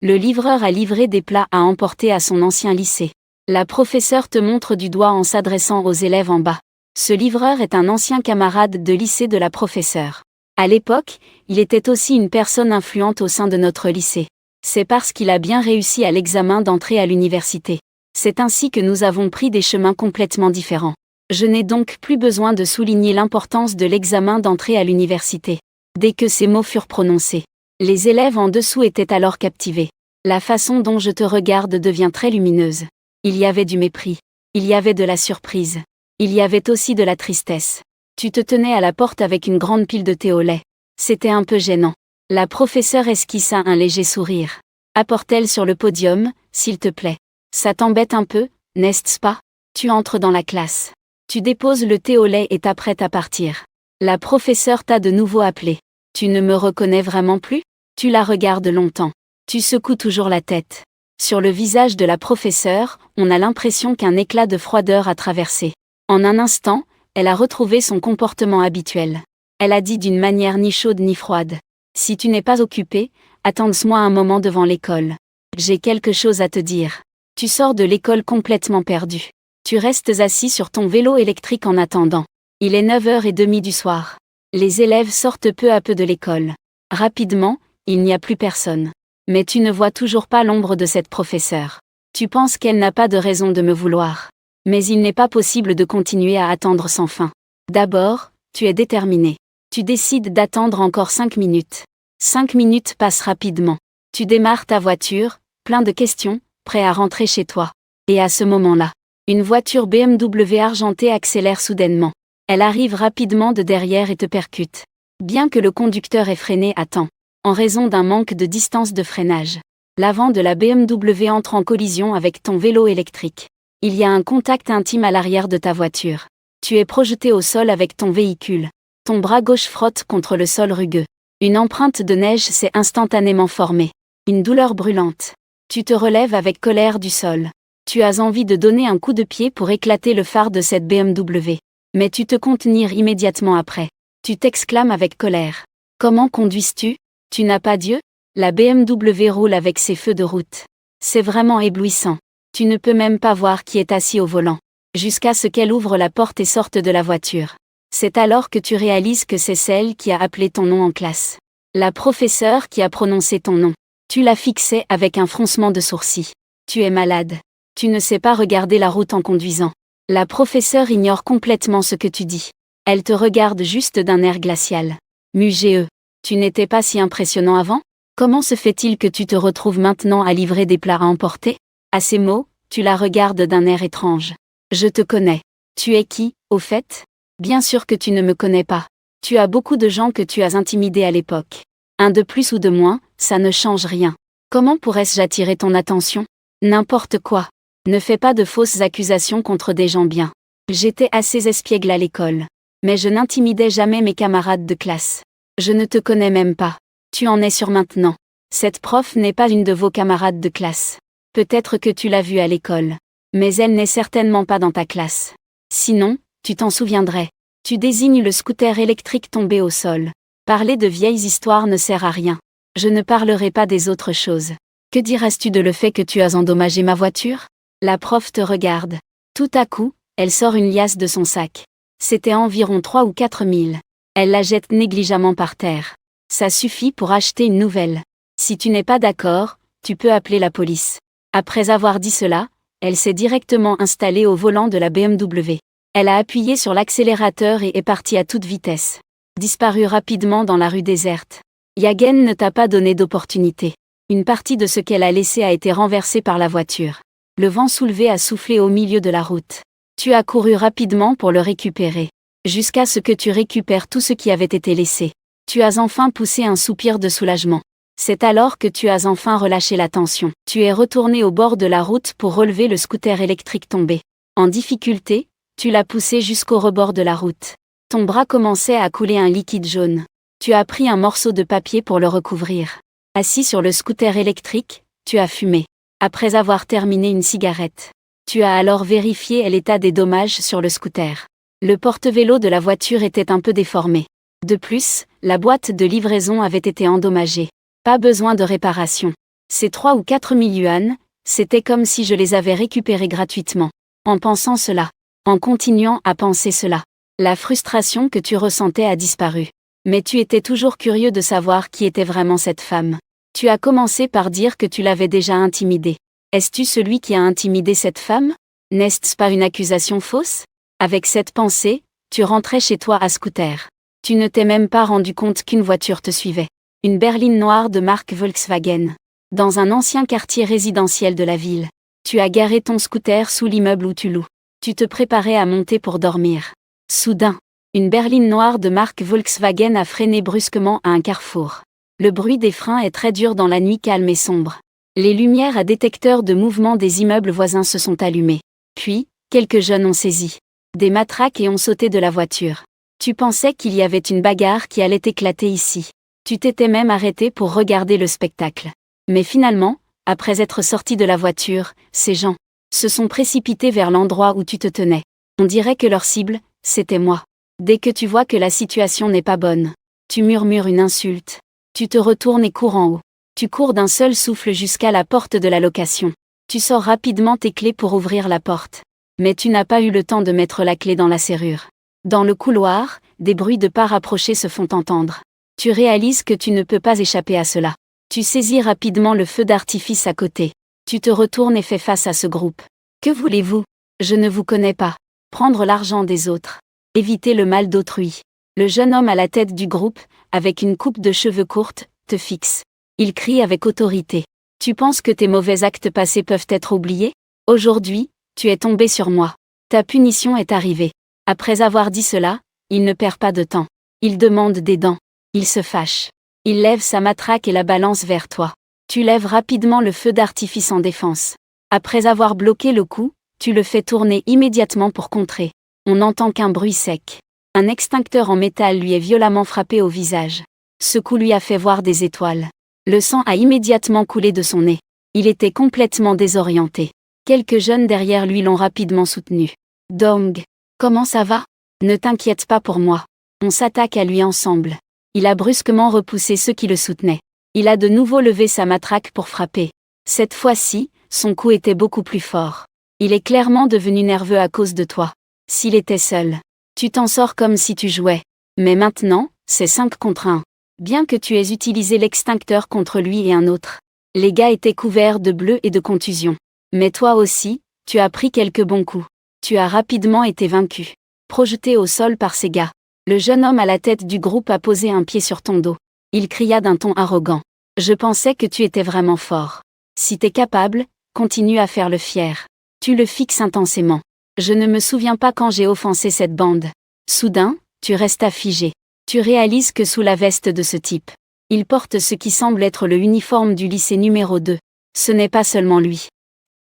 Le livreur a livré des plats à emporter à son ancien lycée. La professeure te montre du doigt en s'adressant aux élèves en bas. Ce livreur est un ancien camarade de lycée de la professeure. À l'époque, il était aussi une personne influente au sein de notre lycée. C'est parce qu'il a bien réussi à l'examen d'entrée à l'université. C'est ainsi que nous avons pris des chemins complètement différents. Je n'ai donc plus besoin de souligner l'importance de l'examen d'entrée à l'université. Dès que ces mots furent prononcés, les élèves en dessous étaient alors captivés. La façon dont je te regarde devient très lumineuse. Il y avait du mépris. Il y avait de la surprise. Il y avait aussi de la tristesse. Tu te tenais à la porte avec une grande pile de thé au lait. C'était un peu gênant. La professeure esquissa un léger sourire. Apporte-t-elle sur le podium, s'il te plaît. Ça t'embête un peu, n'est-ce pas? Tu entres dans la classe. Tu déposes le thé au lait et t'apprêtes à partir. La professeure t'a de nouveau appelé. Tu ne me reconnais vraiment plus? Tu la regardes longtemps. Tu secoues toujours la tête. Sur le visage de la professeure, on a l'impression qu'un éclat de froideur a traversé. En un instant, elle a retrouvé son comportement habituel. Elle a dit d'une manière ni chaude ni froide. Si tu n'es pas occupé, attends-moi un moment devant l'école. J'ai quelque chose à te dire. Tu sors de l'école complètement perdu. Tu restes assis sur ton vélo électrique en attendant. Il est 9h30 du soir. Les élèves sortent peu à peu de l'école. Rapidement, il n'y a plus personne. Mais tu ne vois toujours pas l'ombre de cette professeure. Tu penses qu'elle n'a pas de raison de me vouloir. Mais il n'est pas possible de continuer à attendre sans fin. D'abord, tu es déterminé. Tu décides d'attendre encore 5 minutes. 5 minutes passent rapidement. Tu démarres ta voiture, plein de questions, prêt à rentrer chez toi. Et à ce moment-là, une voiture BMW argentée accélère soudainement. Elle arrive rapidement de derrière et te percute. Bien que le conducteur ait freiné à temps, en raison d'un manque de distance de freinage, l'avant de la BMW entre en collision avec ton vélo électrique. Il y a un contact intime à l'arrière de ta voiture. Tu es projeté au sol avec ton véhicule. Ton bras gauche frotte contre le sol rugueux. Une empreinte de neige s'est instantanément formée. Une douleur brûlante. Tu te relèves avec colère du sol. Tu as envie de donner un coup de pied pour éclater le phare de cette BMW. Mais tu te contenir immédiatement après. Tu t'exclames avec colère. Comment conduis-tu? Tu n'as pas Dieu? La BMW roule avec ses feux de route. C'est vraiment éblouissant. Tu ne peux même pas voir qui est assis au volant. Jusqu'à ce qu'elle ouvre la porte et sorte de la voiture. C'est alors que tu réalises que c'est celle qui a appelé ton nom en classe. La professeure qui a prononcé ton nom. Tu la fixais avec un froncement de sourcils. Tu es malade. Tu ne sais pas regarder la route en conduisant. La professeure ignore complètement ce que tu dis. Elle te regarde juste d'un air glacial. Mugeux. Tu n'étais pas si impressionnant avant? Comment se fait-il que tu te retrouves maintenant à livrer des plats à emporter? À ces mots, tu la regardes d'un air étrange. Je te connais. Tu es qui, au fait? Bien sûr que tu ne me connais pas. Tu as beaucoup de gens que tu as intimidés à l'époque. Un de plus ou de moins, ça ne change rien. Comment pourrais-je attirer ton attention? N'importe quoi. Ne fais pas de fausses accusations contre des gens bien. J'étais assez espiègle à l'école. Mais je n'intimidais jamais mes camarades de classe. Je ne te connais même pas. Tu en es sûr maintenant. Cette prof n'est pas une de vos camarades de classe. Peut-être que tu l'as vue à l'école. Mais elle n'est certainement pas dans ta classe. Sinon, tu t'en souviendrais. Tu désignes le scooter électrique tombé au sol. Parler de vieilles histoires ne sert à rien. Je ne parlerai pas des autres choses. Que diras-tu de le fait que tu as endommagé ma voiture? La prof te regarde. Tout à coup, elle sort une liasse de son sac. C'était environ 3 ou 4 000. Elle la jette négligemment par terre. Ça suffit pour acheter une nouvelle. Si tu n'es pas d'accord, tu peux appeler la police. Après avoir dit cela, elle s'est directement installée au volant de la BMW. Elle a appuyé sur l'accélérateur et est partie à toute vitesse. Disparue rapidement dans la rue déserte. Yagen ne t'a pas donné d'opportunité. Une partie de ce qu'elle a laissé a été renversée par la voiture. Le vent soulevé a soufflé au milieu de la route. Tu as couru rapidement pour le récupérer. Jusqu'à ce que tu récupères tout ce qui avait été laissé. Tu as enfin poussé un soupir de soulagement. C'est alors que tu as enfin relâché la tension. Tu es retourné au bord de la route pour relever le scooter électrique tombé. En difficulté, tu l'as poussé jusqu'au rebord de la route. Ton bras commençait à couler un liquide jaune. Tu as pris un morceau de papier pour le recouvrir. Assis sur le scooter électrique, tu as fumé. Après avoir terminé une cigarette. Tu as alors vérifié l'état des dommages sur le scooter. Le porte-vélo de la voiture était un peu déformé. De plus, la boîte de livraison avait été endommagée. Pas besoin de réparation. Ces 3 ou 4 000 yuan, c'était comme si je les avais récupérés gratuitement. En pensant cela, en continuant à penser cela, la frustration que tu ressentais a disparu. Mais tu étais toujours curieux de savoir qui était vraiment cette femme. Tu as commencé par dire que tu l'avais déjà intimidée. Es-tu celui qui a intimidé cette femme? N'est-ce pas une accusation fausse? Avec cette pensée, tu rentrais chez toi à scooter. Tu ne t'es même pas rendu compte qu'une voiture te suivait. Une berline noire de marque Volkswagen. Dans un ancien quartier résidentiel de la ville. Tu as garé ton scooter sous l'immeuble où tu loues. Tu te préparais à monter pour dormir. Soudain, une berline noire de marque Volkswagen a freiné brusquement à un carrefour. Le bruit des freins est très dur dans la nuit calme et sombre. Les lumières à détecteur de mouvement des immeubles voisins se sont allumées. Puis, quelques jeunes ont saisi des matraques et ont sauté de la voiture. Tu pensais qu'il y avait une bagarre qui allait éclater ici. Tu t'étais même arrêté pour regarder le spectacle. Mais finalement, après être sorti de la voiture, ces gens se sont précipités vers l'endroit où tu te tenais. On dirait que leur cible, c'était moi. Dès que tu vois que la situation n'est pas bonne, tu murmures une insulte. Tu te retournes et cours en haut. Tu cours d'un seul souffle jusqu'à la porte de la location. Tu sors rapidement tes clés pour ouvrir la porte. Mais tu n'as pas eu le temps de mettre la clé dans la serrure. Dans le couloir, des bruits de pas rapprochés se font entendre. Tu réalises que tu ne peux pas échapper à cela. Tu saisis rapidement le feu d'artifice à côté. Tu te retournes et fais face à ce groupe. Que voulez-vous? Je ne vous connais pas. Prendre l'argent des autres. Éviter le mal d'autrui. Le jeune homme à la tête du groupe, avec une coupe de cheveux courte, te fixe. Il crie avec autorité. Tu penses que tes mauvais actes passés peuvent être oubliés? Aujourd'hui, tu es tombé sur moi. Ta punition est arrivée. Après avoir dit cela, il ne perd pas de temps. Il demande des dents. Il se fâche. Il lève sa matraque et la balance vers toi. Tu lèves rapidement le feu d'artifice en défense. Après avoir bloqué le coup, tu le fais tourner immédiatement pour contrer. On n'entend qu'un bruit sec. Un extincteur en métal lui est violemment frappé au visage. Ce coup lui a fait voir des étoiles. Le sang a immédiatement coulé de son nez. Il était complètement désorienté. Quelques jeunes derrière lui l'ont rapidement soutenu. Dong, comment ça va? Ne t'inquiète pas pour moi. On s'attaque à lui ensemble. Il a brusquement repoussé ceux qui le soutenaient. Il a de nouveau levé sa matraque pour frapper. Cette fois-ci, son coup était beaucoup plus fort. Il est clairement devenu nerveux à cause de toi. S'il était seul, tu t'en sors comme si tu jouais. Mais maintenant, c'est 5 contre 1. Bien que tu aies utilisé l'extincteur contre lui et un autre. Les gars étaient couverts de bleu et de contusions. Mais toi aussi, tu as pris quelques bons coups. Tu as rapidement été vaincu. Projeté au sol par ces gars. Le jeune homme à la tête du groupe a posé un pied sur ton dos. Il cria d'un ton arrogant. Je pensais que tu étais vraiment fort. Si t'es capable, continue à faire le fier. Tu le fixes intensément. Je ne me souviens pas quand j'ai offensé cette bande. Soudain, tu restes figé. Tu réalises que sous la veste de ce type, il porte ce qui semble être le uniforme du lycée numéro 2. Ce n'est pas seulement lui.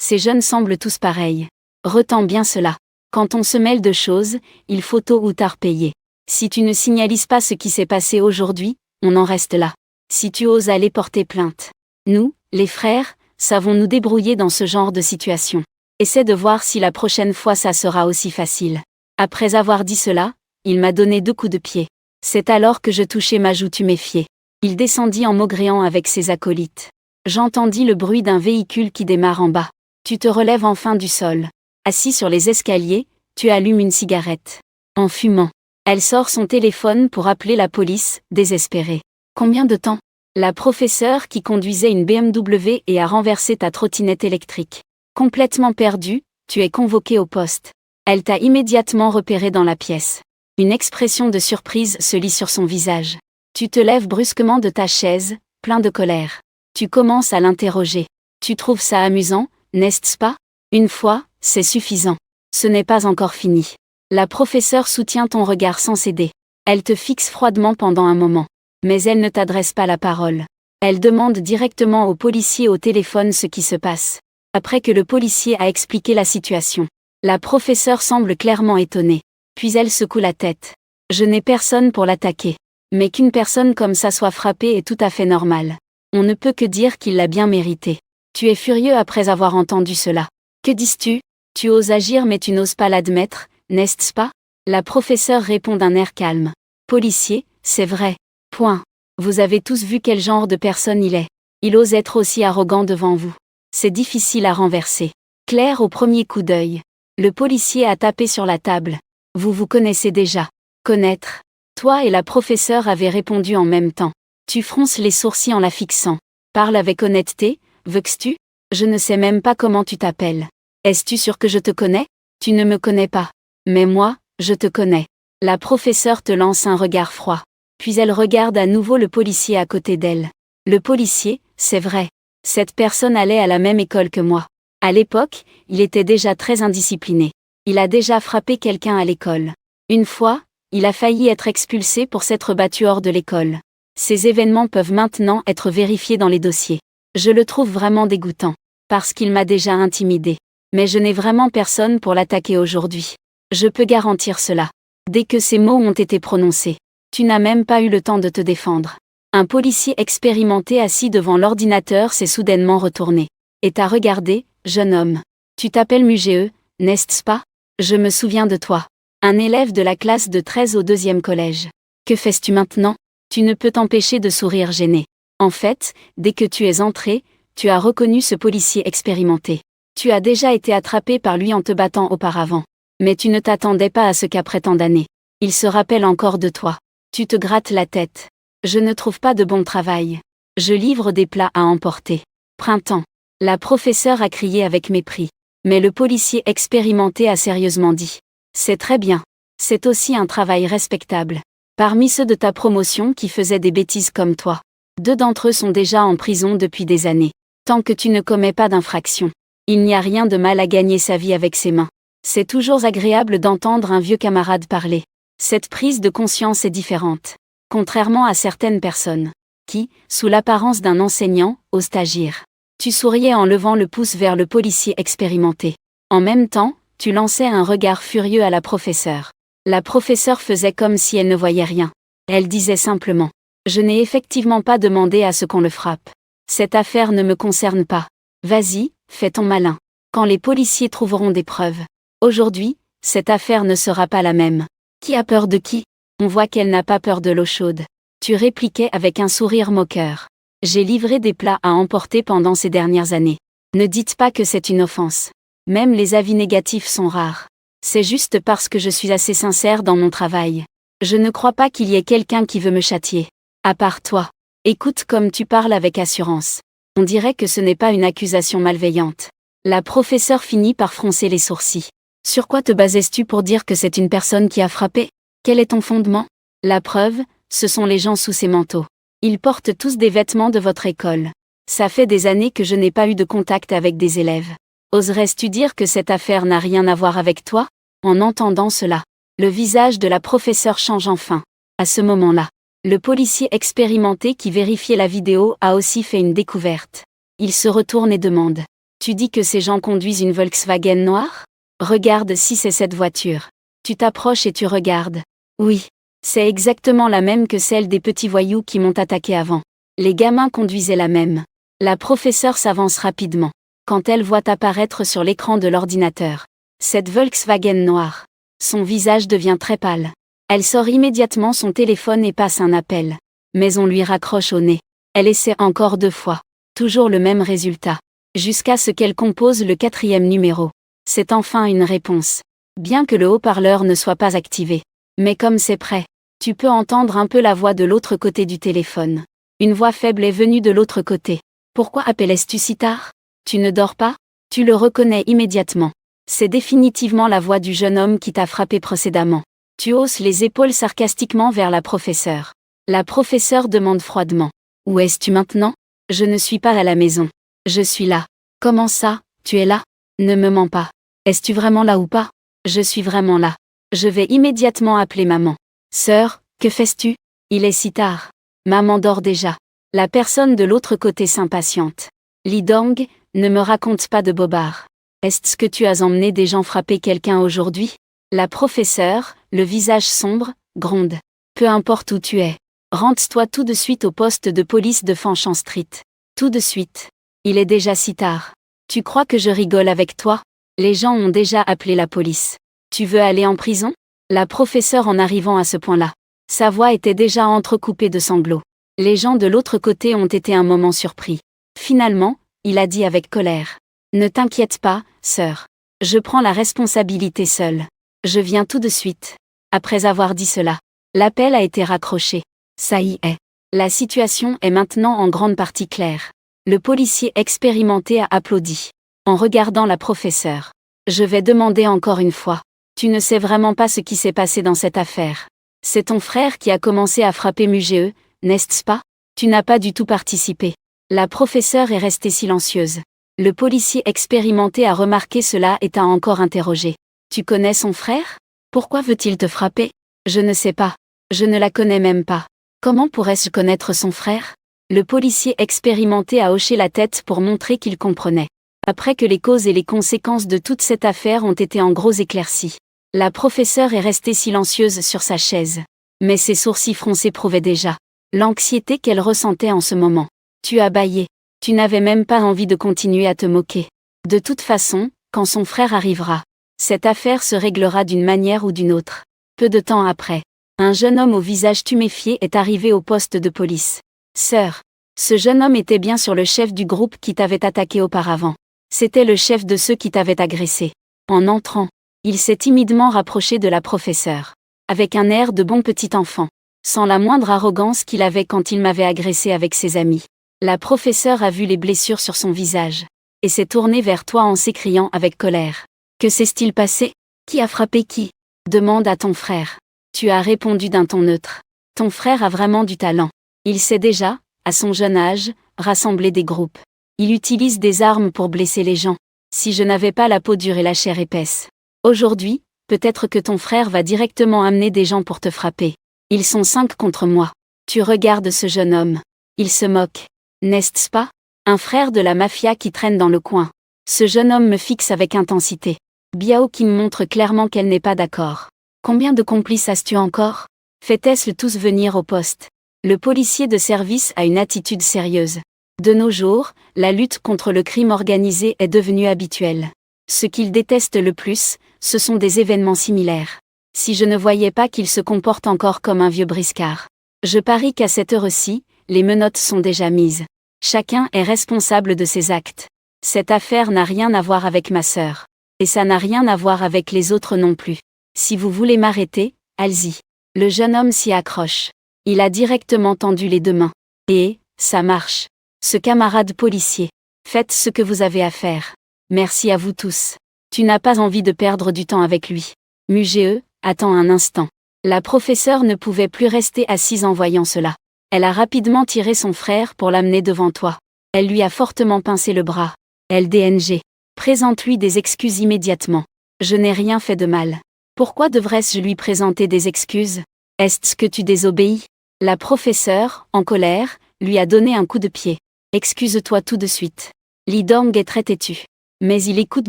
Ces jeunes semblent tous pareils. Retends bien cela. Quand on se mêle de choses, il faut tôt ou tard payer. Si tu ne signalises pas ce qui s'est passé aujourd'hui, on en reste là. Si tu oses aller porter plainte. Nous, les frères, savons nous débrouiller dans ce genre de situation. Essaie de voir si la prochaine fois ça sera aussi facile. Après avoir dit cela, il m'a donné 2 coups de pied. C'est alors que je touchai ma joue, tu méfiais. Il descendit en maugréant avec ses acolytes. J'entendis le bruit d'un véhicule qui démarre en bas. Tu te relèves enfin du sol. Assis sur les escaliers, tu allumes une cigarette. En fumant, elle sort son téléphone pour appeler la police, désespérée. Combien de temps? La professeure qui conduisait une BMW et a renversé ta trottinette électrique. Complètement perdue, tu es convoqué au poste. Elle t'a immédiatement repéré dans la pièce. Une expression de surprise se lit sur son visage. Tu te lèves brusquement de ta chaise, plein de colère. Tu commences à l'interroger. Tu trouves ça amusant, n'est-ce pas? Une fois, c'est suffisant. Ce n'est pas encore fini. La professeure soutient ton regard sans céder. Elle te fixe froidement pendant un moment. Mais elle ne t'adresse pas la parole. Elle demande directement au policier au téléphone ce qui se passe. Après que le policier a expliqué la situation, la professeure semble clairement étonnée. Puis elle secoue la tête. Je n'ai personne pour l'attaquer. Mais qu'une personne comme ça soit frappée est tout à fait normal. On ne peut que dire qu'il l'a bien mérité. Tu es furieux après avoir entendu cela. Que dis-tu? Tu oses agir mais tu n'oses pas l'admettre, n'est-ce pas? La professeure répond d'un air calme. Policier, c'est vrai. Point. Vous avez tous vu quel genre de personne il est. Il ose être aussi arrogant devant vous. C'est difficile à renverser. Claire au premier coup d'œil. Le policier a tapé sur la table. Vous vous connaissez déjà. Connaître. Toi et la professeure avez répondu en même temps. Tu fronces les sourcils en la fixant. Parle avec honnêteté, veux-tu? Je ne sais même pas comment tu t'appelles. Es-tu sûr que je te connais? Tu ne me connais pas. Mais moi, je te connais. La professeure te lance un regard froid. Puis elle regarde à nouveau le policier à côté d'elle. Le policier, c'est vrai. Cette personne allait à la même école que moi. À l'époque, il était déjà très indiscipliné. Il a déjà frappé quelqu'un à l'école. Une fois, il a failli être expulsé pour s'être battu hors de l'école. Ces événements peuvent maintenant être vérifiés dans les dossiers. Je le trouve vraiment dégoûtant. Parce qu'il m'a déjà intimidé. Mais je n'ai vraiment personne pour l'attaquer aujourd'hui. Je peux garantir cela. Dès que ces mots ont été prononcés, tu n'as même pas eu le temps de te défendre. Un policier expérimenté assis devant l'ordinateur s'est soudainement retourné. Et t'a regardé, jeune homme. Tu t'appelles Mugeux, n'est-ce pas? Je me souviens de toi. Un élève de la classe de 13 au 2e collège. Que fais-tu maintenant? Tu ne peux t'empêcher de sourire gêné. En fait, dès que tu es entré, tu as reconnu ce policier expérimenté. Tu as déjà été attrapé par lui en te battant auparavant. Mais tu ne t'attendais pas à ce qu'après tant d'années. Il se rappelle encore de toi. Tu te grattes la tête. Je ne trouve pas de bon travail. Je livre des plats à emporter. Printemps. La professeure a crié avec mépris. Mais le policier expérimenté a sérieusement dit. C'est très bien. C'est aussi un travail respectable. Parmi ceux de ta promotion qui faisaient des bêtises comme toi, 2 d'entre eux sont déjà en prison depuis des années. Tant que tu ne commets pas d'infraction, il n'y a rien de mal à gagner sa vie avec ses mains. C'est toujours agréable d'entendre un vieux camarade parler. Cette prise de conscience est différente. Contrairement à certaines personnes, qui, sous l'apparence d'un enseignant, osent agir. Tu souriais en levant le pouce vers le policier expérimenté. En même temps, tu lançais un regard furieux à la professeure. La professeure faisait comme si elle ne voyait rien. Elle disait simplement. Je n'ai effectivement pas demandé à ce qu'on le frappe. Cette affaire ne me concerne pas. Vas-y, fais ton malin. Quand les policiers trouveront des preuves. Aujourd'hui, cette affaire ne sera pas la même. Qui a peur de qui? On voit qu'elle n'a pas peur de l'eau chaude. Tu répliquais avec un sourire moqueur. J'ai livré des plats à emporter pendant ces dernières années. Ne dites pas que c'est une offense. Même les avis négatifs sont rares. C'est juste parce que je suis assez sincère dans mon travail. Je ne crois pas qu'il y ait quelqu'un qui veut me châtier. À part toi. Écoute comme tu parles avec assurance. On dirait que ce n'est pas une accusation malveillante. La professeure finit par froncer les sourcils. Sur quoi te bases-tu pour dire que c'est une personne qui a frappé? Quel est ton fondement? La preuve, ce sont les gens sous ces manteaux. Ils portent tous des vêtements de votre école. Ça fait des années que je n'ai pas eu de contact avec des élèves. Oserais-tu dire que cette affaire n'a rien à voir avec toi? En entendant cela, le visage de la professeure change enfin. À ce moment-là, le policier expérimenté qui vérifiait la vidéo a aussi fait une découverte. Il se retourne et demande. Tu dis que ces gens conduisent une Volkswagen noire? Regarde si c'est cette voiture. Tu t'approches et tu regardes. Oui. C'est exactement la même que celle des petits voyous qui m'ont attaqué avant. Les gamins conduisaient la même. La professeure s'avance rapidement. Quand elle voit apparaître sur l'écran de l'ordinateur cette Volkswagen noire, son visage devient très pâle. Elle sort immédiatement son téléphone et passe un appel. Mais on lui raccroche au nez. Elle essaie encore 2 fois. Toujours le même résultat. Jusqu'à ce qu'elle compose le 4e numéro. C'est enfin une réponse. Bien que le haut-parleur ne soit pas activé. Mais comme c'est prêt, tu peux entendre un peu la voix de l'autre côté du téléphone. Une voix faible est venue de l'autre côté. Pourquoi appelais-tu si tard? Tu ne dors pas? Tu le reconnais immédiatement. C'est définitivement la voix du jeune homme qui t'a frappé précédemment. Tu hausses les épaules sarcastiquement vers la professeure. La professeure demande froidement. Où es-tu maintenant? Je ne suis pas à la maison. Je suis là. Comment ça, tu es là? Ne me mens pas. Es-tu vraiment là ou pas? Je suis vraiment là. Je vais immédiatement appeler maman. Sœur, que fais-tu? Il est si tard. Maman dort déjà. La personne de l'autre côté s'impatiente. Li Dong, ne me raconte pas de bobards. Est-ce que tu as emmené des gens frapper quelqu'un aujourd'hui? La professeure, le visage sombre, gronde. Peu importe où tu es. Rends-toi tout de suite au poste de police de Fanchon Street. Tout de suite. Il est déjà si tard. Tu crois que je rigole avec toi? Les gens ont déjà appelé la police. Tu veux aller en prison? La professeure en arrivant à ce point-là. Sa voix était déjà entrecoupée de sanglots. Les gens de l'autre côté ont été un moment surpris. Finalement, il a dit avec colère. Ne t'inquiète pas, sœur. Je prends la responsabilité seule. Je viens tout de suite. Après avoir dit cela, l'appel a été raccroché. Ça y est. La situation est maintenant en grande partie claire. Le policier expérimenté a applaudi. En regardant la professeure. Je vais demander encore une fois. Tu ne sais vraiment pas ce qui s'est passé dans cette affaire. C'est ton frère qui a commencé à frapper Muge, n'est-ce pas? Tu n'as pas du tout participé. La professeure est restée silencieuse. Le policier expérimenté a remarqué cela et t'a encore interrogé. Tu connais son frère? Pourquoi veut-il te frapper? Je ne sais pas. Je ne la connais même pas. Comment pourrais-je connaître son frère? Le policier expérimenté a hoché la tête pour montrer qu'il comprenait. Après que les causes et les conséquences de toute cette affaire ont été en gros éclaircies, la professeure est restée silencieuse sur sa chaise. Mais ses sourcils froncés prouvaient déjà l'anxiété qu'elle ressentait en ce moment. Tu as bâillé. Tu n'avais même pas envie de continuer à te moquer. De toute façon, quand son frère arrivera, cette affaire se réglera d'une manière ou d'une autre. Peu de temps après, un jeune homme au visage tuméfié est arrivé au poste de police. Sœur, ce jeune homme était bien sûr le chef du groupe qui t'avait attaqué auparavant. C'était le chef de ceux qui t'avaient agressé. En entrant, il s'est timidement rapproché de la professeure. Avec un air de bon petit enfant. Sans la moindre arrogance qu'il avait quand il m'avait agressé avec ses amis. La professeure a vu les blessures sur son visage. Et s'est tournée vers toi en s'écriant avec colère. Que s'est-il passé? Qui a frappé qui? Demande à ton frère. Tu as répondu d'un ton neutre. Ton frère a vraiment du talent. Il sait déjà, à son jeune âge, rassembler des groupes. Il utilise des armes pour blesser les gens. Si je n'avais pas la peau dure et la chair épaisse. Aujourd'hui, peut-être que ton frère va directement amener des gens pour te frapper. Ils sont 5 contre moi. Tu regardes ce jeune homme. Il se moque. N'est-ce pas? Un frère de la mafia qui traîne dans le coin. Ce jeune homme me fixe avec intensité. Biao Kim montre clairement qu'elle n'est pas d'accord. Combien de complices as-tu encore? Faites-le tous venir au poste. Le policier de service a une attitude sérieuse. De nos jours, la lutte contre le crime organisé est devenue habituelle. Ce qu'il déteste le plus, ce sont des événements similaires. Si je ne voyais pas qu'il se comporte encore comme un vieux briscard. Je parie qu'à cette heure-ci, les menottes sont déjà mises. Chacun est responsable de ses actes. Cette affaire n'a rien à voir avec ma sœur. Et ça n'a rien à voir avec les autres non plus. Si vous voulez m'arrêter, allez-y. Le jeune homme s'y accroche. Il a directement tendu les deux mains. Et, ça marche. Ce camarade policier. Faites ce que vous avez à faire. Merci à vous tous. Tu n'as pas envie de perdre du temps avec lui. Muge, attends un instant. La professeure ne pouvait plus rester assise en voyant cela. Elle a rapidement tiré son frère pour l'amener devant toi. Elle lui a fortement pincé le bras. LDNG. Présente-lui des excuses immédiatement. Je n'ai rien fait de mal. Pourquoi devrais-je lui présenter des excuses? Est-ce que tu désobéis? La professeure, en colère, lui a donné un coup de pied. Excuse-toi tout de suite. Li Dong est très têtu. Mais il écoute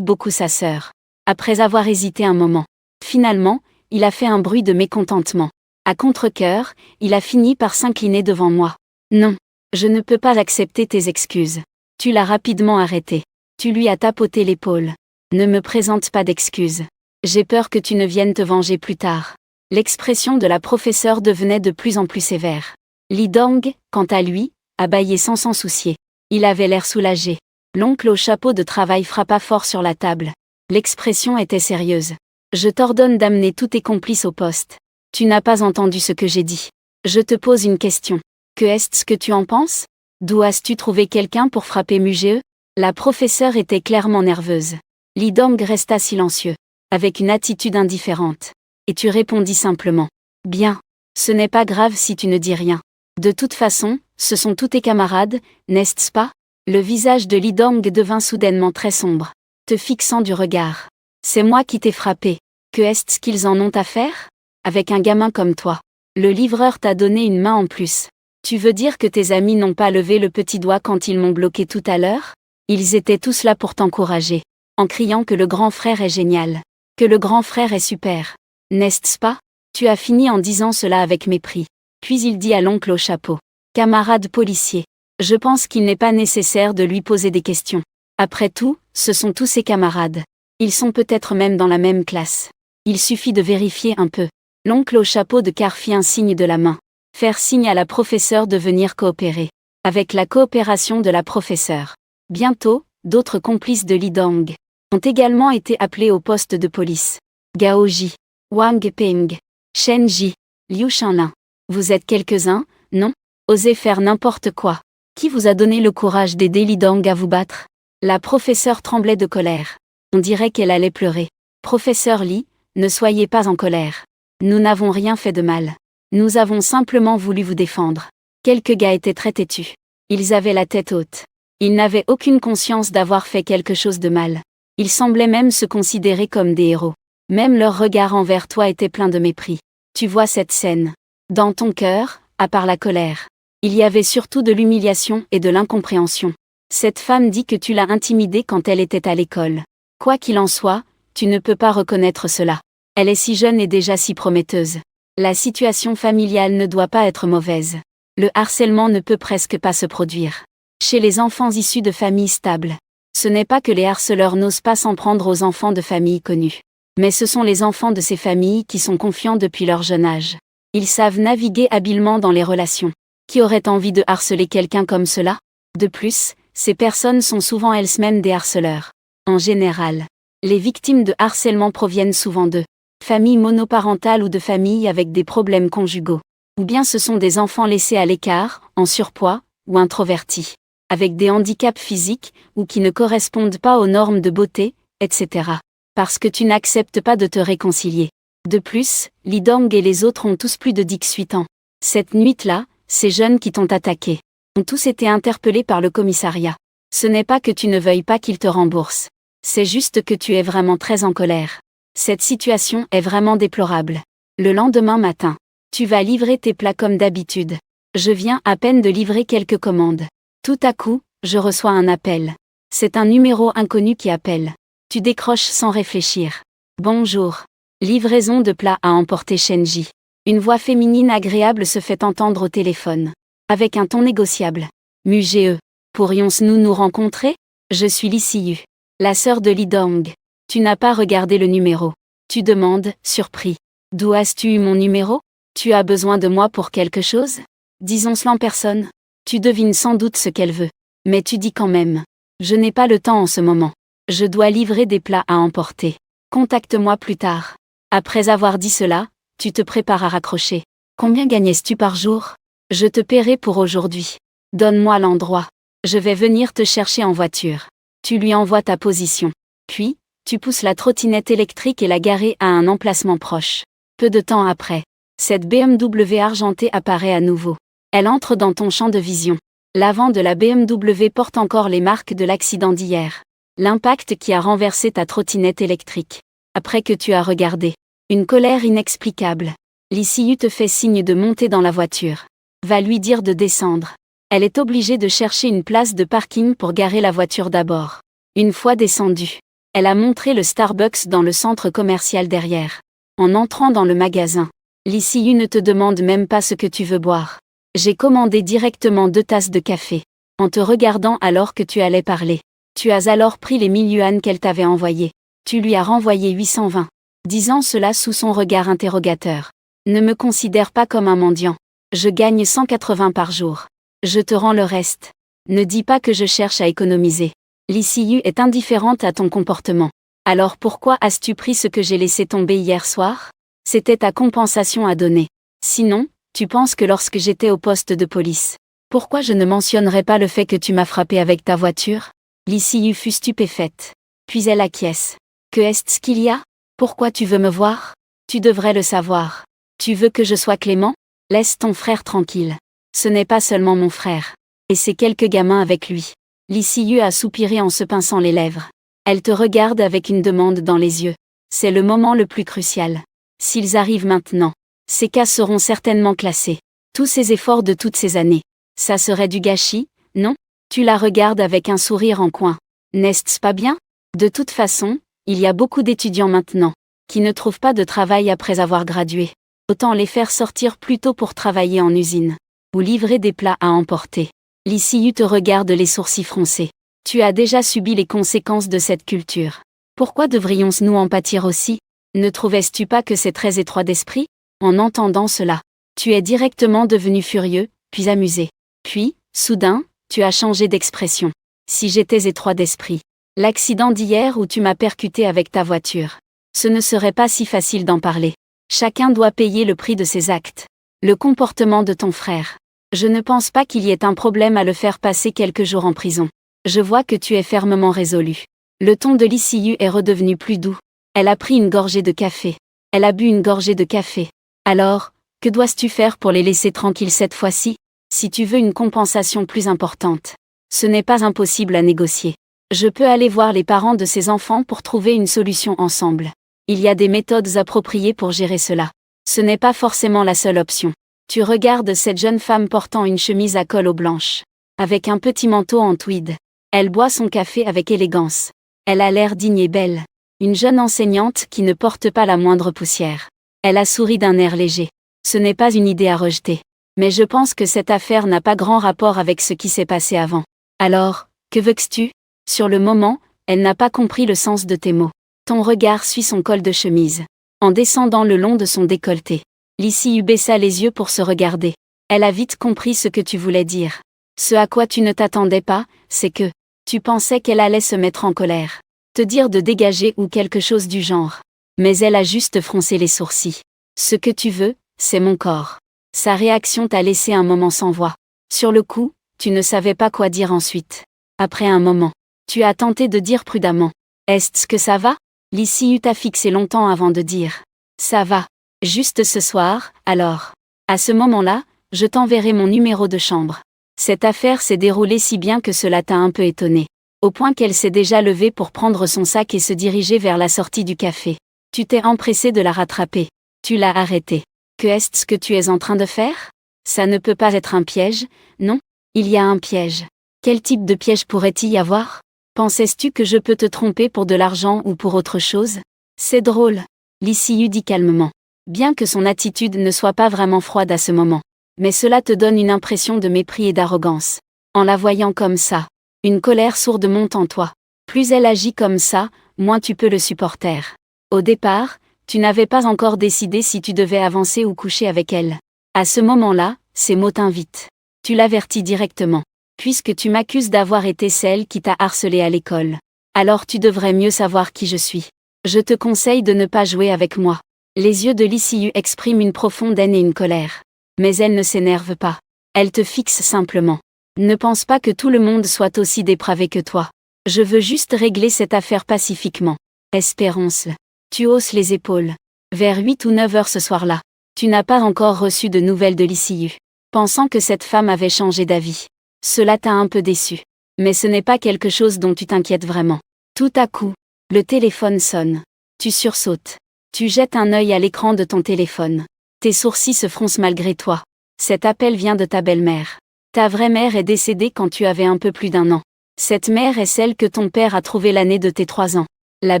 beaucoup sa sœur. Après avoir hésité un moment. Finalement, il a fait un bruit de mécontentement. À contre-cœur, il a fini par s'incliner devant moi. Non, je ne peux pas accepter tes excuses. Tu l'as rapidement arrêté. Tu lui as tapoté l'épaule. Ne me présente pas d'excuses. J'ai peur que tu ne viennes te venger plus tard. L'expression de la professeure devenait de plus en plus sévère. Li Dong, quant à lui, a bâillé sans s'en soucier. Il avait l'air soulagé. L'oncle au chapeau de travail frappa fort sur la table. L'expression était sérieuse. Je t'ordonne d'amener tous tes complices au poste. Tu n'as pas entendu ce que j'ai dit. Je te pose une question. Que est-ce que tu en penses? D'où as-tu trouvé quelqu'un pour frapper Muge? La professeure était clairement nerveuse. Li Dong resta silencieux, avec une attitude indifférente. Et tu répondis simplement. Bien. Ce n'est pas grave si tu ne dis rien. De toute façon, ce sont tous tes camarades, n'est-ce pas? Le visage de Li Dong devint soudainement très sombre, te fixant du regard. C'est moi qui t'ai frappé. Que est-ce qu'ils en ont à faire? Avec un gamin comme toi. Le livreur t'a donné une main en plus. Tu veux dire que tes amis n'ont pas levé le petit doigt quand ils m'ont bloqué tout à l'heure? Ils étaient tous là pour t'encourager, en criant que le grand frère est génial, que le grand frère est super. N'est-ce pas? Tu as fini en disant cela avec mépris. Puis il dit à l'oncle au chapeau. Camarade policier, je pense qu'il n'est pas nécessaire de lui poser des questions. Après tout, ce sont tous ses camarades. Ils sont peut-être même dans la même classe. Il suffit de vérifier un peu. L'oncle au chapeau de car fit un signe de la main. Faire signe à la professeure de venir coopérer. avec la coopération de la professeure. Bientôt, d'autres complices de Li Dong ont également été appelés au poste de police. Gao Ji, Wang Ping, Shen Ji, Liu Shanlin. Vous êtes quelques-uns, non? Osez faire n'importe quoi. Qui vous a donné le courage d'aider Li Dong à vous battre? La professeure tremblait de colère. On dirait qu'elle allait pleurer. Professeur Li, ne soyez pas en colère. Nous n'avons rien fait de mal. Nous avons simplement voulu vous défendre. Quelques gars étaient très têtus. Ils avaient la tête haute. Ils n'avaient aucune conscience d'avoir fait quelque chose de mal. Ils semblaient même se considérer comme des héros. Même leur regard envers toi était plein de mépris. Tu vois cette scène. Dans ton cœur, à part la colère, il y avait surtout de l'humiliation et de l'incompréhension. Cette femme dit que tu l'as intimidée quand elle était à l'école. Quoi qu'il en soit, tu ne peux pas reconnaître cela. Elle est si jeune et déjà si prometteuse. La situation familiale ne doit pas être mauvaise. Le harcèlement ne peut presque pas se produire. Chez les enfants issus de familles stables. Ce n'est pas que les harceleurs n'osent pas s'en prendre aux enfants de familles connues. Mais ce sont les enfants de ces familles qui sont confiants depuis leur jeune âge. Ils savent naviguer habilement dans les relations. Qui aurait envie de harceler quelqu'un comme cela? De plus, ces personnes sont souvent elles-mêmes des harceleurs. En général, les victimes de harcèlement proviennent souvent de familles monoparentales ou de familles avec des problèmes conjugaux. Ou bien ce sont des enfants laissés à l'écart, en surpoids, ou introvertis, avec des handicaps physiques, ou qui ne correspondent pas aux normes de beauté, etc. Parce que tu n'acceptes pas de te réconcilier. De plus, Li Dong et les autres ont tous plus de 18 ans. Cette nuit-là, ces jeunes qui t'ont attaqué ont tous été interpellés par le commissariat. Ce n'est pas que tu ne veuilles pas qu'ils te remboursent. C'est juste que tu es vraiment très en colère. Cette situation est vraiment déplorable. Le lendemain matin, tu vas livrer tes plats comme d'habitude. Je viens à peine de livrer quelques commandes. Tout à coup, je reçois un appel. C'est un numéro inconnu qui appelle. Tu décroches sans réfléchir. Bonjour. Livraison de plats à emporter Shenji. Une voix féminine agréable se fait entendre au téléphone. Avec un ton négociable. Muge, pourrions-nous nous rencontrer? Je suis Li Siyu, la sœur de Li Dong. Tu n'as pas regardé le numéro. Tu demandes, surpris. D'où as-tu eu mon numéro? Tu as besoin de moi pour quelque chose? Disons cela en personne. Tu devines sans doute ce qu'elle veut. Mais tu dis quand même. Je n'ai pas le temps en ce moment. Je dois livrer des plats à emporter. Contacte-moi plus tard. Après avoir dit cela, tu te prépares à raccrocher. Combien gagnais-tu par jour? Je te paierai pour aujourd'hui. Donne-moi l'endroit. Je vais venir te chercher en voiture. Tu lui envoies ta position. Puis, tu pousses la trottinette électrique et la garer à un emplacement proche. Peu de temps après, cette BMW argentée apparaît à nouveau. Elle entre dans ton champ de vision. L'avant de la BMW porte encore les marques de l'accident d'hier. L'impact qui a renversé ta trottinette électrique. Après que tu as regardé. Une colère inexplicable. Li Siyu te fait signe de monter dans la voiture. Va lui dire de descendre. Elle est obligée de chercher une place de parking pour garer la voiture d'abord. Une fois descendue, elle a montré le Starbucks dans le centre commercial derrière. En entrant dans le magasin, Li Siyu ne te demande même pas ce que tu veux boire. J'ai commandé directement 2 tasses de café. En te regardant alors que tu allais parler. Tu as alors pris les 1000 yuan qu'elle t'avait envoyés. Tu lui as renvoyé 820. Disant cela sous son regard interrogateur. Ne me considère pas comme un mendiant. Je gagne 180 par jour. Je te rends le reste. Ne dis pas que je cherche à économiser. Li Siyu est indifférente à ton comportement. Alors pourquoi as-tu pris ce que j'ai laissé tomber hier soir? C'était ta compensation à donner. Sinon, tu penses que lorsque j'étais au poste de police, pourquoi je ne mentionnerais pas le fait que tu m'as frappé avec ta voiture? Li Siyu fut stupéfaite. Puis elle acquiesce. Que est-ce qu'il y a? Pourquoi tu veux me voir? Tu devrais le savoir. Tu veux que je sois clément? Laisse ton frère tranquille. Ce n'est pas seulement mon frère. Et c'est quelques gamins avec lui. Li Siyu a soupiré en se pinçant les lèvres. Elle te regarde avec une demande dans les yeux. C'est le moment le plus crucial. S'ils arrivent maintenant, ces cas seront certainement classés. Tous ces efforts de toutes ces années. Ça serait du gâchis, non? Tu la regardes avec un sourire en coin. N'est-ce pas bien? De toute façon, il y a beaucoup d'étudiants maintenant, qui ne trouvent pas de travail après avoir gradué. Autant les faire sortir plus tôt pour travailler en usine. Ou livrer des plats à emporter. Li Siyu te regarde les sourcils froncés. Tu as déjà subi les conséquences de cette culture. Pourquoi devrions-nous en pâtir aussi? Ne trouvais-tu pas que c'est très étroit d'esprit? En entendant cela, tu es directement devenu furieux, puis amusé. Puis, Soudain, tu as changé d'expression. Si j'étais étroit d'esprit. L'accident d'hier où tu m'as percuté avec ta voiture. Ce ne serait pas si facile d'en parler. Chacun doit payer le prix de ses actes. Le comportement de ton frère. Je ne pense pas qu'il y ait un problème à le faire passer quelques jours en prison. Je vois que tu es fermement résolu. Le ton de l'ICU est redevenu plus doux. Elle a pris une gorgée de café. Elle a bu une gorgée de café. Alors, que dois-tu faire pour les laisser tranquilles cette fois-ci? Si tu veux une compensation plus importante. Ce n'est pas impossible à négocier. Je peux aller voir les parents de ces enfants pour trouver une solution ensemble. Il y a des méthodes appropriées pour gérer cela. Ce n'est pas forcément la seule option. Tu regardes cette jeune femme portant une chemise à col blanche. Avec un petit manteau en tweed. Elle boit son café avec élégance. Elle a l'air digne et belle. Une jeune enseignante qui ne porte pas la moindre poussière. Elle a souri d'un air léger. Ce n'est pas une idée à rejeter. Mais je pense que cette affaire n'a pas grand rapport avec ce qui s'est passé avant. Alors, que veux-tu? Sur le moment, elle n'a pas compris le sens de tes mots. Ton regard suit son col de chemise. En descendant le long de son décolleté. L'ICU baissa les yeux pour se regarder. Elle a vite compris ce que tu voulais dire. Ce à quoi tu ne t'attendais pas, c'est que tu pensais qu'elle allait se mettre en colère. Te dire de dégager ou quelque chose du genre. Mais elle a juste froncé les sourcils. Ce que tu veux, c'est mon corps. Sa réaction t'a laissé un moment sans voix. Sur le coup, tu ne savais pas quoi dire ensuite. Après un moment, tu as tenté de dire prudemment. Est-ce que ça va? L'ICU t'a fixé longtemps avant de dire. Ça va. Juste ce soir, alors. À ce moment-là, je t'enverrai mon numéro de chambre. Cette affaire s'est déroulée si bien que cela t'a un peu étonné. Au point qu'elle s'est déjà levée pour prendre son sac et se diriger vers la sortie du café. Tu t'es empressé de la rattraper. Tu l'as arrêtée. Que est-ce que tu es en train de faire? Ça ne peut pas être un piège, non? Il y a un piège. Quel type de piège pourrait-il y avoir? Pensais-tu que je peux te tromper pour de l'argent ou pour autre chose? C'est drôle. L'ICU dit calmement. Bien que son attitude ne soit pas vraiment froide à ce moment. Mais cela te donne une impression de mépris et d'arrogance. En la voyant comme ça, une colère sourde monte en toi. Plus elle agit comme ça, moins tu peux le supporter. Au départ, tu n'avais pas encore décidé si tu devais avancer ou coucher avec elle. À ce moment-là, ces mots t'invitent. Tu l'avertis directement. Puisque tu m'accuses d'avoir été celle qui t'a harcelé à l'école. Alors tu devrais mieux savoir qui je suis. Je te conseille de ne pas jouer avec moi. Les yeux de l'ICU expriment une profonde haine et une colère. Mais elle ne s'énerve pas. Elle te fixe simplement. Ne pense pas que tout le monde soit aussi dépravé que toi. Je veux juste régler cette affaire pacifiquement. Espérons-le. Tu hausses les épaules. Vers 8 ou 9 heures ce soir-là. Tu n'as pas encore reçu de nouvelles de l'ICU. Pensant que cette femme avait changé d'avis. Cela t'a un peu déçu. Mais ce n'est pas quelque chose dont tu t'inquiètes vraiment. Tout à coup, le téléphone sonne. Tu sursautes. Tu jettes un œil à l'écran de ton téléphone. Tes sourcils se froncent malgré toi. Cet appel vient de ta belle-mère. Ta vraie mère est décédée quand tu avais un peu plus d'1 an. Cette mère est celle que ton père a trouvée l'année de tes 3 ans. La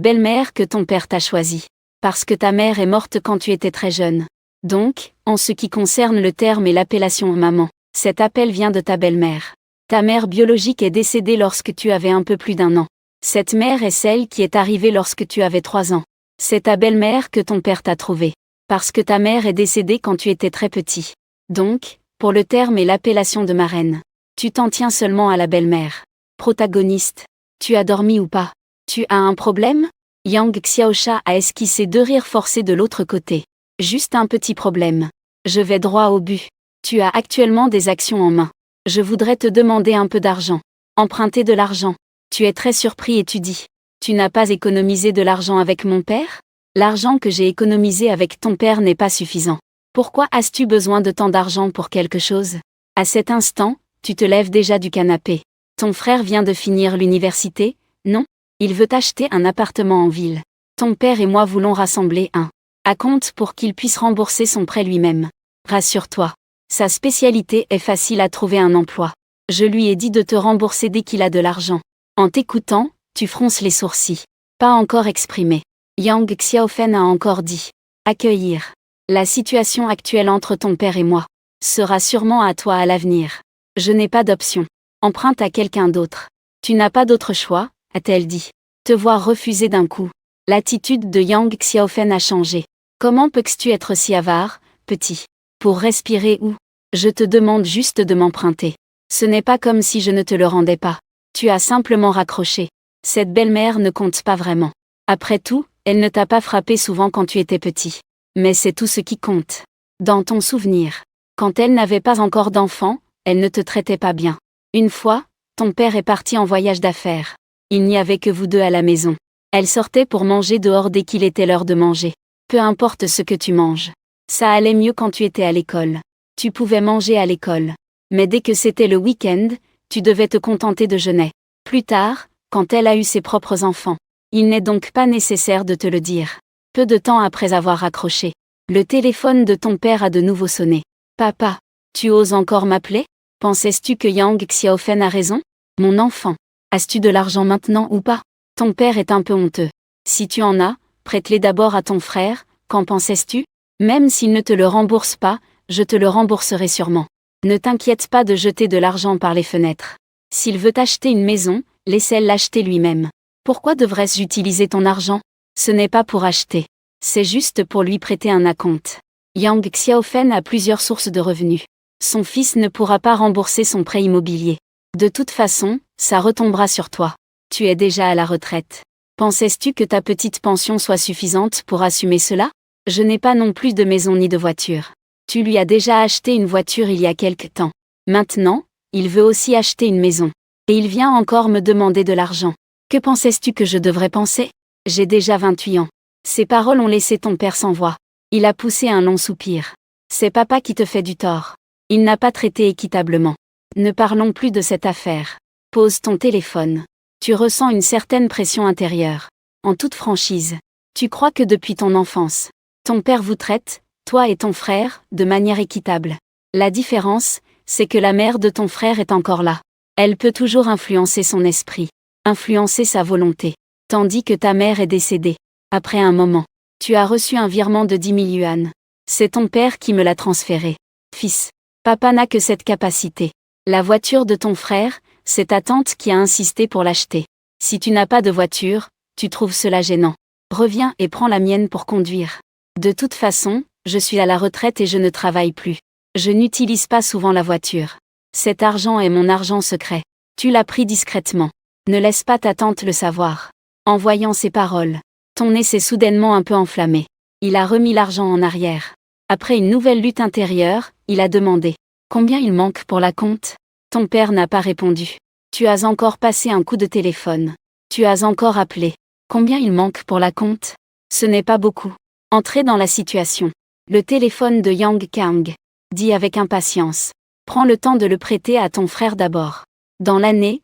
belle-mère que ton père t'a choisie. Parce que ta mère est morte quand tu étais très jeune. Donc, en ce qui concerne le terme et l'appellation maman, cet appel vient de ta belle-mère. Ta mère biologique est décédée lorsque tu avais un peu plus d'1 an. Cette mère est celle qui est arrivée lorsque tu avais 3 ans. C'est ta belle-mère que ton père t'a trouvée. Parce que ta mère est décédée quand tu étais très petit. Donc, pour le terme et l'appellation de marraine, tu t'en tiens seulement à la belle-mère. Protagoniste. Tu as dormi ou pas? Tu as un problème? Yang Xiaosha a esquissé 2 rires forcés de l'autre côté. Juste un petit problème. Je vais droit au but. Tu as actuellement des actions en main. Je voudrais te demander un peu d'argent. Emprunter de l'argent. Tu es très surpris et tu dis. Tu n'as pas économisé de l'argent avec mon père? L'argent que j'ai économisé avec ton père n'est pas suffisant. Pourquoi as-tu besoin de tant d'argent pour quelque chose? À cet instant, tu te lèves déjà du canapé. Ton frère vient de finir l'université, non? Il veut acheter un appartement en ville. Ton père et moi voulons rassembler un acompte pour qu'il puisse rembourser son prêt lui-même. Rassure-toi. Sa spécialité est facile à trouver un emploi. Je lui ai dit de te rembourser dès qu'il a de l'argent. En t'écoutant, tu fronces les sourcils. Pas encore exprimé. Yang Xiaofen a encore dit. Accueillir. La situation actuelle entre ton père et moi sera sûrement à toi à l'avenir. Je n'ai pas d'option. Emprunte à quelqu'un d'autre. Tu n'as pas d'autre choix, a-t-elle dit. Te voir refuser d'un coup. L'attitude de Yang Xiaofen a changé. Comment peux-tu être si avare, petit? Pour respirer ou? Je te demande juste de m'emprunter. Ce n'est pas comme si je ne te le rendais pas. Tu as simplement raccroché. Cette belle-mère ne compte pas vraiment. Après tout, elle ne t'a pas frappé souvent quand tu étais petit. Mais c'est tout ce qui compte. Dans ton souvenir. Quand elle n'avait pas encore d'enfant, elle ne te traitait pas bien. Une fois, ton père est parti en voyage d'affaires. Il n'y avait que vous deux à la maison. Elle sortait pour manger dehors dès qu'il était l'heure de manger. Peu importe ce que tu manges. Ça allait mieux quand tu étais à l'école. Tu pouvais manger à l'école. Mais dès que c'était le week-end, tu devais te contenter de jeûner. Plus tard, quand elle a eu ses propres enfants. Il n'est donc pas nécessaire de te le dire. Peu de temps après avoir raccroché, le téléphone de ton père a de nouveau sonné. Papa, tu oses encore m'appeler? Pensais-tu que Yang Xiaofen a raison? Mon enfant, as-tu de l'argent maintenant ou pas? Ton père est un peu honteux. Si tu en as, prête-les d'abord à ton frère, qu'en pensais-tu? Même s'il ne te le rembourse pas, je te le rembourserai sûrement. Ne t'inquiète pas de jeter de l'argent par les fenêtres. S'il veut acheter une maison, laisse-le l'acheter lui-même. Pourquoi devrais-je utiliser ton argent? Ce n'est pas pour acheter. C'est juste pour lui prêter un acompte. Yang Xiaofen a plusieurs sources de revenus. Son fils ne pourra pas rembourser son prêt immobilier. De toute façon, ça retombera sur toi. Tu es déjà à la retraite. Pensais-tu que ta petite pension soit suffisante pour assumer cela? Je n'ai pas non plus de maison ni de voiture. Tu lui as déjà acheté une voiture il y a quelque temps. Maintenant, il veut aussi acheter une maison. Et il vient encore me demander de l'argent. Que pensais-tu que je devrais penser? J'ai déjà 28 ans. Ces paroles ont laissé ton père sans voix. Il a poussé un long soupir. C'est papa qui te fait du tort. Il n'a pas traité équitablement. Ne parlons plus de cette affaire. Pose ton téléphone. Tu ressens une certaine pression intérieure. En toute franchise. Tu crois que depuis ton enfance, ton père vous traite, toi et ton frère, de manière équitable. La différence, c'est que la mère de ton frère est encore là. Elle peut toujours influencer son esprit, influencer sa volonté. Tandis que ta mère est décédée. Après un moment, tu as reçu un virement de 10 000 yuan. C'est ton père qui me l'a transféré. Fils, papa n'a que cette capacité. La voiture de ton frère, c'est ta tante qui a insisté pour l'acheter. Si tu n'as pas de voiture, tu trouves cela gênant. Reviens et prends la mienne pour conduire. De toute façon, je suis à la retraite et je ne travaille plus. Je n'utilise pas souvent la voiture. Cet argent est mon argent secret. Tu l'as pris discrètement. Ne laisse pas ta tante le savoir. En voyant ces paroles, ton nez s'est soudainement un peu enflammé. Il a remis l'argent en arrière. Après une nouvelle lutte intérieure, il a demandé « Combien il manque pour la compte ?» Ton père n'a pas répondu. Tu as encore passé un coup de téléphone. Tu as encore appelé. Combien il manque pour la compte? Ce n'est pas beaucoup. Entrez dans la situation. Le téléphone de Yang Kang dit avec impatience. Prends le temps de le prêter à ton frère d'abord. Dans l'année,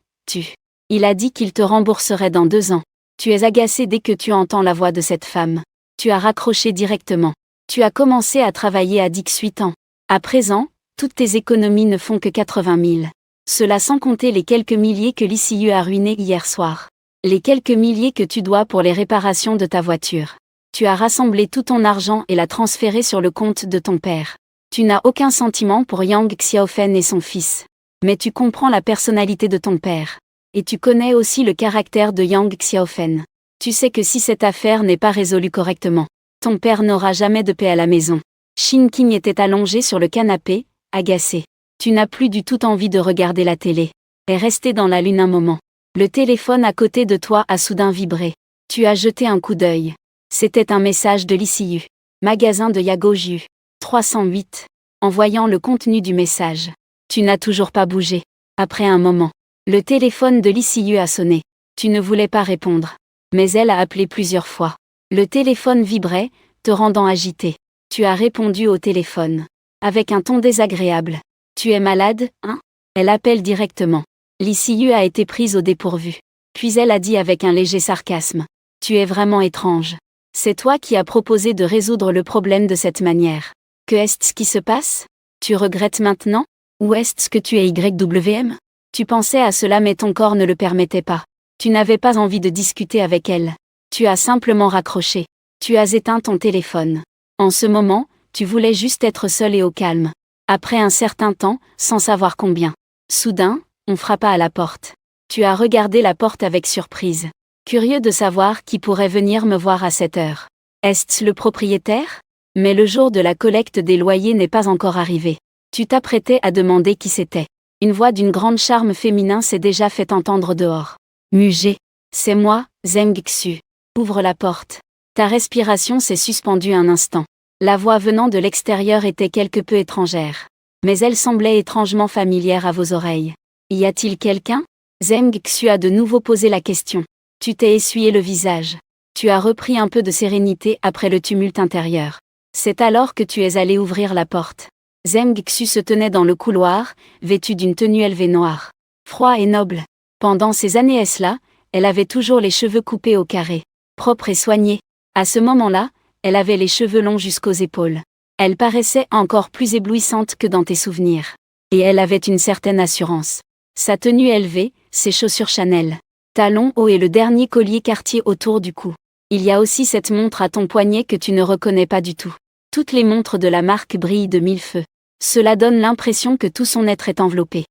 il a dit qu'il te rembourserait dans 2 ans. Tu es agacé dès que tu entends la voix de cette femme. Tu as raccroché directement. Tu as commencé à travailler à 18 ans. À présent, toutes tes économies ne font que 80 000. Cela sans compter les quelques milliers que l'ICU a ruinés hier soir. Les quelques milliers que tu dois pour les réparations de ta voiture. Tu as rassemblé tout ton argent et l'as transféré sur le compte de ton père. Tu n'as aucun sentiment pour Yang Xiaofen et son fils. Mais tu comprends la personnalité de ton père. Et tu connais aussi le caractère de Yang Xiaofen. Tu sais que si cette affaire n'est pas résolue correctement, ton père n'aura jamais de paix à la maison. Shin King était allongé sur le canapé, agacé. Tu n'as plus du tout envie de regarder la télé. Et resté dans la lune un moment. Le téléphone à côté de toi a soudain vibré. Tu as jeté un coup d'œil. C'était un message de l'ICU. Magasin de Yagoju. 308. En voyant le contenu du message. Tu n'as toujours pas bougé. Après un moment. Le téléphone de l'ICU a sonné. Tu ne voulais pas répondre. Mais elle a appelé plusieurs fois. Le téléphone vibrait, te rendant agité. Tu as répondu au téléphone. Avec un ton désagréable. Tu es malade, hein? Elle appelle directement. L'ICU a été prise au dépourvu. Puis elle a dit avec un léger sarcasme. Tu es vraiment étrange. C'est toi qui as proposé de résoudre le problème de cette manière. Que est-ce qui se passe? Tu regrettes maintenant? Ou est-ce que tu es YWM? Tu pensais à cela mais ton corps ne le permettait pas. Tu n'avais pas envie de discuter avec elle. Tu as simplement raccroché. Tu as éteint ton téléphone. En ce moment, tu voulais juste être seul et au calme. Après un certain temps, sans savoir combien. Soudain, on frappa à la porte. Tu as regardé la porte avec surprise. Curieux de savoir qui pourrait venir me voir à cette heure. Est-ce le propriétaire? Mais le jour de la collecte des loyers n'est pas encore arrivé. Tu t'apprêtais à demander qui c'était. Une voix d'une grande charme féminin s'est déjà fait entendre dehors. Mugé. C'est moi, Zheng Xu. Ouvre la porte. Ta respiration s'est suspendue un instant. La voix venant de l'extérieur était quelque peu étrangère. Mais elle semblait étrangement familière à vos oreilles. Y a-t-il quelqu'un? Zheng Xu a de nouveau posé la question. Tu t'es essuyé le visage. Tu as repris un peu de sérénité après le tumulte intérieur. C'est alors que tu es allé ouvrir la porte. Zheng Xu se tenait dans le couloir, vêtue d'une tenue élevée noire. Froid et noble. Pendant ces années-là, elle avait toujours les cheveux coupés au carré. Propre et soignée. À ce moment-là, elle avait les cheveux longs jusqu'aux épaules. Elle paraissait encore plus éblouissante que dans tes souvenirs. Et elle avait une certaine assurance. Sa tenue élevée, ses chaussures Chanel, talons hauts et le dernier collier Cartier autour du cou. Il y a aussi cette montre à ton poignet que tu ne reconnais pas du tout. Toutes les montres de la marque brillent de mille feux. Cela donne l'impression que tout son être est enveloppé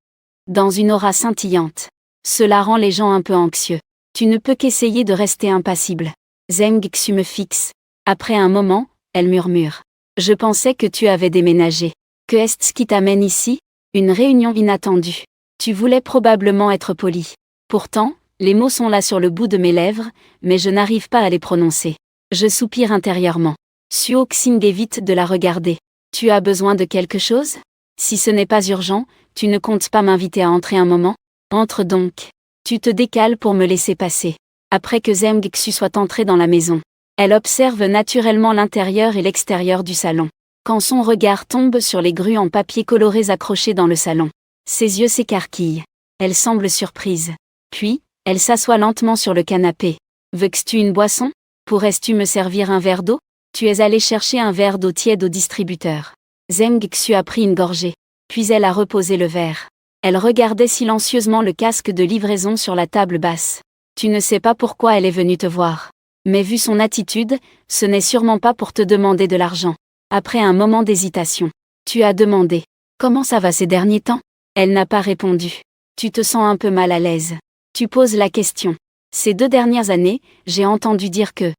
dans une aura scintillante. Cela rend les gens un peu anxieux. Tu ne peux qu'essayer de rester impassible. Zheng Xu me fixe. Après un moment, elle murmure. Je pensais que tu avais déménagé. Que est-ce qui t'amène ici? Une réunion inattendue. Tu voulais probablement être poli. Pourtant, les mots sont là sur le bout de mes lèvres, mais je n'arrive pas à les prononcer. Je soupire intérieurement. Suo Xing évite de la regarder. Tu as besoin de quelque chose? Si ce n'est pas urgent, tu ne comptes pas m'inviter à entrer un moment? Entre donc. Tu te décales pour me laisser passer. Après que Zheng Xu soit entrée dans la maison, elle observe naturellement l'intérieur et l'extérieur du salon. Quand son regard tombe sur les grues en papier colorés accrochées dans le salon, ses yeux s'écarquillent. Elle semble surprise. Puis, elle s'assoit lentement sur le canapé. Veux-tu une boisson? Pourrais-tu me servir un verre d'eau? Tu es allé chercher un verre d'eau tiède au distributeur. Zheng Xu a pris une gorgée. Puis elle a reposé le verre. Elle regardait silencieusement le casque de livraison sur la table basse. Tu ne sais pas pourquoi elle est venue te voir. Mais vu son attitude, ce n'est sûrement pas pour te demander de l'argent. Après un moment d'hésitation, tu as demandé. Comment ça va ces derniers temps? Elle n'a pas répondu. Tu te sens un peu mal à l'aise. Tu poses la question. Ces 2 dernières années, j'ai entendu dire que...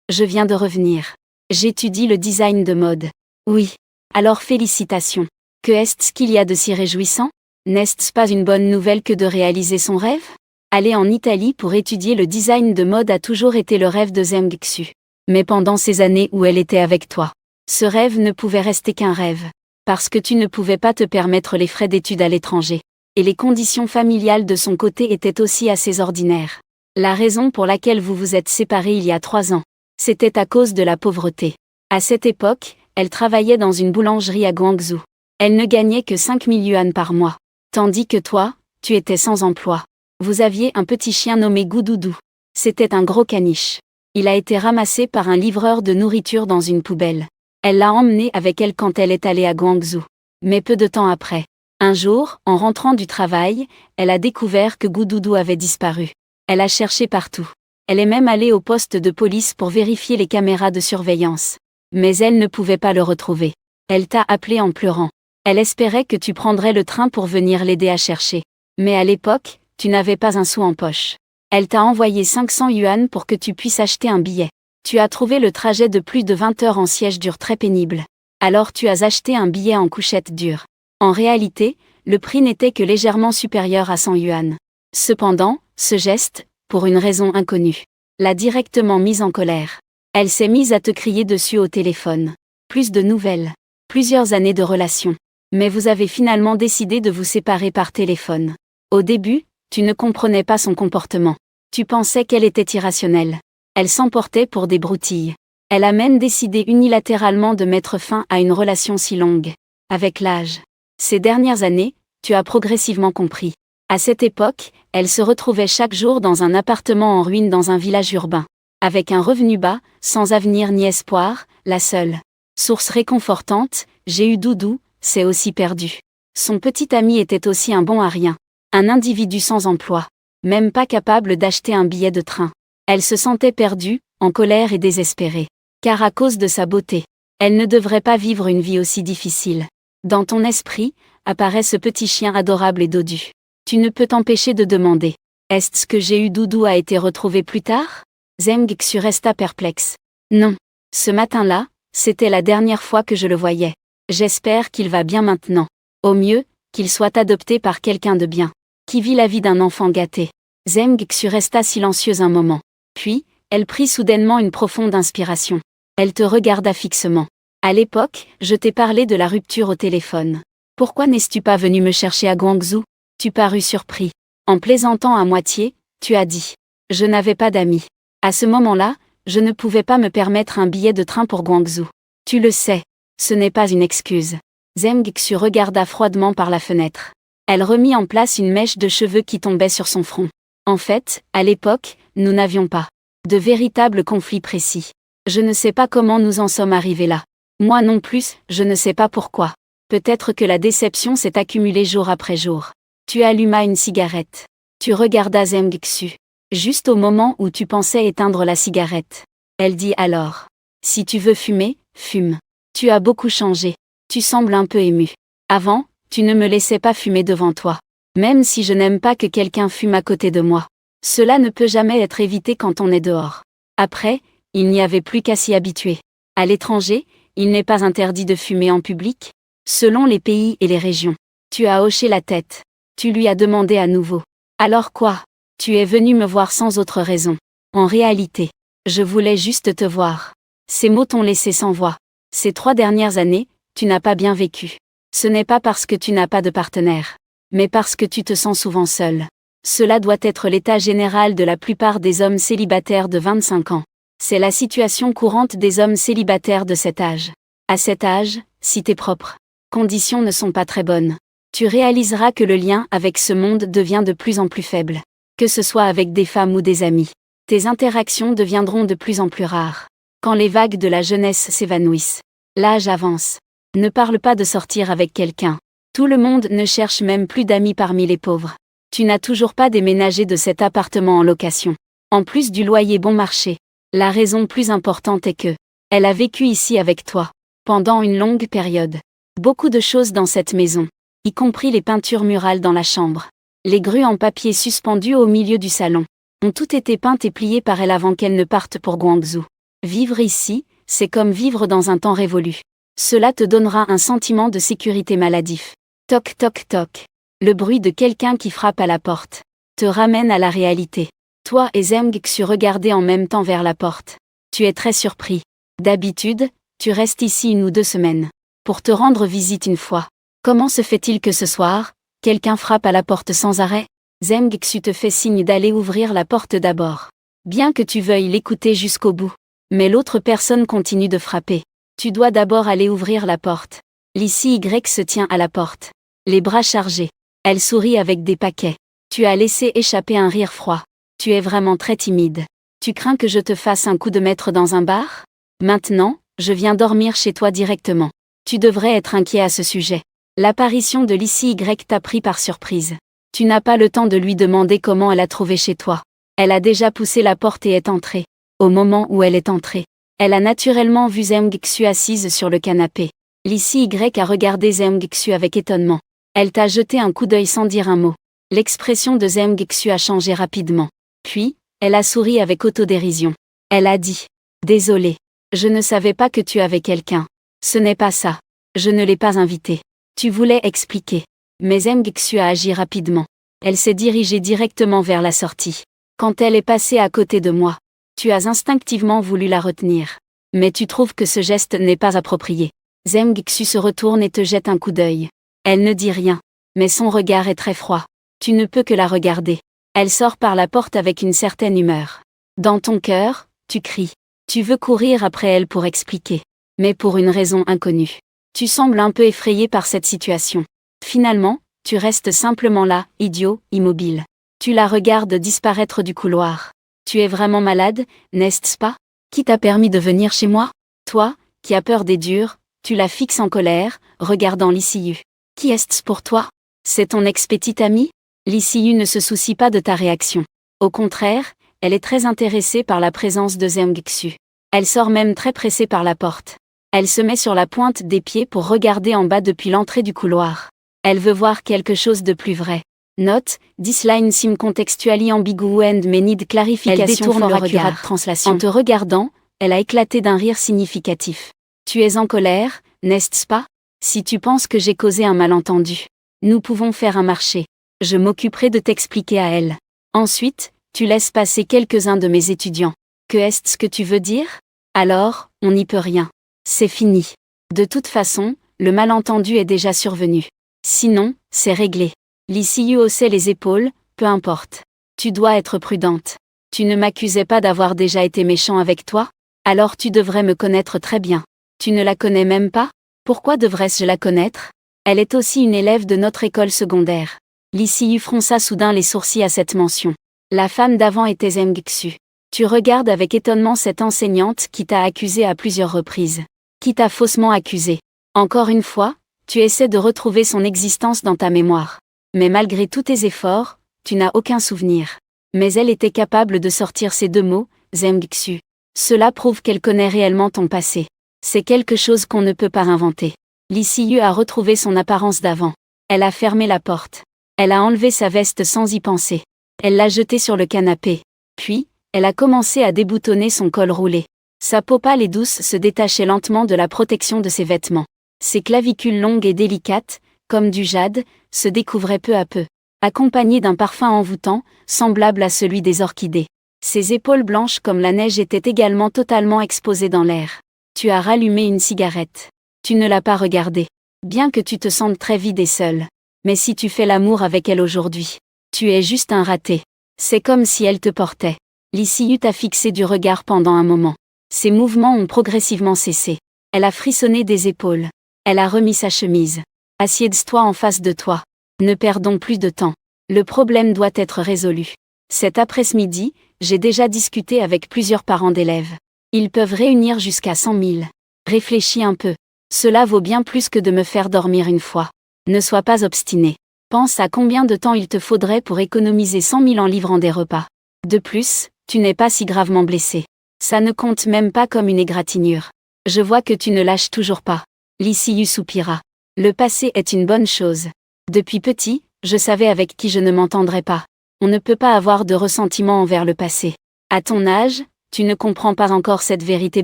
je viens de revenir. J'étudie le design de mode. Oui. Alors félicitations. Que est-ce qu'il y a de si réjouissant? N'est-ce pas une bonne nouvelle que de réaliser son rêve? Aller en Italie pour étudier le design de mode a toujours été le rêve de Zheng Xu. Mais pendant ces années où elle était avec toi, ce rêve ne pouvait rester qu'un rêve. Parce que tu ne pouvais pas te permettre les frais d'études à l'étranger. Et les conditions familiales de son côté étaient aussi assez ordinaires. La raison pour laquelle vous vous êtes séparés il y a 3 ans, c'était à cause de la pauvreté. À cette époque, elle travaillait dans une boulangerie à Guangzhou. Elle ne gagnait que 5000 yuan par mois. Tandis que toi, tu étais sans emploi. Vous aviez un petit chien nommé Goudoudou. C'était un gros caniche. Il a été ramassé par un livreur de nourriture dans une poubelle. Elle l'a emmené avec elle quand elle est allée à Guangzhou. Mais peu de temps après, un jour, en rentrant du travail, elle a découvert que Goudoudou avait disparu. Elle a cherché partout. Elle est même allée au poste de police pour vérifier les caméras de surveillance. Mais elle ne pouvait pas le retrouver. Elle t'a appelé en pleurant. Elle espérait que tu prendrais le train pour venir l'aider à chercher. Mais à l'époque, tu n'avais pas un sou en poche. Elle t'a envoyé 500 yuan pour que tu puisses acheter un billet. Tu as trouvé le trajet de plus de 20 heures en siège dur très pénible. Alors tu as acheté un billet en couchette dure. En réalité, le prix n'était que légèrement supérieur à 100 yuan. Cependant, ce geste, pour une raison inconnue, l'a directement mise en colère. Elle s'est mise à te crier dessus au téléphone. Plus de nouvelles. Plusieurs années de relation. Mais vous avez finalement décidé de vous séparer par téléphone. Au début, tu ne comprenais pas son comportement. Tu pensais qu'elle était irrationnelle. Elle s'emportait pour des broutilles. Elle a même décidé unilatéralement de mettre fin à une relation si longue. Avec l'âge. Ces dernières années, tu as progressivement compris. À cette époque, elle se retrouvait chaque jour dans un appartement en ruine dans un village urbain. Avec un revenu bas, sans avenir ni espoir, la seule source réconfortante, j'ai eu Doudou, c'est aussi perdu. Son petit ami était aussi un bon à rien. Un individu sans emploi. Même pas capable d'acheter un billet de train. Elle se sentait perdue, en colère et désespérée. Car à cause de sa beauté, elle ne devrait pas vivre une vie aussi difficile. Dans ton esprit, apparaît ce petit chien adorable et dodu. Tu ne peux t'empêcher de demander. Est-ce que j'ai eu Doudou a été retrouvé plus tard? Zheng Xu resta perplexe. Non. Ce matin-là, c'était la dernière fois que je le voyais. J'espère qu'il va bien maintenant. Au mieux, qu'il soit adopté par quelqu'un de bien, qui vit la vie d'un enfant gâté. Zheng-Xu resta silencieuse un moment. Puis, elle prit soudainement une profonde inspiration. Elle te regarda fixement. À l'époque, je t'ai parlé de la rupture au téléphone. Pourquoi n'es-tu pas venu me chercher à Guangzhou? Tu parus surpris. En plaisantant à moitié, tu as dit. Je n'avais pas d'amis. À ce moment-là, je ne pouvais pas me permettre un billet de train pour Guangzhou. Tu le sais. Ce n'est pas une excuse. Zheng-Xu regarda froidement par la fenêtre. Elle remit en place une mèche de cheveux qui tombait sur son front. En fait, à l'époque, nous n'avions pas de véritable conflit précis. Je ne sais pas comment nous en sommes arrivés là. Moi non plus, je ne sais pas pourquoi. Peut-être que la déception s'est accumulée jour après jour. Tu allumas une cigarette. Tu regardas Zheng-Xu. Juste au moment où tu pensais éteindre la cigarette. Elle dit alors. Si tu veux fumer, fume. Tu as beaucoup changé. Tu sembles un peu ému. Avant, tu ne me laissais pas fumer devant toi. Même si je n'aime pas que quelqu'un fume à côté de moi. Cela ne peut jamais être évité quand on est dehors. Après, il n'y avait plus qu'à s'y habituer. À l'étranger, il n'est pas interdit de fumer en public, selon les pays et les régions. Tu as hoché la tête. Tu lui as demandé à nouveau. Alors quoi? Tu es venu me voir sans autre raison. En réalité, je voulais juste te voir. Ces mots t'ont laissé sans voix. Ces 3 dernières années, tu n'as pas bien vécu. Ce n'est pas parce que tu n'as pas de partenaire, mais parce que tu te sens souvent seul. Cela doit être l'état général de la plupart des hommes célibataires de 25 ans. C'est la situation courante des hommes célibataires de cet âge. À cet âge, si tes propres conditions ne sont pas très bonnes, tu réaliseras que le lien avec ce monde devient de plus en plus faible. Que ce soit avec des femmes ou des amis, tes interactions deviendront de plus en plus rares. Quand les vagues de la jeunesse s'évanouissent, l'âge avance. Ne parle pas de sortir avec quelqu'un. Tout le monde ne cherche même plus d'amis parmi les pauvres. Tu n'as toujours pas déménagé de cet appartement en location. En plus du loyer bon marché. La raison plus importante est que, elle a vécu ici avec toi, pendant une longue période. Beaucoup de choses dans cette maison, y compris les peintures murales dans la chambre. Les grues en papier suspendues au milieu du salon, ont toutes été peintes et pliées par elle avant qu'elle ne parte pour Guangzhou. Vivre ici, c'est comme vivre dans un temps révolu. Cela te donnera un sentiment de sécurité maladif. Toc toc toc. Le bruit de quelqu'un qui frappe à la porte te ramène à la réalité. Toi et Zheng-Xu regardez en même temps vers la porte. Tu es très surpris. D'habitude, tu restes ici 1 ou 2 semaines. Pour te rendre visite une fois. Comment se fait-il que ce soir, quelqu'un frappe à la porte sans arrêt? Zheng-Xu te fait signe d'aller ouvrir la porte d'abord. Bien que tu veuilles l'écouter jusqu'au bout. Mais l'autre personne continue de frapper. Tu dois d'abord aller ouvrir la porte. Lissy Y se tient à la porte. Les bras chargés. Elle sourit avec des paquets. Tu as laissé échapper un rire froid. Tu es vraiment très timide. Tu crains que je te fasse un coup de maître dans un bar? Maintenant, je viens dormir chez toi directement. Tu devrais être inquiet à ce sujet. L'apparition de Lissy Y t'a pris par surprise. Tu n'as pas le temps de lui demander comment elle a trouvé chez toi. Elle a déjà poussé la porte et est entrée. Au moment où elle est entrée, elle a naturellement vu Zheng-Xu assise sur le canapé. Lissy Y a regardé Zheng-Xu avec étonnement. Elle t'a jeté un coup d'œil sans dire un mot. L'expression de Zheng-Xu a changé rapidement. Puis, elle a souri avec autodérision. Elle a dit. Désolée. Je ne savais pas que tu avais quelqu'un. Ce n'est pas ça. Je ne l'ai pas invité. Tu voulais expliquer. Mais Zheng-Xu a agi rapidement. Elle s'est dirigée directement vers la sortie. Quand elle est passée à côté de moi, tu as instinctivement voulu la retenir. Mais tu trouves que ce geste n'est pas approprié. Zheng-Xu se retourne et te jette un coup d'œil. Elle ne dit rien. Mais son regard est très froid. Tu ne peux que la regarder. Elle sort par la porte avec une certaine humeur. Dans ton cœur, tu cries. Tu veux courir après elle pour expliquer. Mais pour une raison inconnue. Tu sembles un peu effrayé par cette situation. Finalement, tu restes simplement là, idiot, immobile. Tu la regardes disparaître du couloir. Tu es vraiment malade, n'est-ce pas? Qui t'a permis de venir chez moi? Toi, qui as peur des durs, tu la fixes en colère, regardant Lissy. Qui est-ce pour toi? C'est ton ex-petite amie? Lissy ne se soucie pas de ta réaction. Au contraire, elle est très intéressée par la présence de Zheng-Xu. Elle sort même très pressée par la porte. Elle se met sur la pointe des pieds pour regarder en bas depuis l'entrée du couloir. Elle veut voir quelque chose de plus vrai. Note, this line seem contextually ambigu and may need clarification. Elle détourne le regard. Translation. En te regardant, elle a éclaté d'un rire significatif. Tu es en colère, n'est-ce pas? Si tu penses que j'ai causé un malentendu. Nous pouvons faire un marché. Je m'occuperai de t'expliquer à elle. Ensuite, tu laisses passer quelques-uns de mes étudiants. Que est-ce que tu veux dire? Alors, on n'y peut rien. C'est fini. De toute façon, le malentendu est déjà survenu. Sinon, c'est réglé. Lissiu haussait les épaules, peu importe. Tu dois être prudente. Tu ne m'accusais pas d'avoir déjà été méchant avec toi? Alors tu devrais me connaître très bien. Tu ne la connais même pas? Pourquoi devrais-je la connaître? Elle est aussi une élève de notre école secondaire. Lissiu fronça soudain les sourcils à cette mention. La femme d'avant était Zemgxu. Tu regardes avec étonnement cette enseignante qui t'a accusé à plusieurs reprises. Qui t'a faussement accusé. Encore une fois, tu essaies de retrouver son existence dans ta mémoire. Mais malgré tous tes efforts, tu n'as aucun souvenir. Mais elle était capable de sortir ces deux mots, Zemgxu. Cela prouve qu'elle connaît réellement ton passé. C'est quelque chose qu'on ne peut pas inventer. Lissiu a retrouvé son apparence d'avant. Elle a fermé la porte. Elle a enlevé sa veste sans y penser. Elle l'a jetée sur le canapé. Puis, elle a commencé à déboutonner son col roulé. Sa peau pâle et douce se détachait lentement de la protection de ses vêtements. Ses clavicules longues et délicates, comme du jade, se découvraient peu à peu, accompagnées d'un parfum envoûtant, semblable à celui des orchidées. Ses épaules blanches comme la neige étaient également totalement exposées dans l'air. Tu as rallumé une cigarette. Tu ne l'as pas regardée. Bien que tu te sentes très vide et seule. Mais si tu fais l'amour avec elle aujourd'hui, tu es juste un raté. C'est comme si elle te portait. Lissiu t'a fixé du regard pendant un moment. Ses mouvements ont progressivement cessé. Elle a frissonné des épaules. Elle a remis sa chemise. Assieds-toi en face de toi. Ne perdons plus de temps. Le problème doit être résolu. Cet après-midi, j'ai déjà discuté avec plusieurs parents d'élèves. Ils peuvent réunir jusqu'à 100 000. Réfléchis un peu. Cela vaut bien plus que de me faire dormir une fois. Ne sois pas obstiné. Pense à combien de temps il te faudrait pour économiser 100 000 en livrant des repas. De plus, tu n'es pas si gravement blessé. Ça ne compte même pas comme une égratignure. Je vois que tu ne lâches toujours pas. Lissiu soupira. Le passé est une bonne chose. Depuis petit, je savais avec qui je ne m'entendrais pas. On ne peut pas avoir de ressentiment envers le passé. À ton âge, tu ne comprends pas encore cette vérité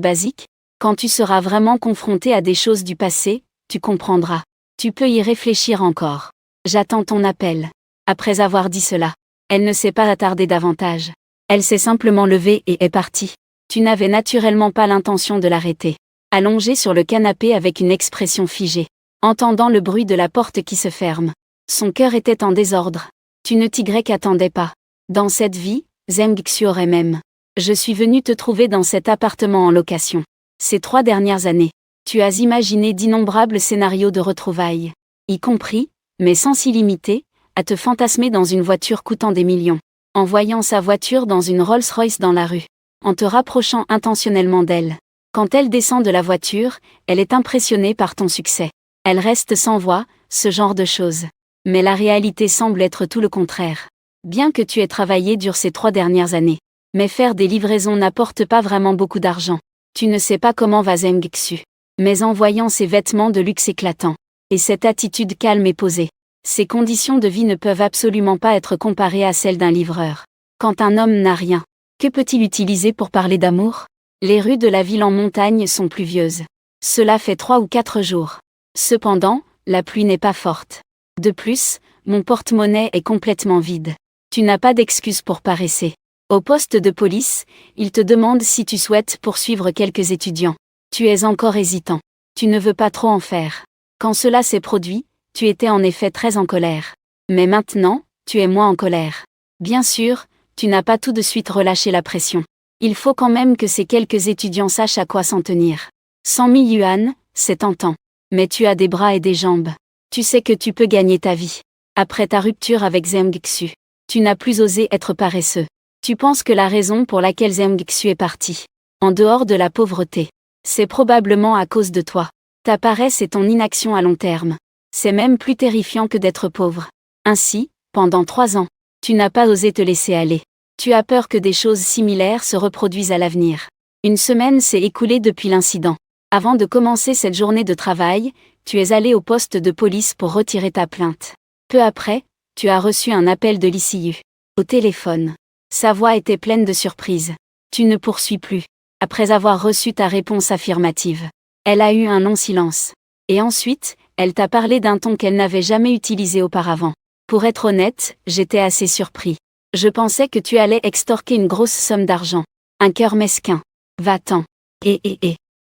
basique? Quand tu seras vraiment confronté à des choses du passé, tu comprendras. Tu peux y réfléchir encore. J'attends ton appel. Après avoir dit cela, elle ne s'est pas attardée davantage. Elle s'est simplement levée et est partie. Tu n'avais naturellement pas l'intention de l'arrêter. Allongée sur le canapé avec une expression figée, entendant le bruit de la porte qui se ferme. Son cœur était en désordre. Tu ne t'y attendais pas. Dans cette vie, Zemgxu aurait même. Je suis venu te trouver dans cet appartement en location. Ces 3 dernières années, tu as imaginé d'innombrables scénarios de retrouvailles. Y compris, mais sans s'illimiter, à te fantasmer dans une voiture coûtant des millions. En voyant sa voiture dans une Rolls-Royce dans la rue. En te rapprochant intentionnellement d'elle. Quand elle descend de la voiture, elle est impressionnée par ton succès. Elle reste sans voix, ce genre de choses. Mais la réalité semble être tout le contraire. Bien que tu aies travaillé dur ces 3 dernières années. Mais faire des livraisons n'apporte pas vraiment beaucoup d'argent. Tu ne sais pas comment va Zemgxu. Mais en voyant ses vêtements de luxe éclatants. Et cette attitude calme et posée. Ces conditions de vie ne peuvent absolument pas être comparées à celles d'un livreur. Quand un homme n'a rien, que peut-il utiliser pour parler d'amour? Les rues de la ville en montagne sont pluvieuses. Cela fait 3 ou 4 jours. Cependant, la pluie n'est pas forte. De plus, mon porte-monnaie est complètement vide. Tu n'as pas d'excuse pour paresser. Au poste de police, il te demande si tu souhaites poursuivre quelques étudiants. Tu es encore hésitant. Tu ne veux pas trop en faire. Quand cela s'est produit, tu étais en effet très en colère. Mais maintenant, tu es moins en colère. Bien sûr, tu n'as pas tout de suite relâché la pression. Il faut quand même que ces quelques étudiants sachent à quoi s'en tenir. 100 000 yuan, c'est tentant. Mais tu as des bras et des jambes. Tu sais que tu peux gagner ta vie. Après ta rupture avec Zemgxu, tu n'as plus osé être paresseux. Tu penses que la raison pour laquelle Zemgxu est parti, en dehors de la pauvreté, c'est probablement à cause de toi. Ta paresse et ton inaction à long terme. C'est même plus terrifiant que d'être pauvre. Ainsi, pendant 3 ans, tu n'as pas osé te laisser aller. Tu as peur que des choses similaires se reproduisent à l'avenir. Une semaine s'est écoulée depuis l'incident. Avant de commencer cette journée de travail, tu es allé au poste de police pour retirer ta plainte. Peu après, tu as reçu un appel de Lissiu. Au téléphone. Sa voix était pleine de surprise. Tu ne poursuis plus. Après avoir reçu ta réponse affirmative. Elle a eu un long silence. Et ensuite, Elle t'a parlé d'un ton qu'elle n'avait jamais utilisé auparavant. Pour être honnête, j'étais assez surpris. Je pensais que tu allais extorquer une grosse somme d'argent. Un cœur mesquin. Va-t'en.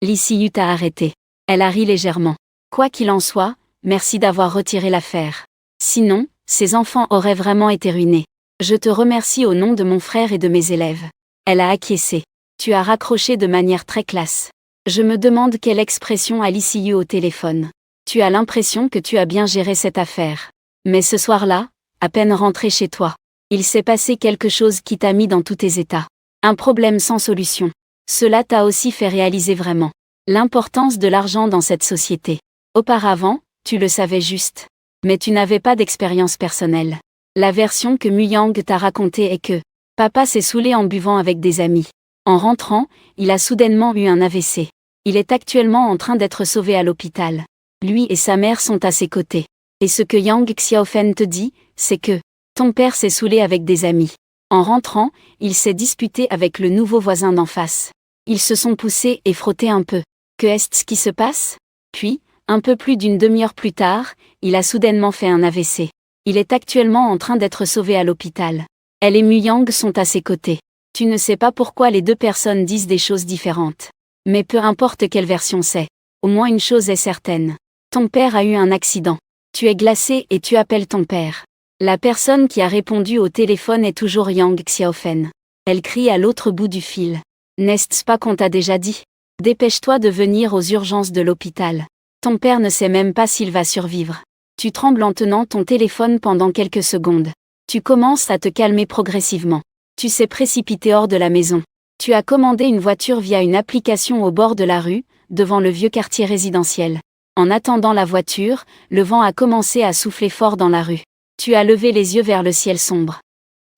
Lissiu t'a arrêté. Elle a ri légèrement. Quoi qu'il en soit, merci d'avoir retiré l'affaire. Sinon, ces enfants auraient vraiment été ruinés. Je te remercie au nom de mon frère et de mes élèves. Elle a acquiescé. Tu as raccroché de manière très classe. Je me demande quelle expression a Lissiu au téléphone. Tu as l'impression que tu as bien géré cette affaire. Mais ce soir-là, à peine rentré chez toi, il s'est passé quelque chose qui t'a mis dans tous tes états. Un problème sans solution. Cela t'a aussi fait réaliser vraiment l'importance de l'argent dans cette société. Auparavant, tu le savais juste. Mais tu n'avais pas d'expérience personnelle. La version que Muyang t'a racontée est que papa s'est saoulé en buvant avec des amis. En rentrant, il a soudainement eu un AVC. Il est actuellement en train d'être sauvé à l'hôpital. Lui et sa mère sont à ses côtés. Et ce que Yang Xiaofen te dit, c'est que ton père s'est saoulé avec des amis. En rentrant, il s'est disputé avec le nouveau voisin d'en face. Ils se sont poussés et frottés un peu. Que est-ce qui se passe? Puis, un peu plus d'une demi-heure plus tard, il a soudainement fait un AVC. Il est actuellement en train d'être sauvé à l'hôpital. Elle et Muyang sont à ses côtés. Tu ne sais pas pourquoi les deux personnes disent des choses différentes. Mais peu importe quelle version c'est. Au moins une chose est certaine. Ton père a eu un accident. Tu es glacé et tu appelles ton père. La personne qui a répondu au téléphone est toujours Yang Xiaofen. Elle crie à l'autre bout du fil. N'est-ce pas qu'on t'a déjà dit? Dépêche-toi de venir aux urgences de l'hôpital. Ton père ne sait même pas s'il va survivre. Tu trembles en tenant ton téléphone pendant quelques secondes. Tu commences à te calmer progressivement. Tu s'es précipité hors de la maison. Tu as commandé une voiture via une application au bord de la rue, devant le vieux quartier résidentiel. En attendant la voiture, le vent a commencé à souffler fort dans la rue. Tu as levé les yeux vers le ciel sombre.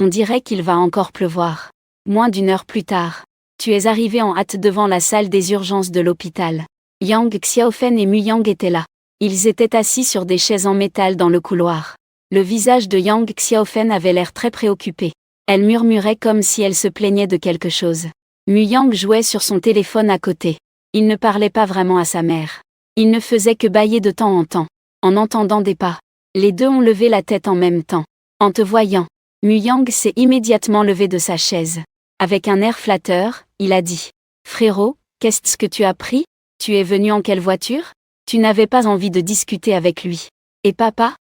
On dirait qu'il va encore pleuvoir. Moins d'une heure plus tard, tu es arrivé en hâte devant la salle des urgences de l'hôpital. Yang Xiaofen et Muyang étaient là. Ils étaient assis sur des chaises en métal dans le couloir. Le visage de Yang Xiaofen avait l'air très préoccupé. Elle murmurait comme si elle se plaignait de quelque chose. Muyang jouait sur son téléphone à côté. Il ne parlait pas vraiment à sa mère. Il ne faisait que bâiller de temps en temps, en entendant des pas. Les deux ont levé la tête en même temps. En te voyant, Muyang s'est immédiatement levé de sa chaise. Avec un air flatteur, il a dit « Frérot, qu'est-ce que tu as pris? Tu es venu en quelle voiture? Tu n'avais pas envie de discuter avec lui. Et papa?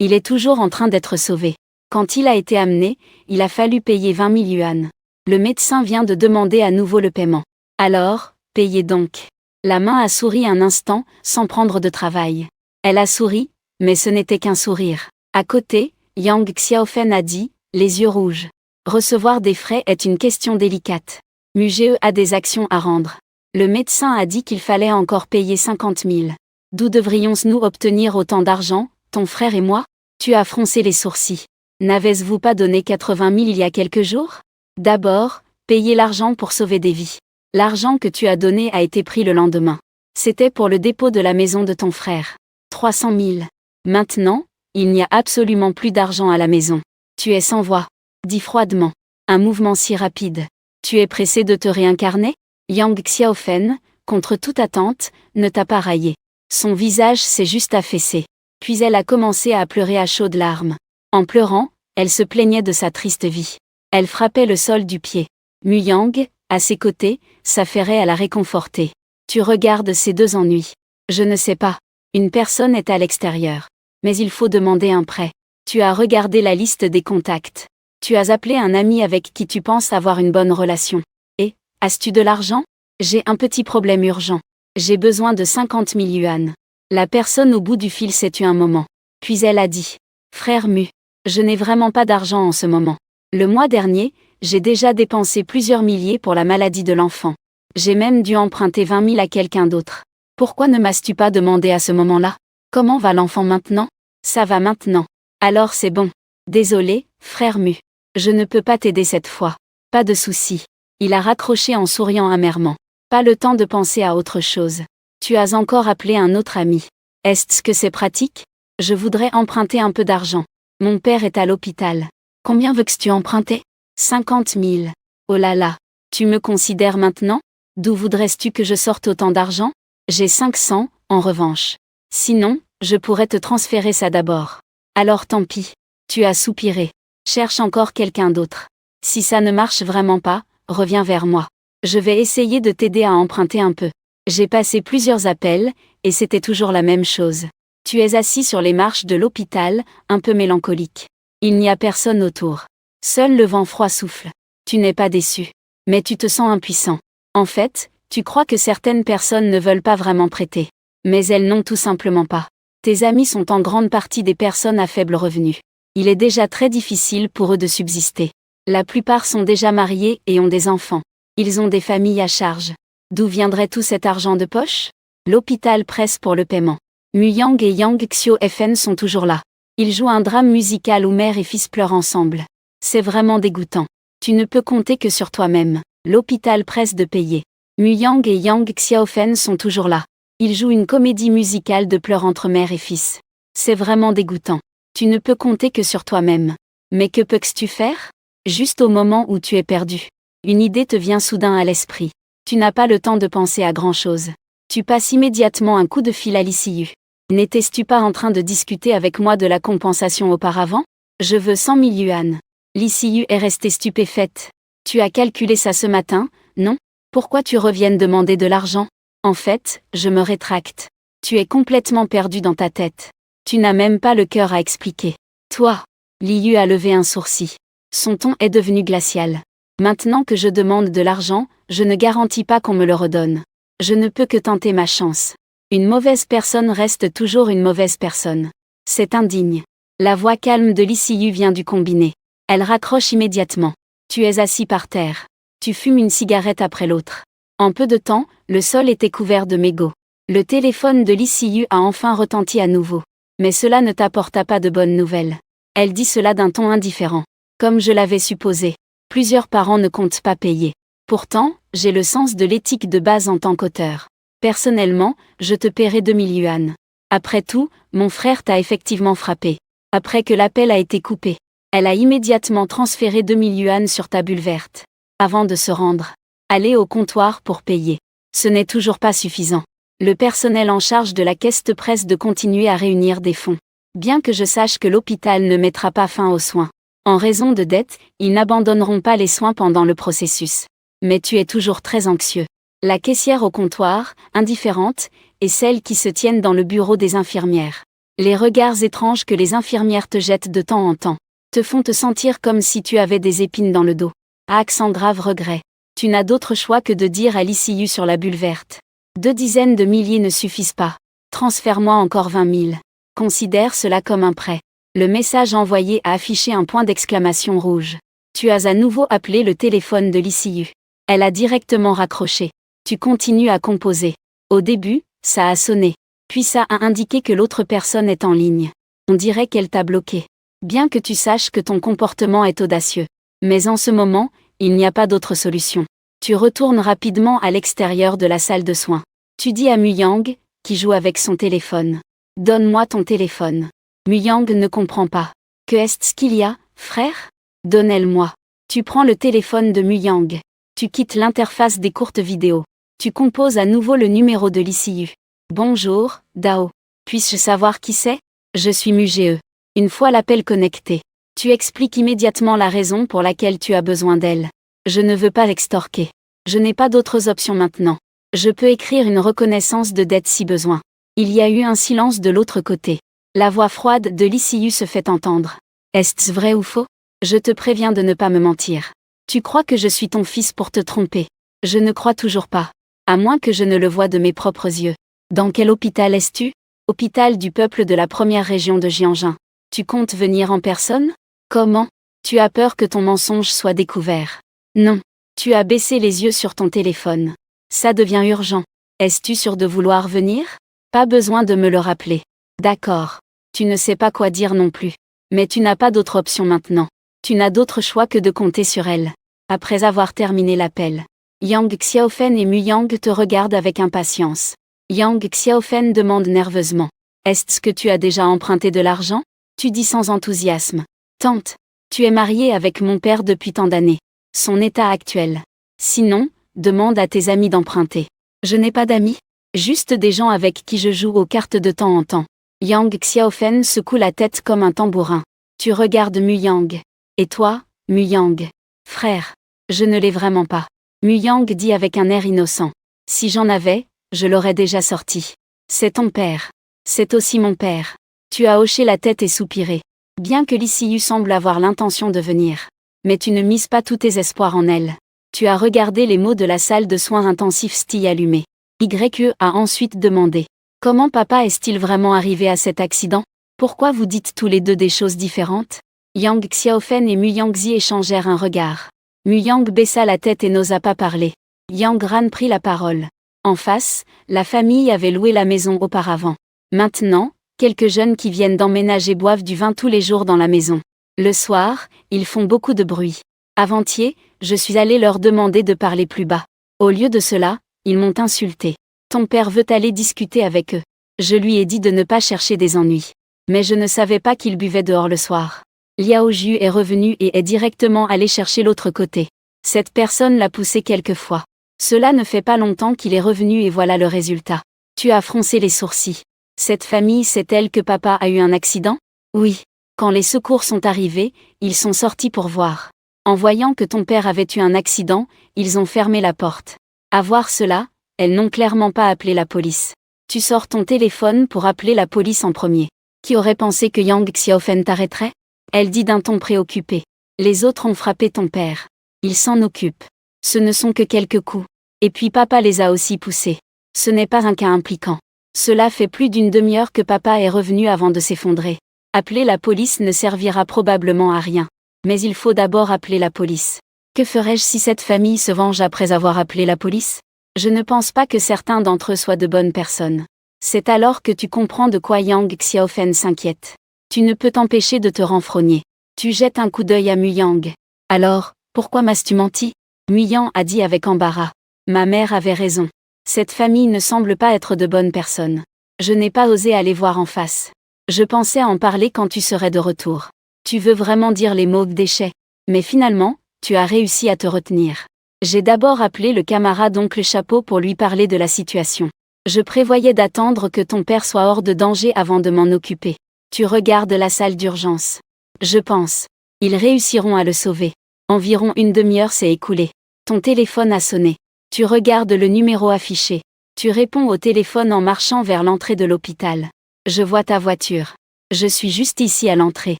Il est toujours en train d'être sauvé. Quand il a été amené, il a fallu payer 20 000 yuan. Le médecin vient de demander à nouveau le paiement. Alors, payez donc. » La main a souri un instant, sans prendre de travail. Elle a souri, mais ce n'était qu'un sourire. À côté, Yang Xiaofen a dit, les yeux rouges. Recevoir des frais est une question délicate. Muge a des actions à rendre. Le médecin a dit qu'il fallait encore payer 50 000. D'où devrions-nous obtenir autant d'argent, ton frère et moi? Tu as froncé les sourcils. N'avez-vous pas donné 80 000 il y a quelques jours? D'abord, payez l'argent pour sauver des vies. L'argent que tu as donné a été pris le lendemain. C'était pour le dépôt de la maison de ton frère. 300 000. Maintenant, il n'y a absolument plus d'argent à la maison. Tu es sans voix. Dis froidement. Un mouvement si rapide. Tu es pressé de te réincarner? Yang Xiaofen, contre toute attente, ne t'a pas raillé. Son visage s'est juste affaissé. Puis elle a commencé à pleurer à chaudes larmes. En pleurant, elle se plaignait de sa triste vie. Elle frappait le sol du pied. Muyang, à ses côtés, s'affairait à la réconforter. Tu regardes ces deux ennuis. Je ne sais pas. Une personne est à l'extérieur. Mais il faut demander un prêt. Tu as regardé la liste des contacts. Tu as appelé un ami avec qui tu penses avoir une bonne relation. Et, as-tu de l'argent? J'ai un petit problème urgent. J'ai besoin de 50 000 yuan. La personne au bout du fil s'est tue un moment. Puis elle a dit. Frère Mu, je n'ai vraiment pas d'argent en ce moment. Le mois dernier, j'ai déjà dépensé plusieurs milliers pour la maladie de l'enfant. J'ai même dû emprunter 20 000 à quelqu'un d'autre. Pourquoi ne m'as-tu pas demandé à ce moment-là? Comment va l'enfant maintenant? Ça va maintenant. Alors c'est bon. Désolé, frère Mu. Je ne peux pas t'aider cette fois. Pas de souci. Il a raccroché en souriant amèrement. Pas le temps de penser à autre chose. Tu as encore appelé un autre ami. Est-ce que c'est pratique? Je voudrais emprunter un peu d'argent. Mon père est à l'hôpital. Combien veux-tu emprunter? 50 000. Oh là là. Tu me considères maintenant? D'où voudrais-tu que je sorte autant d'argent? J'ai 500, en revanche. Sinon, je pourrais te transférer ça d'abord. Alors tant pis. Tu as soupiré. Cherche encore quelqu'un d'autre. Si ça ne marche vraiment pas, reviens vers moi. Je vais essayer de t'aider à emprunter un peu. J'ai passé plusieurs appels, et c'était toujours la même chose. Tu es assis sur les marches de l'hôpital, un peu mélancolique. Il n'y a personne autour. Seul le vent froid souffle. Tu n'es pas déçu. Mais tu te sens impuissant. En fait, tu crois que certaines personnes ne veulent pas vraiment prêter. Mais elles n'ont tout simplement pas. Tes amis sont en grande partie des personnes à faible revenu. Il est déjà très difficile pour eux de subsister. La plupart sont déjà mariés et ont des enfants. Ils ont des familles à charge. D'où viendrait tout cet argent de poche? L'hôpital presse pour le paiement. Muyang et Yang Xiao-Fen sont toujours là. Ils jouent un drame musical où mère et fils pleurent ensemble. C'est vraiment dégoûtant. Tu ne peux compter que sur toi-même. L'hôpital presse de payer. Muyang et Yang Xiao-Fen sont toujours là. Ils jouent une comédie musicale de pleurs entre mère et fils. C'est vraiment dégoûtant. Tu ne peux compter que sur toi-même. Mais que peux-tu faire? Juste au moment où tu es perdu. Une idée te vient soudain à l'esprit. Tu n'as pas le temps de penser à grand-chose. Tu passes immédiatement un coup de fil à l'ICU. N'étais-tu pas en train de discuter avec moi de la compensation auparavant? Je veux 100 000 yuan. L'ICU est restée stupéfaite. Tu as calculé ça ce matin, non? Pourquoi tu reviennes demander de l'argent? En fait, je me rétracte. Tu es complètement perdu dans ta tête. Tu n'as même pas le cœur à expliquer. Toi. Liu a levé un sourcil. Son ton est devenu glacial. Maintenant que je demande de l'argent, je ne garantis pas qu'on me le redonne. Je ne peux que tenter ma chance. Une mauvaise personne reste toujours une mauvaise personne. C'est indigne. La voix calme de l'ICU vient du combiné. Elle raccroche immédiatement. Tu es assis par terre. Tu fumes une cigarette après l'autre. En peu de temps, le sol était couvert de mégots. Le téléphone de l'ICU a enfin retenti à nouveau. Mais cela ne t'apporta pas de bonnes nouvelles. Elle dit cela d'un ton indifférent. Comme je l'avais supposé. Plusieurs parents ne comptent pas payer. Pourtant, j'ai le sens de l'éthique de base en tant qu'auteur. Personnellement, je te paierai 2000 yuan. Après tout, mon frère t'a effectivement frappé. Après que l'appel a été coupé, elle a immédiatement transféré 2000 yuan sur ta bulle verte. Avant de se rendre. Aller au comptoir pour payer. Ce n'est toujours pas suffisant. Le personnel en charge de la caisse te presse de continuer à réunir des fonds. Bien que je sache que l'hôpital ne mettra pas fin aux soins. En raison de dettes, ils n'abandonneront pas les soins pendant le processus. Mais tu es toujours très anxieux. La caissière au comptoir, indifférente, et celles qui se tiennent dans le bureau des infirmières. Les regards étranges que les infirmières te jettent de temps en temps, te font te sentir comme si tu avais des épines dans le dos. À accent grave regret. Tu n'as d'autre choix que de dire à l'ICU sur la bulle verte. 2 dizaines de milliers ne suffisent pas. Transfère-moi encore 20 000. Considère cela comme un prêt. Le message envoyé a affiché un point d'exclamation rouge. Tu as à nouveau appelé le téléphone de l'ICU. Elle a directement raccroché. Tu continues à composer. Au début, ça a sonné. Puis ça a indiqué que l'autre personne est en ligne. On dirait qu'elle t'a bloqué. Bien que tu saches que ton comportement est audacieux. Mais en ce moment, il n'y a pas d'autre solution. Tu retournes rapidement à l'extérieur de la salle de soins. Tu dis à Muyang, qui joue avec son téléphone. Donne-moi ton téléphone. Muyang ne comprend pas. Que est-ce qu'il y a, frère? Donne-le-moi. Tu prends le téléphone de Muyang. Tu quittes l'interface des courtes vidéos. Tu composes à nouveau le numéro de l'ICU. Bonjour, Dao. Puis-je savoir qui c'est? Je suis Muge. Une fois l'appel connecté, tu expliques immédiatement la raison pour laquelle tu as besoin d'elle. Je ne veux pas l'extorquer. Je n'ai pas d'autres options maintenant. Je peux écrire une reconnaissance de dette si besoin. Il y a eu un silence de l'autre côté. La voix froide de l'ICU se fait entendre. Est-ce vrai ou faux? Je te préviens de ne pas me mentir. Tu crois que je suis ton fils pour te tromper. Je ne crois toujours pas. À moins que je ne le voie de mes propres yeux. Dans quel hôpital es-tu? Hôpital du peuple de la première région de Jiangxin. Tu comptes venir en personne? Comment? Tu as peur que ton mensonge soit découvert. Non. Tu as baissé les yeux sur ton téléphone. Ça devient urgent. Es-tu sûr de vouloir venir? Pas besoin de me le rappeler. D'accord. Tu ne sais pas quoi dire non plus. Mais tu n'as pas d'autre option maintenant. Tu n'as d'autre choix que de compter sur elle. Après avoir terminé l'appel, Yang Xiaofen et Muyang te regardent avec impatience. Yang Xiaofen demande nerveusement. Est-ce que tu as déjà emprunté de l'argent? Tu dis sans enthousiasme. Tante, tu es mariée avec mon père depuis tant d'années. Son état actuel. Sinon, demande à tes amis d'emprunter. Je n'ai pas d'amis. Juste des gens avec qui je joue aux cartes de temps en temps. Yang Xiaofen secoue la tête comme un tambourin. Tu regardes Muyang. Et toi, Muyang? Frère. Je ne l'ai vraiment pas. Muyang dit avec un air innocent. Si j'en avais, je l'aurais déjà sorti. C'est ton père. C'est aussi mon père. Tu as hoché la tête et soupiré. Bien que Li Siyu semble avoir l'intention de venir. Mais tu ne mises pas tous tes espoirs en elle. Tu as regardé les mots de la salle de soins intensifs stille allumée. YE a ensuite demandé. Comment papa est-il vraiment arrivé à cet accident? Pourquoi vous dites tous les deux des choses différentes? Yang Xiaofen et Muyangzi échangèrent un regard. Muyang baissa la tête et n'osa pas parler. Yang Ran prit la parole. En face, la famille avait loué la maison auparavant. Maintenant, quelques jeunes qui viennent d'emménager boivent du vin tous les jours dans la maison. Le soir, ils font beaucoup de bruit. Avant-hier, je suis allé leur demander de parler plus bas. Au lieu de cela, ils m'ont insulté. Ton père veut aller discuter avec eux. Je lui ai dit de ne pas chercher des ennuis. Mais je ne savais pas qu'il buvait dehors le soir. Liao Ju est revenu et est directement allé chercher l'autre côté. Cette personne l'a poussé quelquefois. Cela ne fait pas longtemps qu'il est revenu et voilà le résultat. Tu as froncé les sourcils. Cette famille sait-elle que papa a eu un accident? Oui. Quand les secours sont arrivés, ils sont sortis pour voir. En voyant que ton père avait eu un accident, ils ont fermé la porte. À voir cela, elles n'ont clairement pas appelé la police. Tu sors ton téléphone pour appeler la police en premier. Qui aurait pensé que Yang Xiaofen t'arrêterait? Elle dit d'un ton préoccupé. Les autres ont frappé ton père. Ils s'en occupent. Ce ne sont que quelques coups. Et puis papa les a aussi poussés. Ce n'est pas un cas impliquant. Cela fait plus d'une demi-heure que papa est revenu avant de s'effondrer. Appeler la police ne servira probablement à rien. Mais il faut d'abord appeler la police. Que ferais-je si cette famille se venge après avoir appelé la police? Je ne pense pas que certains d'entre eux soient de bonnes personnes. C'est alors que tu comprends de quoi Yang Xiaofen s'inquiète. Tu ne peux t'empêcher de te renfrogner. Tu jettes un coup d'œil à Muyang. Alors, pourquoi m'as-tu menti? Muyang a dit avec embarras. Ma mère avait raison. Cette famille ne semble pas être de bonnes personnes. Je n'ai pas osé aller voir en face. Je pensais en parler quand tu serais de retour. Tu veux vraiment dire les mots déchets. Mais finalement, tu as réussi à te retenir. J'ai d'abord appelé le camarade oncle Chapeau pour lui parler de la situation. Je prévoyais d'attendre que ton père soit hors de danger avant de m'en occuper. Tu regardes la salle d'urgence. Je pense. Ils réussiront à le sauver. Environ une demi-heure s'est écoulée. Ton téléphone a sonné. Tu regardes le numéro affiché. Tu réponds au téléphone en marchant vers l'entrée de l'hôpital. Je vois ta voiture. Je suis juste ici à l'entrée.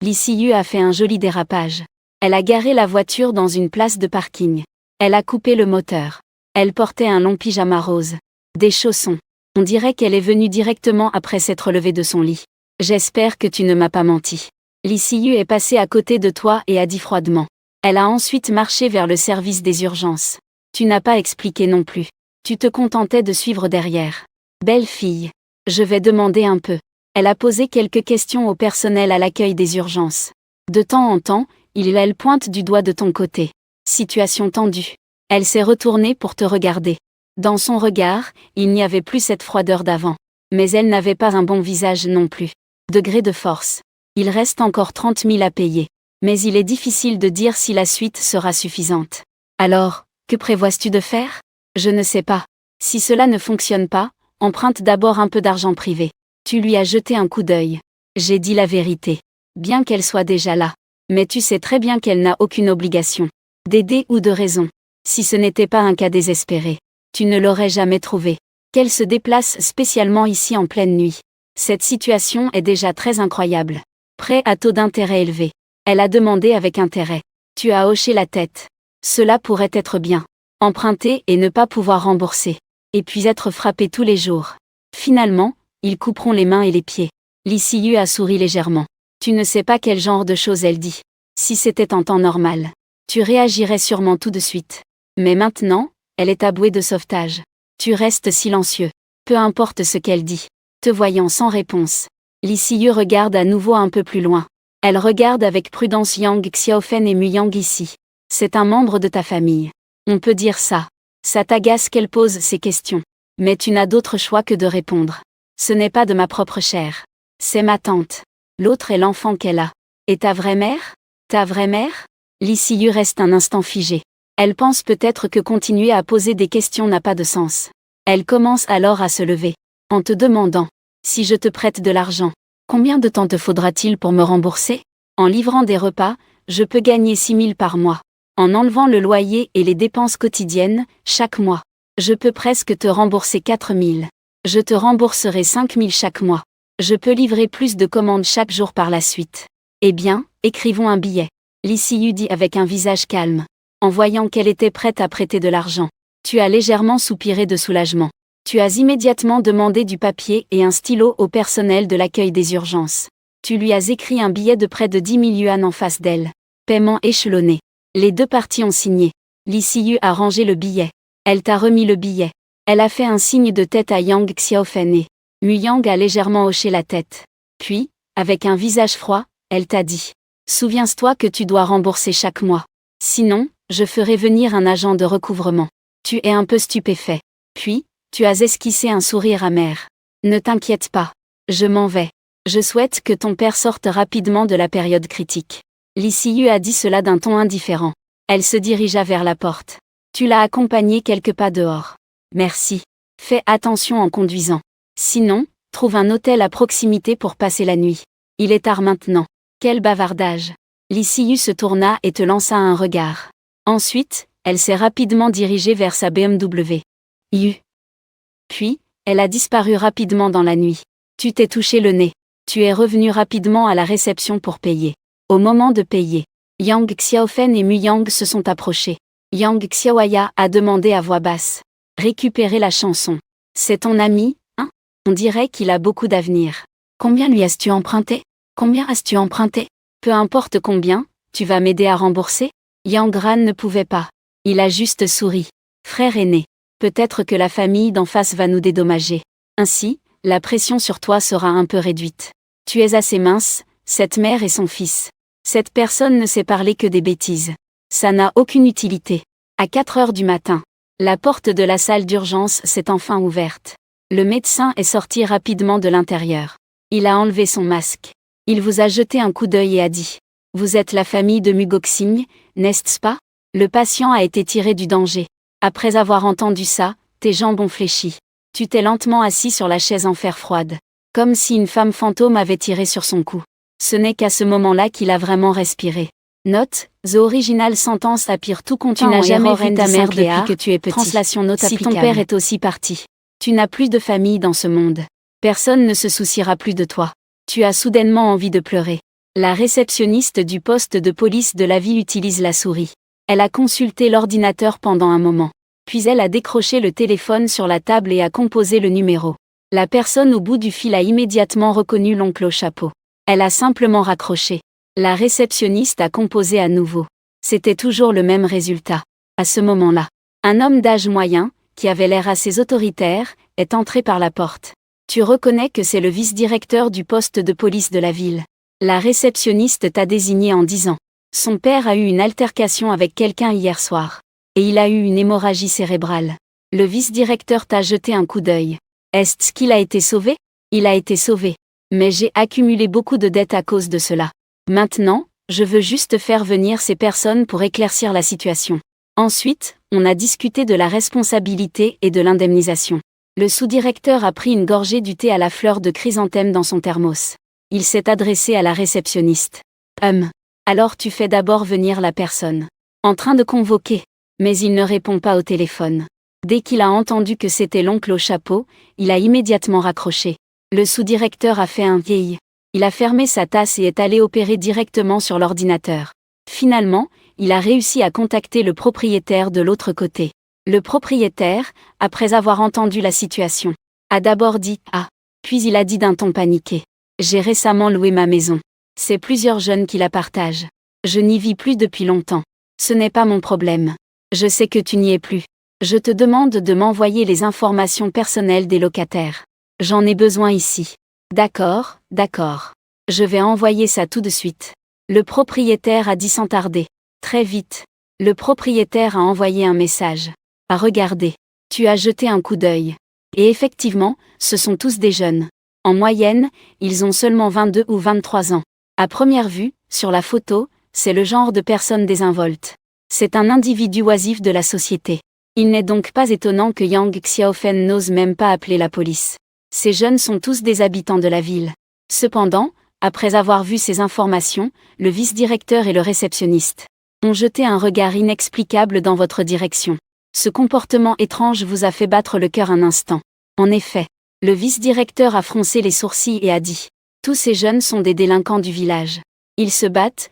Li Siyu a fait un joli dérapage. Elle a garé la voiture dans une place de parking. Elle a coupé le moteur. Elle portait un long pyjama rose. Des chaussons. On dirait qu'elle est venue directement après s'être levée de son lit. J'espère que tu ne m'as pas menti. Li Siyu est passée à côté de toi et a dit froidement. Elle a ensuite marché vers le service des urgences. Tu n'as pas expliqué non plus. Tu te contentais de suivre derrière. Belle fille. Je vais demander un peu. Elle a posé quelques questions au personnel à l'accueil des urgences. De temps en temps, elle pointe du doigt de ton côté. Situation tendue. Elle s'est retournée pour te regarder. Dans son regard, il n'y avait plus cette froideur d'avant. Mais elle n'avait pas un bon visage non plus. Degré de force. Il reste encore 30 000 à payer. Mais il est difficile de dire si la suite sera suffisante. Alors, que prévois-tu de faire? Je ne sais pas. Si cela ne fonctionne pas, emprunte d'abord un peu d'argent privé. Tu lui as jeté un coup d'œil. J'ai dit la vérité. Bien qu'elle soit déjà là. Mais tu sais très bien qu'elle n'a aucune obligation d'aider ou de raison. Si ce n'était pas un cas désespéré, tu ne l'aurais jamais trouvé. Qu'elle se déplace spécialement ici en pleine nuit. Cette situation est déjà très incroyable. Prêt à taux d'intérêt élevé. Elle a demandé avec intérêt. Tu as hoché la tête. Cela pourrait être bien. Emprunter et ne pas pouvoir rembourser. Et puis être frappé tous les jours. Finalement, ils couperont les mains et les pieds. Li Siyu a souri légèrement. Tu ne sais pas quel genre de choses elle dit. Si c'était en temps normal, tu réagirais sûrement tout de suite. Mais maintenant, elle est à bouée de sauvetage. Tu restes silencieux. Peu importe ce qu'elle dit. Te voyant sans réponse. Li Siyu regarde à nouveau un peu plus loin. Elle regarde avec prudence Yang Xiaofen et Muyang ici. C'est un membre de ta famille. On peut dire ça. Ça t'agace qu'elle pose ces questions. Mais tu n'as d'autre choix que de répondre. Ce n'est pas de ma propre chair. C'est ma tante. L'autre est l'enfant qu'elle a. Et ta vraie mère? Ta vraie mère? Li Siyu reste un instant figée. Elle pense peut-être que continuer à poser des questions n'a pas de sens. Elle commence alors à se lever, en te demandant « Si je te prête de l'argent, combien de temps te faudra-t-il pour me rembourser ? En livrant des repas, je peux gagner 6 000 par mois. En enlevant le loyer et les dépenses quotidiennes, chaque mois, je peux presque te rembourser 4 000. Je te rembourserai 5 000 chaque mois. Je peux livrer plus de commandes chaque jour par la suite. Eh bien, écrivons un billet. » Lissiu dit avec un visage calme. En voyant qu'elle était prête à prêter de l'argent, tu as légèrement soupiré de soulagement. Tu as immédiatement demandé du papier et un stylo au personnel de l'accueil des urgences. Tu lui as écrit un billet de près de 10 000 yuan en face d'elle. Paiement échelonné. Les deux parties ont signé. Lissiu a rangé le billet. Elle t'a remis le billet. Elle a fait un signe de tête à Yang Xiaofen et Mu Yang a légèrement hoché la tête. Puis, avec un visage froid, elle t'a dit « Souviens-toi que tu dois rembourser chaque mois. Sinon, je ferai venir un agent de recouvrement. » Tu es un peu stupéfait. Puis, tu as esquissé un sourire amer. « Ne t'inquiète pas. Je m'en vais. Je souhaite que ton père sorte rapidement de la période critique. » Lissiu a dit cela d'un ton indifférent. Elle se dirigea vers la porte. Tu l'as accompagnée quelques pas dehors. Merci. Fais attention en conduisant. Sinon, trouve un hôtel à proximité pour passer la nuit. Il est tard maintenant. Quel bavardage. Lissiu se tourna et te lança un regard. Ensuite, elle s'est rapidement dirigée vers sa BMW. Puis, elle a disparu rapidement dans la nuit. Tu t'es touché le nez. Tu es revenu rapidement à la réception pour payer. Au moment de payer, Yang Xiaofen et Mu Yang se sont approchés. Yang Xiaoya a demandé à voix basse. Récupérer la chanson. C'est ton ami, hein? On dirait qu'il a beaucoup d'avenir. Combien lui as-tu emprunté? Combien as-tu emprunté? Peu importe combien, tu vas m'aider à rembourser? Yang Ran ne pouvait pas. Il a juste souri. Frère aîné. Peut-être que la famille d'en face va nous dédommager. Ainsi, la pression sur toi sera un peu réduite. Tu es assez mince, cette mère et son fils. Cette personne ne sait parler que des bêtises. Ça n'a aucune utilité. À 4 heures du matin, la porte de la salle d'urgence s'est enfin ouverte. Le médecin est sorti rapidement de l'intérieur. Il a enlevé son masque. Il vous a jeté un coup d'œil et a dit « Vous êtes la famille de Mu Goxing, n'est-ce pas ?» Le patient a été tiré du danger. Après avoir entendu ça, tes jambes ont fléchi. Tu t'es lentement assis sur la chaise en fer froide. Comme si une femme fantôme avait tiré sur son cou. Ce n'est qu'à ce moment-là qu'il a vraiment respiré. Note, the original sentence appear tout continue. Tu n'as jamais vu ta mère depuis que tu es petit. Translation note si applicable. Ton père est aussi parti. Tu n'as plus de famille dans ce monde. Personne ne se souciera plus de toi. Tu as soudainement envie de pleurer. La réceptionniste du poste de police de la ville utilise la souris. Elle a consulté l'ordinateur pendant un moment. Puis elle a décroché le téléphone sur la table et a composé le numéro. La personne au bout du fil a immédiatement reconnu l'oncle au chapeau. Elle a simplement raccroché. La réceptionniste a composé à nouveau. C'était toujours le même résultat. À ce moment-là, un homme d'âge moyen, qui avait l'air assez autoritaire, est entré par la porte. Tu reconnais que c'est le vice-directeur du poste de police de la ville. La réceptionniste t'a désigné en disant « Son père a eu une altercation avec quelqu'un hier soir. Et il a eu une hémorragie cérébrale. » Le vice-directeur t'a jeté un coup d'œil. Est-ce qu'il a été sauvé? Il a été sauvé. Mais j'ai accumulé beaucoup de dettes à cause de cela. Maintenant, je veux juste faire venir ces personnes pour éclaircir la situation. Ensuite, on a discuté de la responsabilité et de l'indemnisation. Le sous-directeur a pris une gorgée du thé à la fleur de chrysanthème dans son thermos. Il s'est adressé à la réceptionniste. Alors tu fais d'abord venir la personne. En train de convoquer. Mais il ne répond pas au téléphone. Dès qu'il a entendu que c'était l'oncle au chapeau, il a immédiatement raccroché. Le sous-directeur a fait un vieil. Il a fermé sa tasse et est allé opérer directement sur l'ordinateur. Finalement, il a réussi à contacter le propriétaire de l'autre côté. Le propriétaire, après avoir entendu la situation, a d'abord dit « Ah ». Puis il a dit d'un ton paniqué « J'ai récemment loué ma maison. C'est plusieurs jeunes qui la partagent. Je n'y vis plus depuis longtemps. Ce n'est pas mon problème. Je sais que tu n'y es plus. Je te demande de m'envoyer les informations personnelles des locataires. J'en ai besoin ici. » D'accord, d'accord. Je vais envoyer ça tout de suite. Le propriétaire a dit sans tarder. Très vite. Le propriétaire a envoyé un message. À regarder. Tu as jeté un coup d'œil. Et effectivement, ce sont tous des jeunes. En moyenne, ils ont seulement 22 ou 23 ans. À première vue, sur la photo, c'est le genre de personne désinvolte. C'est un individu oisif de la société. Il n'est donc pas étonnant que Yang Xiaofen n'ose même pas appeler la police. Ces jeunes sont tous des habitants de la ville. Cependant, après avoir vu ces informations, le vice-directeur et le réceptionniste ont jeté un regard inexplicable dans votre direction. Ce comportement étrange vous a fait battre le cœur un instant. En effet, le vice-directeur a froncé les sourcils et a dit : tous ces jeunes sont des délinquants du village. Ils se battent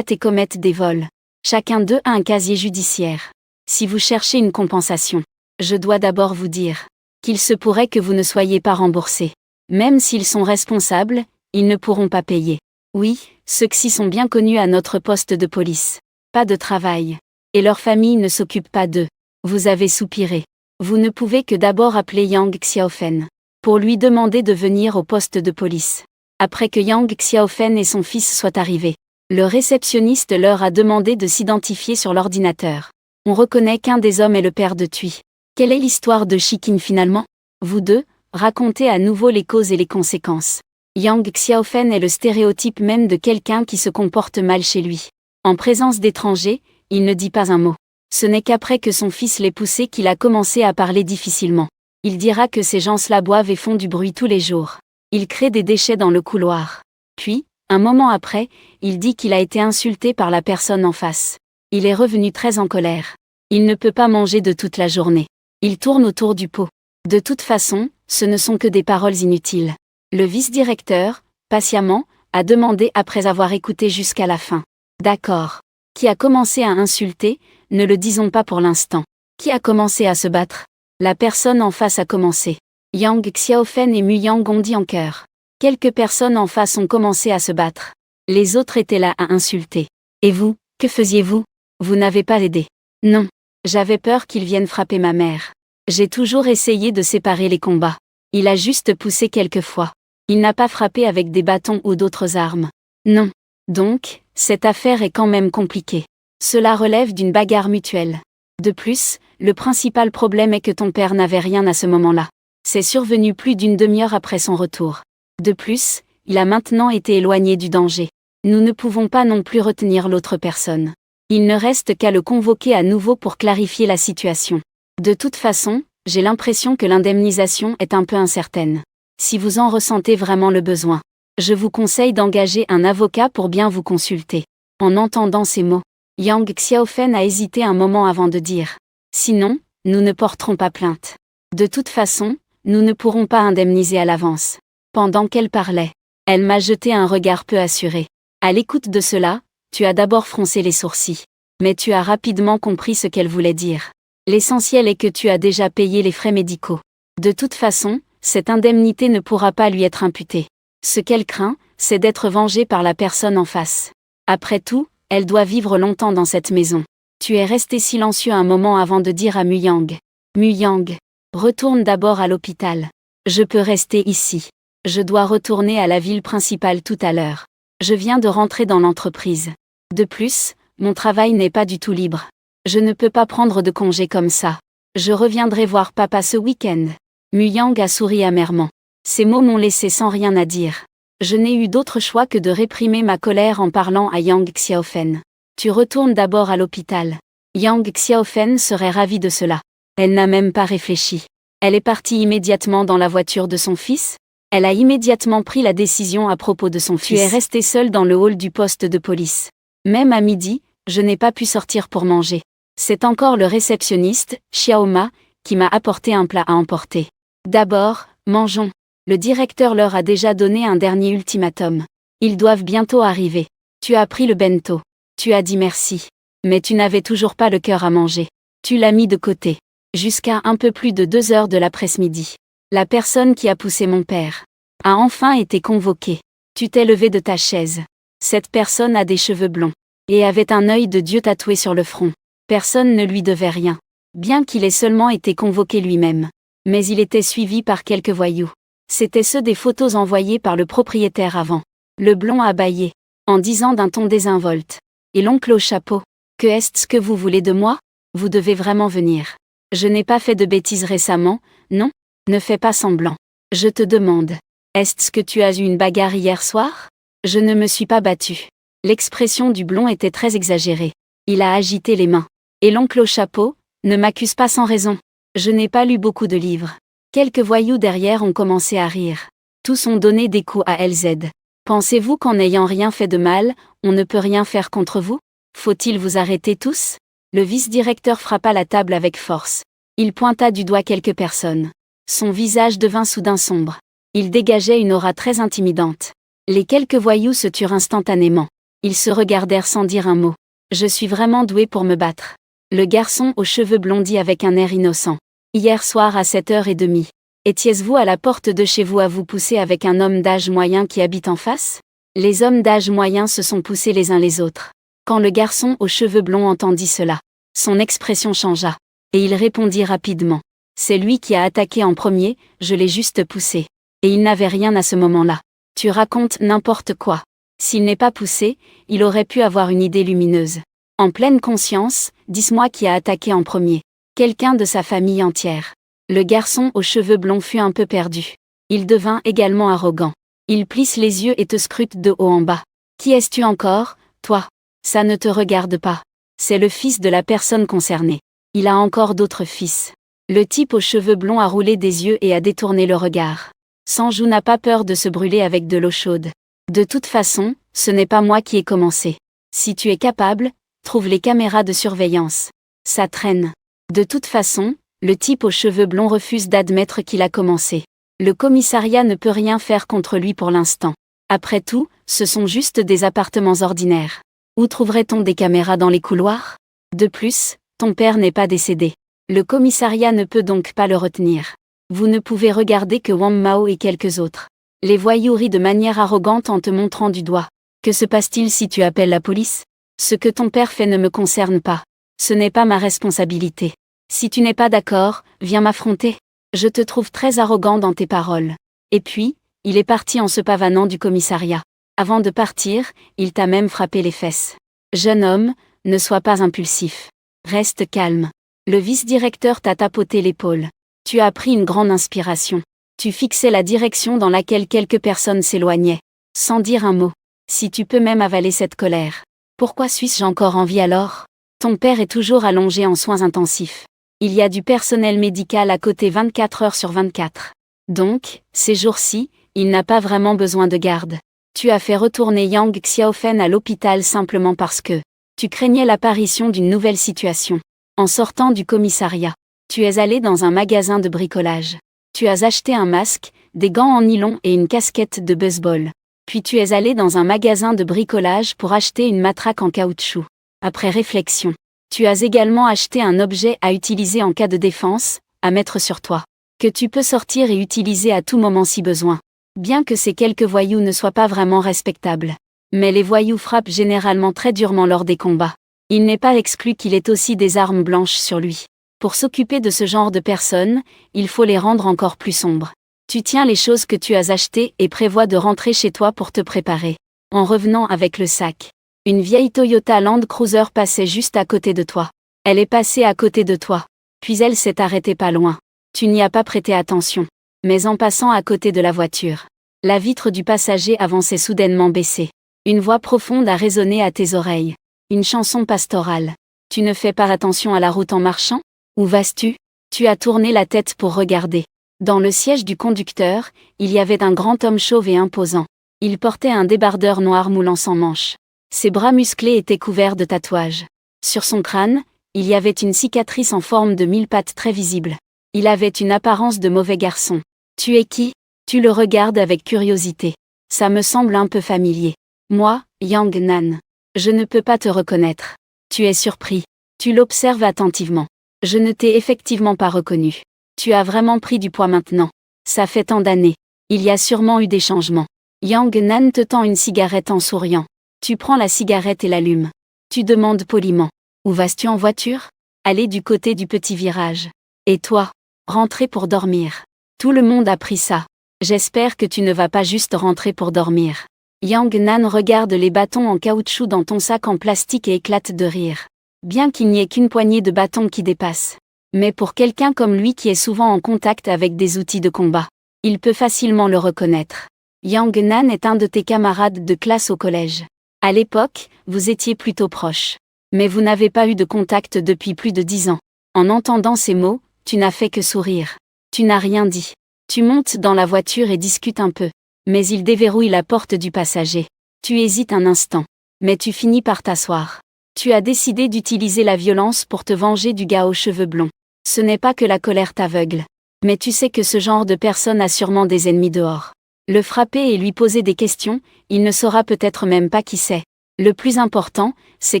et commettent des vols. Chacun d'eux a un casier judiciaire. Si vous cherchez une compensation, je dois d'abord vous dire qu'il se pourrait que vous ne soyez pas remboursés. Même s'ils sont responsables, ils ne pourront pas payer. Oui, ceux-ci sont bien connus à notre poste de police. Pas de travail. Et leur famille ne s'occupe pas d'eux. Vous avez soupiré. Vous ne pouvez que d'abord appeler Yang Xiaofen pour lui demander de venir au poste de police. Après que Yang Xiaofen et son fils soient arrivés, le réceptionniste leur a demandé de s'identifier sur l'ordinateur. On reconnaît qu'un des hommes est le père de Thuy. Quelle est l'histoire de Shikin finalement ? Vous deux, racontez à nouveau les causes et les conséquences. Yang Xiaofen est le stéréotype même de quelqu'un qui se comporte mal chez lui. En présence d'étrangers, il ne dit pas un mot. Ce n'est qu'après que son fils l'ait poussé qu'il a commencé à parler difficilement. Il dira que ces gens-là boivent et font du bruit tous les jours. Il crée des déchets dans le couloir. Puis, un moment après, il dit qu'il a été insulté par la personne en face. Il est revenu très en colère. Il ne peut pas manger de toute la journée. Il tourne autour du pot. De toute façon, ce ne sont que des paroles inutiles. Le vice-directeur, patiemment, a demandé après avoir écouté jusqu'à la fin. D'accord. Qui a commencé à insulter ? Ne le disons pas pour l'instant. Qui a commencé à se battre ? La personne en face a commencé. Yang Xiaofen et Muyang ont dit en chœur. Quelques personnes en face ont commencé à se battre. Les autres étaient là à insulter. Et vous, que faisiez-vous ? Vous n'avez pas aidé. Non. J'avais peur qu'ils viennent frapper ma mère. J'ai toujours essayé de séparer les combats. Il a juste poussé quelques fois. Il n'a pas frappé avec des bâtons ou d'autres armes. Non. Donc, cette affaire est quand même compliquée. Cela relève d'une bagarre mutuelle. De plus, le principal problème est que ton père n'avait rien à ce moment-là. C'est survenu plus d'une demi-heure après son retour. De plus, il a maintenant été éloigné du danger. Nous ne pouvons pas non plus retenir l'autre personne. Il ne reste qu'à le convoquer à nouveau pour clarifier la situation. De toute façon, j'ai l'impression que l'indemnisation est un peu incertaine. Si vous en ressentez vraiment le besoin, je vous conseille d'engager un avocat pour bien vous consulter. En entendant ces mots, Yang Xiaofen a hésité un moment avant de dire : sinon, nous ne porterons pas plainte. De toute façon, nous ne pourrons pas indemniser à l'avance. Pendant qu'elle parlait, elle m'a jeté un regard peu assuré. À l'écoute de cela, tu as d'abord froncé les sourcils. Mais tu as rapidement compris ce qu'elle voulait dire. L'essentiel est que tu as déjà payé les frais médicaux. De toute façon, cette indemnité ne pourra pas lui être imputée. Ce qu'elle craint, c'est d'être vengée par la personne en face. Après tout, elle doit vivre longtemps dans cette maison. Tu es resté silencieux un moment avant de dire à Muyang : Muyang, retourne d'abord à l'hôpital. Je peux rester ici. Je dois retourner à la ville principale tout à l'heure. Je viens de rentrer dans l'entreprise. De plus, mon travail n'est pas du tout libre. Je ne peux pas prendre de congé comme ça. Je reviendrai voir papa ce week-end. Muyang a souri amèrement. Ces mots m'ont laissé sans rien à dire. Je n'ai eu d'autre choix que de réprimer ma colère en parlant à Yang Xiaofen. Tu retournes d'abord à l'hôpital. Yang Xiaofen serait ravie de cela. Elle n'a même pas réfléchi. Elle est partie immédiatement dans la voiture de son fils. Elle a immédiatement pris la décision à propos de son fils. Tu es resté seul dans le hall du poste de police. Même à midi, je n'ai pas pu sortir pour manger. C'est encore le réceptionniste, Xiaoma, qui m'a apporté un plat à emporter. D'abord, mangeons. Le directeur leur a déjà donné un dernier ultimatum. Ils doivent bientôt arriver. Tu as pris le bento. Tu as dit merci. Mais tu n'avais toujours pas le cœur à manger. Tu l'as mis de côté. Jusqu'à un peu plus de 2 heures de l'après-midi. La personne qui a poussé mon père a enfin été convoquée. Tu t'es levé de ta chaise. Cette personne a des cheveux blonds et avait un œil de Dieu tatoué sur le front. Personne ne lui devait rien. Bien qu'il ait seulement été convoqué lui-même. Mais il était suivi par quelques voyous. C'étaient ceux des photos envoyées par le propriétaire avant. Le blond a bâillé, en disant d'un ton désinvolte. Et l'oncle au chapeau. Que est-ce que vous voulez de moi ? Vous devez vraiment venir. Je n'ai pas fait de bêtises récemment, non ? Ne fais pas semblant. Je te demande. Est-ce que tu as eu une bagarre hier soir ? Je ne me suis pas battu. L'expression du blond était très exagérée. Il a agité les mains. Et l'oncle au chapeau, Ne m'accuse pas sans raison. Je n'ai pas lu beaucoup de livres. Quelques voyous derrière ont commencé à rire. Tous ont donné des coups à LZ. Pensez-vous qu'en n'ayant rien fait de mal, on ne peut rien faire contre vous? Faut-il vous arrêter tous? Le vice-directeur frappa la table avec force. Il pointa du doigt quelques personnes. Son visage devint soudain sombre. Il dégageait une aura très intimidante. Les quelques voyous se turent instantanément. Ils se regardèrent sans dire un mot. Je suis vraiment doué pour me battre. Le garçon aux cheveux blonds dit avec un air innocent. Hier soir à 7h30. Étiez-vous à la porte de chez vous à vous pousser avec un homme d'âge moyen qui habite en face? Les hommes d'âge moyen se sont poussés les uns les autres. Quand le garçon aux cheveux blonds entendit cela, son expression changea. Et il répondit rapidement. C'est lui qui a attaqué en premier, je l'ai juste poussé. Et il n'avait rien à ce moment-là. Tu racontes n'importe quoi. S'il n'est pas poussé, il aurait pu avoir une idée lumineuse. En pleine conscience, dis-moi qui a attaqué en premier. Quelqu'un de sa famille entière. Le garçon aux cheveux blonds fut un peu perdu. Il devint également arrogant. Il plisse les yeux et te scrute de haut en bas. Qui es-tu encore, toi? Ça ne te regarde pas. C'est le fils de la personne concernée. Il a encore d'autres fils. Le type aux cheveux blonds a roulé des yeux et a détourné le regard. Sanjou n'a pas peur de se brûler avec de l'eau chaude. De toute façon, ce n'est pas moi qui ai commencé. Si tu es capable, trouve les caméras de surveillance. Ça traîne. De toute façon, le type aux cheveux blonds refuse d'admettre qu'il a commencé. Le commissariat ne peut rien faire contre lui pour l'instant. Après tout, ce sont juste des appartements ordinaires. Où trouverait-on des caméras dans les couloirs? De plus, ton père n'est pas décédé. Le commissariat ne peut donc pas le retenir. Vous ne pouvez regarder que Wang Mao et quelques autres. Les voyous rient de manière arrogante en te montrant du doigt. Que se passe-t-il si tu appelles la police? Ce que ton père fait ne me concerne pas. Ce n'est pas ma responsabilité. Si tu n'es pas d'accord, viens m'affronter. Je te trouve très arrogant dans tes paroles. Et puis, il est parti en se pavanant du commissariat. Avant de partir, il t'a même frappé les fesses. Jeune homme, ne sois pas impulsif. Reste calme. Le vice-directeur t'a tapoté l'épaule. Tu as pris une grande inspiration. Tu fixais la direction dans laquelle quelques personnes s'éloignaient. Sans dire un mot. Si tu peux même avaler cette colère. Pourquoi suis-je encore en vie alors? Ton père est toujours allongé en soins intensifs. Il y a du personnel médical à côté 24 heures sur 24. Donc, ces jours-ci, il n'a pas vraiment besoin de garde. Tu as fait retourner Yang Xiaofen à l'hôpital simplement parce que tu craignais l'apparition d'une nouvelle situation. En sortant du commissariat, tu es allé dans un magasin de bricolage. Tu as acheté un masque, des gants en nylon et une casquette de baseball. Puis tu es allé dans un magasin de bricolage pour acheter une matraque en caoutchouc. Après réflexion, tu as également acheté un objet à utiliser en cas de défense, à mettre sur toi, que tu peux sortir et utiliser à tout moment si besoin. Bien que ces quelques voyous ne soient pas vraiment respectables. Mais les voyous frappent généralement très durement lors des combats. Il n'est pas exclu qu'il ait aussi des armes blanches sur lui. Pour s'occuper de ce genre de personnes, il faut les rendre encore plus sombres. Tu tiens les choses que tu as achetées et prévois de rentrer chez toi pour te préparer. En revenant avec le sac. Une vieille Toyota Land Cruiser passait juste à côté de toi. Elle est passée à côté de toi. Puis elle s'est arrêtée pas loin. Tu n'y as pas prêté attention. Mais en passant à côté de la voiture, la vitre du passager avant s'est soudainement baissée. Une voix profonde a résonné à tes oreilles. Une chanson pastorale. Tu ne fais pas attention à la route en marchant? Où vas-tu? Tu as tourné la tête pour regarder. Dans le siège du conducteur, il y avait un grand homme chauve et imposant. Il portait un débardeur noir moulant sans manches. Ses bras musclés étaient couverts de tatouages. Sur son crâne, il y avait une cicatrice en forme de 1000 pattes très visible. Il avait une apparence de mauvais garçon. Tu es qui? Tu le regardes avec curiosité. Ça me semble un peu familier. Moi, Yang Nan. Je ne peux pas te reconnaître. Tu es surpris. Tu l'observes attentivement. Je ne t'ai effectivement pas reconnu. Tu as vraiment pris du poids maintenant. Ça fait tant d'années. Il y a sûrement eu des changements. Yang Nan te tend une cigarette en souriant. Tu prends la cigarette et l'allumes. Tu demandes poliment. Où vas-tu en voiture? Aller du côté du petit virage. Et toi? Rentrer pour dormir. Tout le monde a pris ça. J'espère que tu ne vas pas juste rentrer pour dormir. Yang Nan regarde les bâtons en caoutchouc dans ton sac en plastique et éclate de rire. Bien qu'il n'y ait qu'une poignée de bâtons qui dépasse. Mais pour quelqu'un comme lui qui est souvent en contact avec des outils de combat, il peut facilement le reconnaître. Yang Nan est un de tes camarades de classe au collège. À l'époque, vous étiez plutôt proches. Mais vous n'avez pas eu de contact depuis plus de 10 ans. En entendant ces mots, tu n'as fait que sourire. Tu n'as rien dit. Tu montes dans la voiture et discutes un peu. Mais il déverrouille la porte du passager. Tu hésites un instant. Mais tu finis par t'asseoir. Tu as décidé d'utiliser la violence pour te venger du gars aux cheveux blonds. Ce n'est pas que la colère t'aveugle. Mais tu sais que ce genre de personne a sûrement des ennemis dehors. Le frapper et lui poser des questions, il ne saura peut-être même pas qui c'est. Le plus important, c'est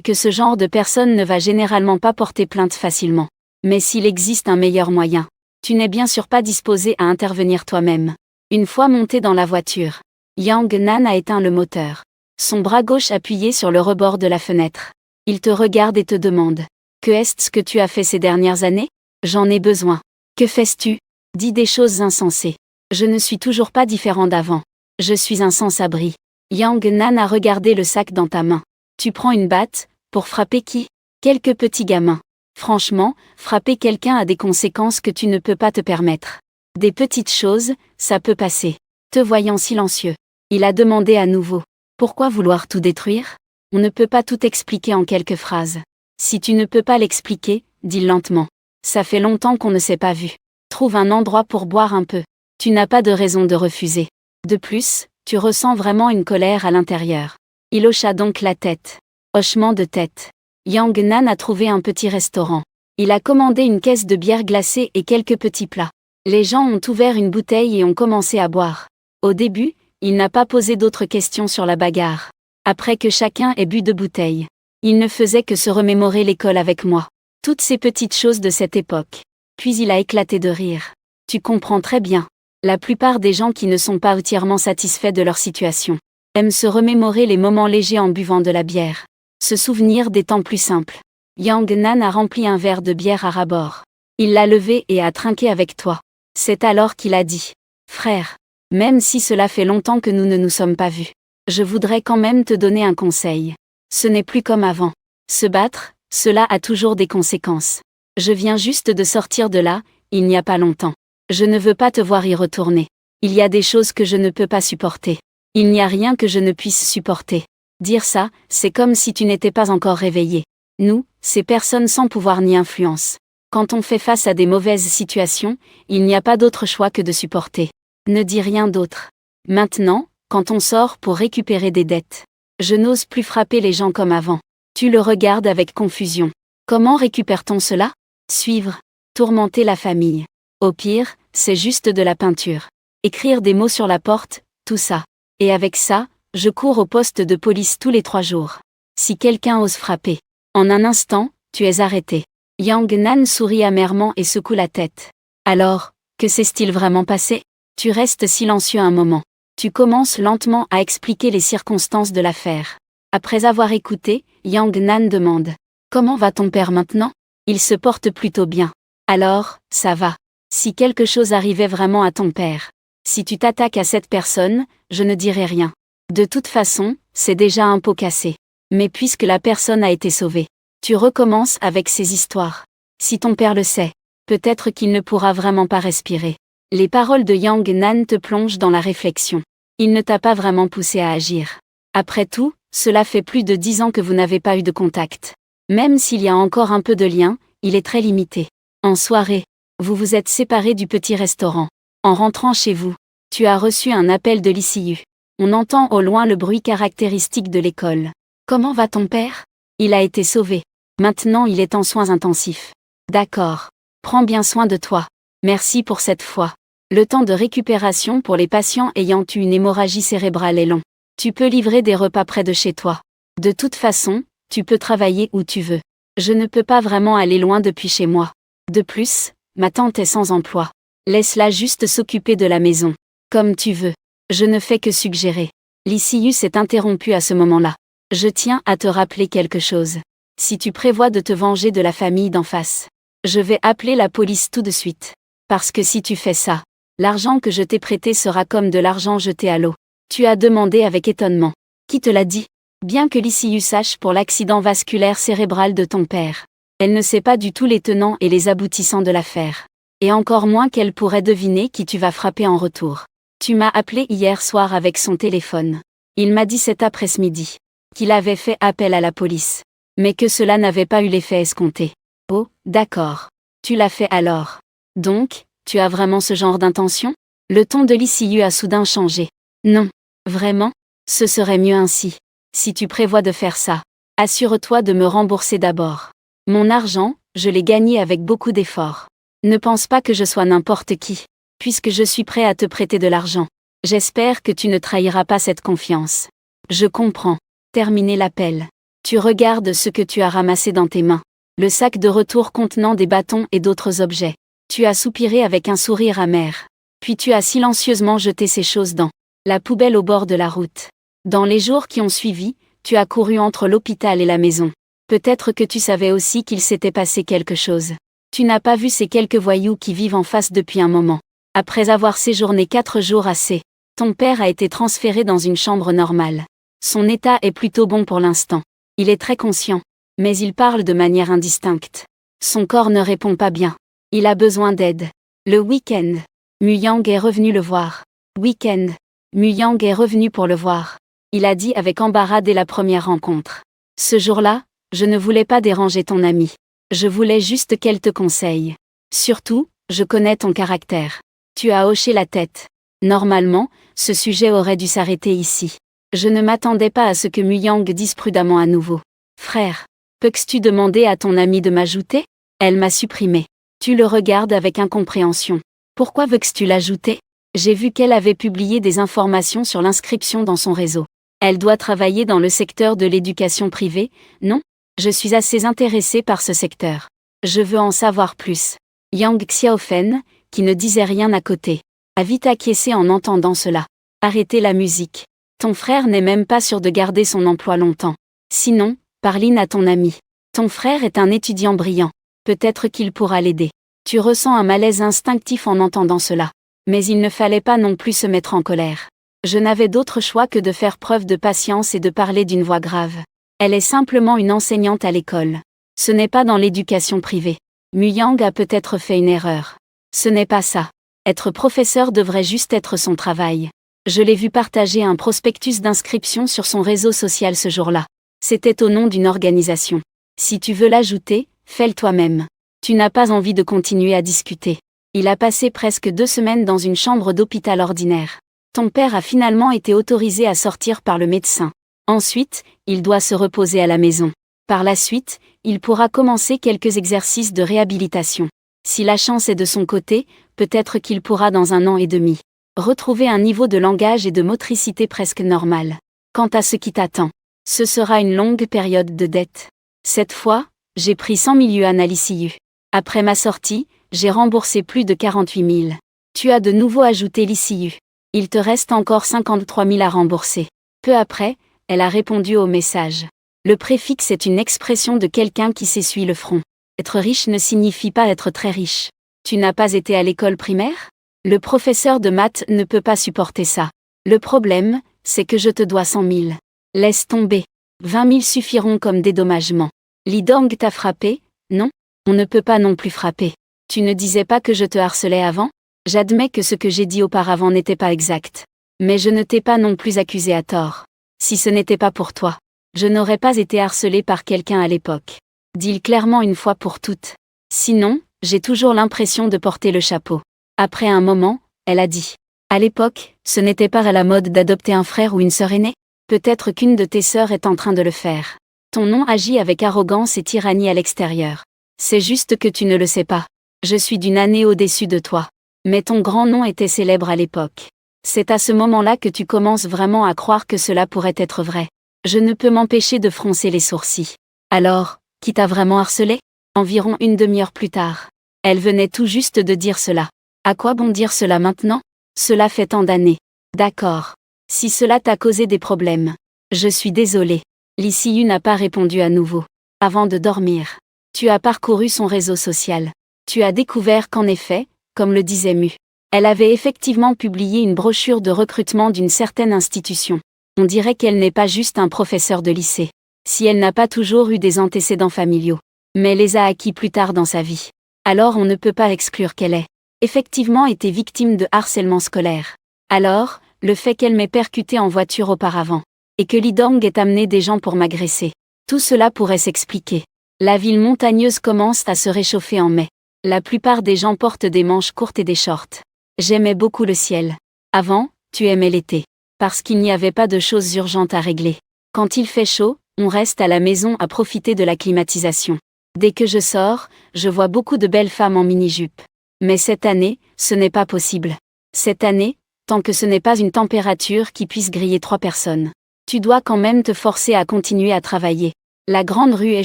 que ce genre de personne ne va généralement pas porter plainte facilement. Mais s'il existe un meilleur moyen, tu n'es bien sûr pas disposé à intervenir toi-même. Une fois monté dans la voiture, Yang Nan a éteint le moteur. Son bras gauche appuyé sur le rebord de la fenêtre. Il te regarde et te demande. Que est-ce que tu as fait ces dernières années? J'en ai besoin. Que fais-tu? Dis des choses insensées. Je ne suis toujours pas différent d'avant. Je suis un sans-abri. Yang Nan a regardé le sac dans ta main. Tu prends une batte, pour frapper qui? Quelques petits gamins. Franchement, frapper quelqu'un a des conséquences que tu ne peux pas te permettre. Des petites choses, ça peut passer. Te voyant silencieux, il a demandé à nouveau. Pourquoi vouloir tout détruire? On ne peut pas tout expliquer en quelques phrases. Si tu ne peux pas l'expliquer, dis lentement. Ça fait longtemps qu'on ne s'est pas vu. Trouve un endroit pour boire un peu. Tu n'as pas de raison de refuser. De plus, tu ressens vraiment une colère à l'intérieur. Il hocha donc la tête. Hochement de tête. Yang Nan a trouvé un petit restaurant. Il a commandé une caisse de bière glacée et quelques petits plats. Les gens ont ouvert une bouteille et ont commencé à boire. Au début, il n'a pas posé d'autres questions sur la bagarre. Après que chacun ait bu 2 bouteilles, il ne faisait que se remémorer l'école avec moi. Toutes ces petites choses de cette époque. Puis il a éclaté de rire. Tu comprends très bien. La plupart des gens qui ne sont pas entièrement satisfaits de leur situation aiment se remémorer les moments légers en buvant de la bière. Se souvenir des temps plus simples. Yang Nan a rempli un verre de bière à ras-bord. Il l'a levé et a trinqué avec toi. C'est alors qu'il a dit. Frère, même si cela fait longtemps que nous ne nous sommes pas vus, je voudrais quand même te donner un conseil. Ce n'est plus comme avant. Se battre, cela a toujours des conséquences. Je viens juste de sortir de là, il n'y a pas longtemps. Je ne veux pas te voir y retourner. Il y a des choses que je ne peux pas supporter. Il n'y a rien que je ne puisse supporter. Dire ça, c'est comme si tu n'étais pas encore réveillé. Nous, ces personnes sans pouvoir ni influence. Quand on fait face à des mauvaises situations, il n'y a pas d'autre choix que de supporter. Ne dis rien d'autre. Maintenant, quand on sort pour récupérer des dettes, je n'ose plus frapper les gens comme avant. Tu le regardes avec confusion. Comment récupère-t-on cela? Suivre. Tourmenter la famille. Au pire, c'est juste de la peinture. Écrire des mots sur la porte, tout ça. Et avec ça, je cours au poste de police tous les 3 jours. Si quelqu'un ose frapper, en un instant, tu es arrêté. Yang Nan sourit amèrement et secoue la tête. Alors, que s'est-il vraiment passé? Tu restes silencieux un moment. Tu commences lentement à expliquer les circonstances de l'affaire. Après avoir écouté, Yang Nan demande. Comment va ton père maintenant? Il se porte plutôt bien. Alors, ça va. Si quelque chose arrivait vraiment à ton père, si tu t'attaques à cette personne, je ne dirai rien. De toute façon, c'est déjà un pot cassé. Mais puisque la personne a été sauvée, tu recommences avec ces histoires. Si ton père le sait, peut-être qu'il ne pourra vraiment pas respirer. Les paroles de Yang Nan te plongent dans la réflexion. Il ne t'a pas vraiment poussé à agir. Après tout, cela fait plus de 10 ans que vous n'avez pas eu de contact. Même s'il y a encore un peu de lien, il est très limité. En soirée, vous vous êtes séparés du petit restaurant. En rentrant chez vous, tu as reçu un appel de l'ICU. On entend au loin le bruit caractéristique de l'école. Comment va ton père? Il a été sauvé. Maintenant il est en soins intensifs. D'accord. Prends bien soin de toi. Merci pour cette fois. Le temps de récupération pour les patients ayant eu une hémorragie cérébrale est long. Tu peux livrer des repas près de chez toi. De toute façon, tu peux travailler où tu veux. Je ne peux pas vraiment aller loin depuis chez moi. De plus, ma tante est sans emploi. Laisse-la juste s'occuper de la maison. Comme tu veux. Je ne fais que suggérer. L'ICU s'est interrompu à ce moment-là. Je tiens à te rappeler quelque chose. Si tu prévois de te venger de la famille d'en face, je vais appeler la police tout de suite. Parce que si tu fais ça, l'argent que je t'ai prêté sera comme de l'argent jeté à l'eau. Tu as demandé avec étonnement. Qui te l'a dit? Bien que l'ICU sache pour l'accident vasculaire cérébral de ton père, elle ne sait pas du tout les tenants et les aboutissants de l'affaire. Et encore moins qu'elle pourrait deviner qui tu vas frapper en retour. Tu m'as appelé hier soir avec son téléphone. Il m'a dit cet après-midi qu'il avait fait appel à la police. Mais que cela n'avait pas eu l'effet escompté. Oh, d'accord. Tu l'as fait alors. Donc, tu as vraiment ce genre d'intention? Le ton de Lee Si-yu a soudain changé. Non. Vraiment? Ce serait mieux ainsi. Si tu prévois de faire ça, assure-toi de me rembourser d'abord. Mon argent, je l'ai gagné avec beaucoup d'efforts. Ne pense pas que je sois n'importe qui, puisque je suis prêt à te prêter de l'argent. J'espère que tu ne trahiras pas cette confiance. Je comprends. Terminer l'appel. Tu regardes ce que tu as ramassé dans tes mains. Le sac de retour contenant des bâtons et d'autres objets. Tu as soupiré avec un sourire amer. Puis tu as silencieusement jeté ces choses dans la poubelle au bord de la route. Dans les jours qui ont suivi, tu as couru entre l'hôpital et la maison. Peut-être que tu savais aussi qu'il s'était passé quelque chose. Tu n'as pas vu ces quelques voyous qui vivent en face depuis un moment. Après avoir séjourné 4 jours à C, ton père a été transféré dans une chambre normale. Son état est plutôt bon pour l'instant. Il est très conscient, mais il parle de manière indistincte. Son corps ne répond pas bien. Il a besoin d'aide. Le week-end, Mu-yang est revenu le voir. Week-end, Mu-yang est revenu pour le voir. Il a dit avec embarras dès la première rencontre. Ce jour-là, je ne voulais pas déranger ton amie. Je voulais juste qu'elle te conseille. Surtout, je connais ton caractère. Tu as hoché la tête. Normalement, ce sujet aurait dû s'arrêter ici. Je ne m'attendais pas à ce que Mu-yang dise prudemment à nouveau. Frère, peux-tu demander à ton amie de m'ajouter? Elle m'a supprimé. Tu le regardes avec incompréhension. Pourquoi veux-tu l'ajouter? J'ai vu qu'elle avait publié des informations sur l'inscription dans son réseau. Elle doit travailler dans le secteur de l'éducation privée, non? Je suis assez intéressée par ce secteur. Je veux en savoir plus. Yang Xiaofen, qui ne disait rien à côté, a vite acquiescé en entendant cela. Arrêtez la musique. Ton frère n'est même pas sûr de garder son emploi longtemps. Sinon, parle à ton ami. Ton frère est un étudiant brillant. Peut-être qu'il pourra l'aider. Tu ressens un malaise instinctif en entendant cela. Mais il ne fallait pas non plus se mettre en colère. Je n'avais d'autre choix que de faire preuve de patience et de parler d'une voix grave. Elle est simplement une enseignante à l'école. Ce n'est pas dans l'éducation privée. Mu-yang a peut-être fait une erreur. Ce n'est pas ça. Être professeur devrait juste être son travail. Je l'ai vu partager un prospectus d'inscription sur son réseau social ce jour-là. C'était au nom d'une organisation. Si tu veux l'ajouter, fais-le toi-même. Tu n'as pas envie de continuer à discuter. Il a passé presque 2 semaines dans une chambre d'hôpital ordinaire. Ton père a finalement été autorisé à sortir par le médecin. Ensuite, il doit se reposer à la maison. Par la suite, il pourra commencer quelques exercices de réhabilitation. Si la chance est de son côté, peut-être qu'il pourra dans 1 an et demi retrouver un niveau de langage et de motricité presque normal. Quant à ce qui t'attend, ce sera une longue période de dette. Cette fois, j'ai pris 100 000 yuan à Lee Si-yu. Après ma sortie, j'ai remboursé plus de 48 000. Tu as de nouveau ajouté Lee Si-yu. Il te reste encore 53 000 à rembourser. Peu après, elle a répondu au message. Le préfixe est une expression de quelqu'un qui s'essuie le front. Être riche ne signifie pas être très riche. Tu n'as pas été à l'école primaire? Le professeur de maths ne peut pas supporter ça. Le problème, c'est que je te dois 100 000. Laisse tomber. 20 000 suffiront comme dédommagement. Lee Dong t'a frappé? Non? On ne peut pas non plus frapper. Tu ne disais pas que je te harcelais avant? J'admets que ce que j'ai dit auparavant n'était pas exact. Mais je ne t'ai pas non plus accusé à tort. Si ce n'était pas pour toi, je n'aurais pas été harcelé par quelqu'un à l'époque. Dis-le clairement une fois pour toutes. Sinon, j'ai toujours l'impression de porter le chapeau. Après un moment, elle a dit. À l'époque, ce n'était pas à la mode d'adopter un frère ou une sœur aînée? Peut-être qu'une de tes sœurs est en train de le faire. Ton nom agit avec arrogance et tyrannie à l'extérieur. C'est juste que tu ne le sais pas. Je suis d'une année au-dessus de toi. Mais ton grand nom était célèbre à l'époque. C'est à ce moment-là que tu commences vraiment à croire que cela pourrait être vrai. Je ne peux m'empêcher de froncer les sourcils. Alors, qui t'a vraiment harcelé? Environ une demi-heure plus tard. Elle venait tout juste de dire cela. À quoi bon dire cela maintenant? Cela fait tant d'années. D'accord. Si cela t'a causé des problèmes. Je suis désolée. Lee Si-yu n'a pas répondu à nouveau. Avant de dormir. Tu as parcouru son réseau social. Tu as découvert qu'en effet, comme le disait Mu, elle avait effectivement publié une brochure de recrutement d'une certaine institution. On dirait qu'elle n'est pas juste un professeur de lycée. Si elle n'a pas toujours eu des antécédents familiaux, mais les a acquis plus tard dans sa vie, alors on ne peut pas exclure qu'elle ait effectivement été victime de harcèlement scolaire. Alors, le fait qu'elle m'ait percuté en voiture auparavant, et que Lee Dong ait amené des gens pour m'agresser, tout cela pourrait s'expliquer. La ville montagneuse commence à se réchauffer en mai. La plupart des gens portent des manches courtes et des shorts. J'aimais beaucoup le ciel. Avant, tu aimais l'été. Parce qu'il n'y avait pas de choses urgentes à régler. Quand il fait chaud, on reste à la maison à profiter de la climatisation. Dès que je sors, je vois beaucoup de belles femmes en mini-jupe. Mais cette année, ce n'est pas possible. Cette année, tant que ce n'est pas une température qui puisse griller 3 personnes. Tu dois quand même te forcer à continuer à travailler. La grande rue est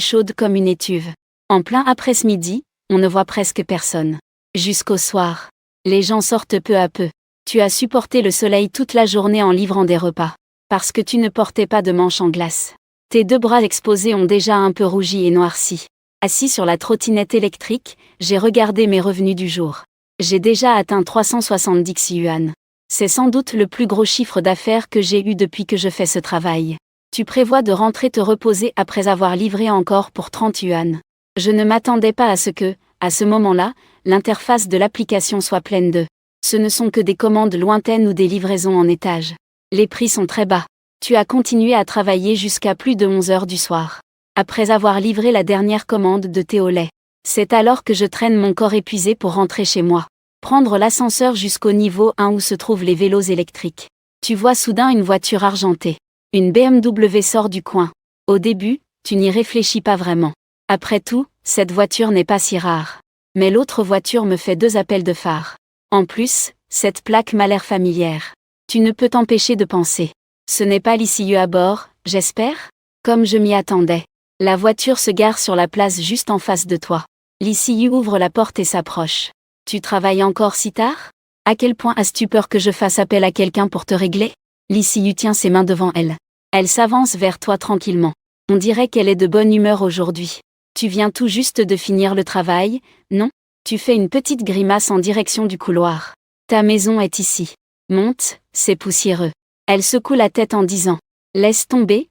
chaude comme une étuve. En plein après-midi, on ne voit presque personne. Jusqu'au soir. Les gens sortent peu à peu. Tu as supporté le soleil toute la journée en livrant des repas. Parce que tu ne portais pas de manches en glace. Tes 2 bras exposés ont déjà un peu rougi et noirci. Assis sur la trottinette électrique, j'ai regardé mes revenus du jour. J'ai déjà atteint 370 yuan. C'est sans doute le plus gros chiffre d'affaires que j'ai eu depuis que je fais ce travail. Tu prévois de rentrer te reposer après avoir livré encore pour 30 yuan. Je ne m'attendais pas à ce que, à ce moment-là, l'interface de l'application soit pleine de. Ce ne sont que des commandes lointaines ou des livraisons en étage. Les prix sont très bas. Tu as continué à travailler jusqu'à plus de 11 heures du soir. Après avoir livré la dernière commande de thé au lait. C'est alors que je traîne mon corps épuisé pour rentrer chez moi. Prendre l'ascenseur jusqu'au niveau 1 où se trouvent les vélos électriques. Tu vois soudain une voiture argentée. Une BMW sort du coin. Au début, tu n'y réfléchis pas vraiment. Après tout, cette voiture n'est pas si rare. Mais l'autre voiture me fait 2 appels de phare. En plus, cette plaque m'a l'air familière. Tu ne peux t'empêcher de penser. Ce n'est pas l'ICU à bord, j'espère? Comme je m'y attendais. La voiture se gare sur la place juste en face de toi. L'ICU ouvre la porte et s'approche. Tu travailles encore si tard? À quel point as-tu peur que je fasse appel à quelqu'un pour te régler? L'ICU tient ses mains devant elle. Elle s'avance vers toi tranquillement. On dirait qu'elle est de bonne humeur aujourd'hui. Tu viens tout juste de finir le travail, non? Tu fais une petite grimace en direction du couloir. Ta maison est ici. Monte, c'est poussiéreux. Elle secoue la tête en disant. Laisse tomber,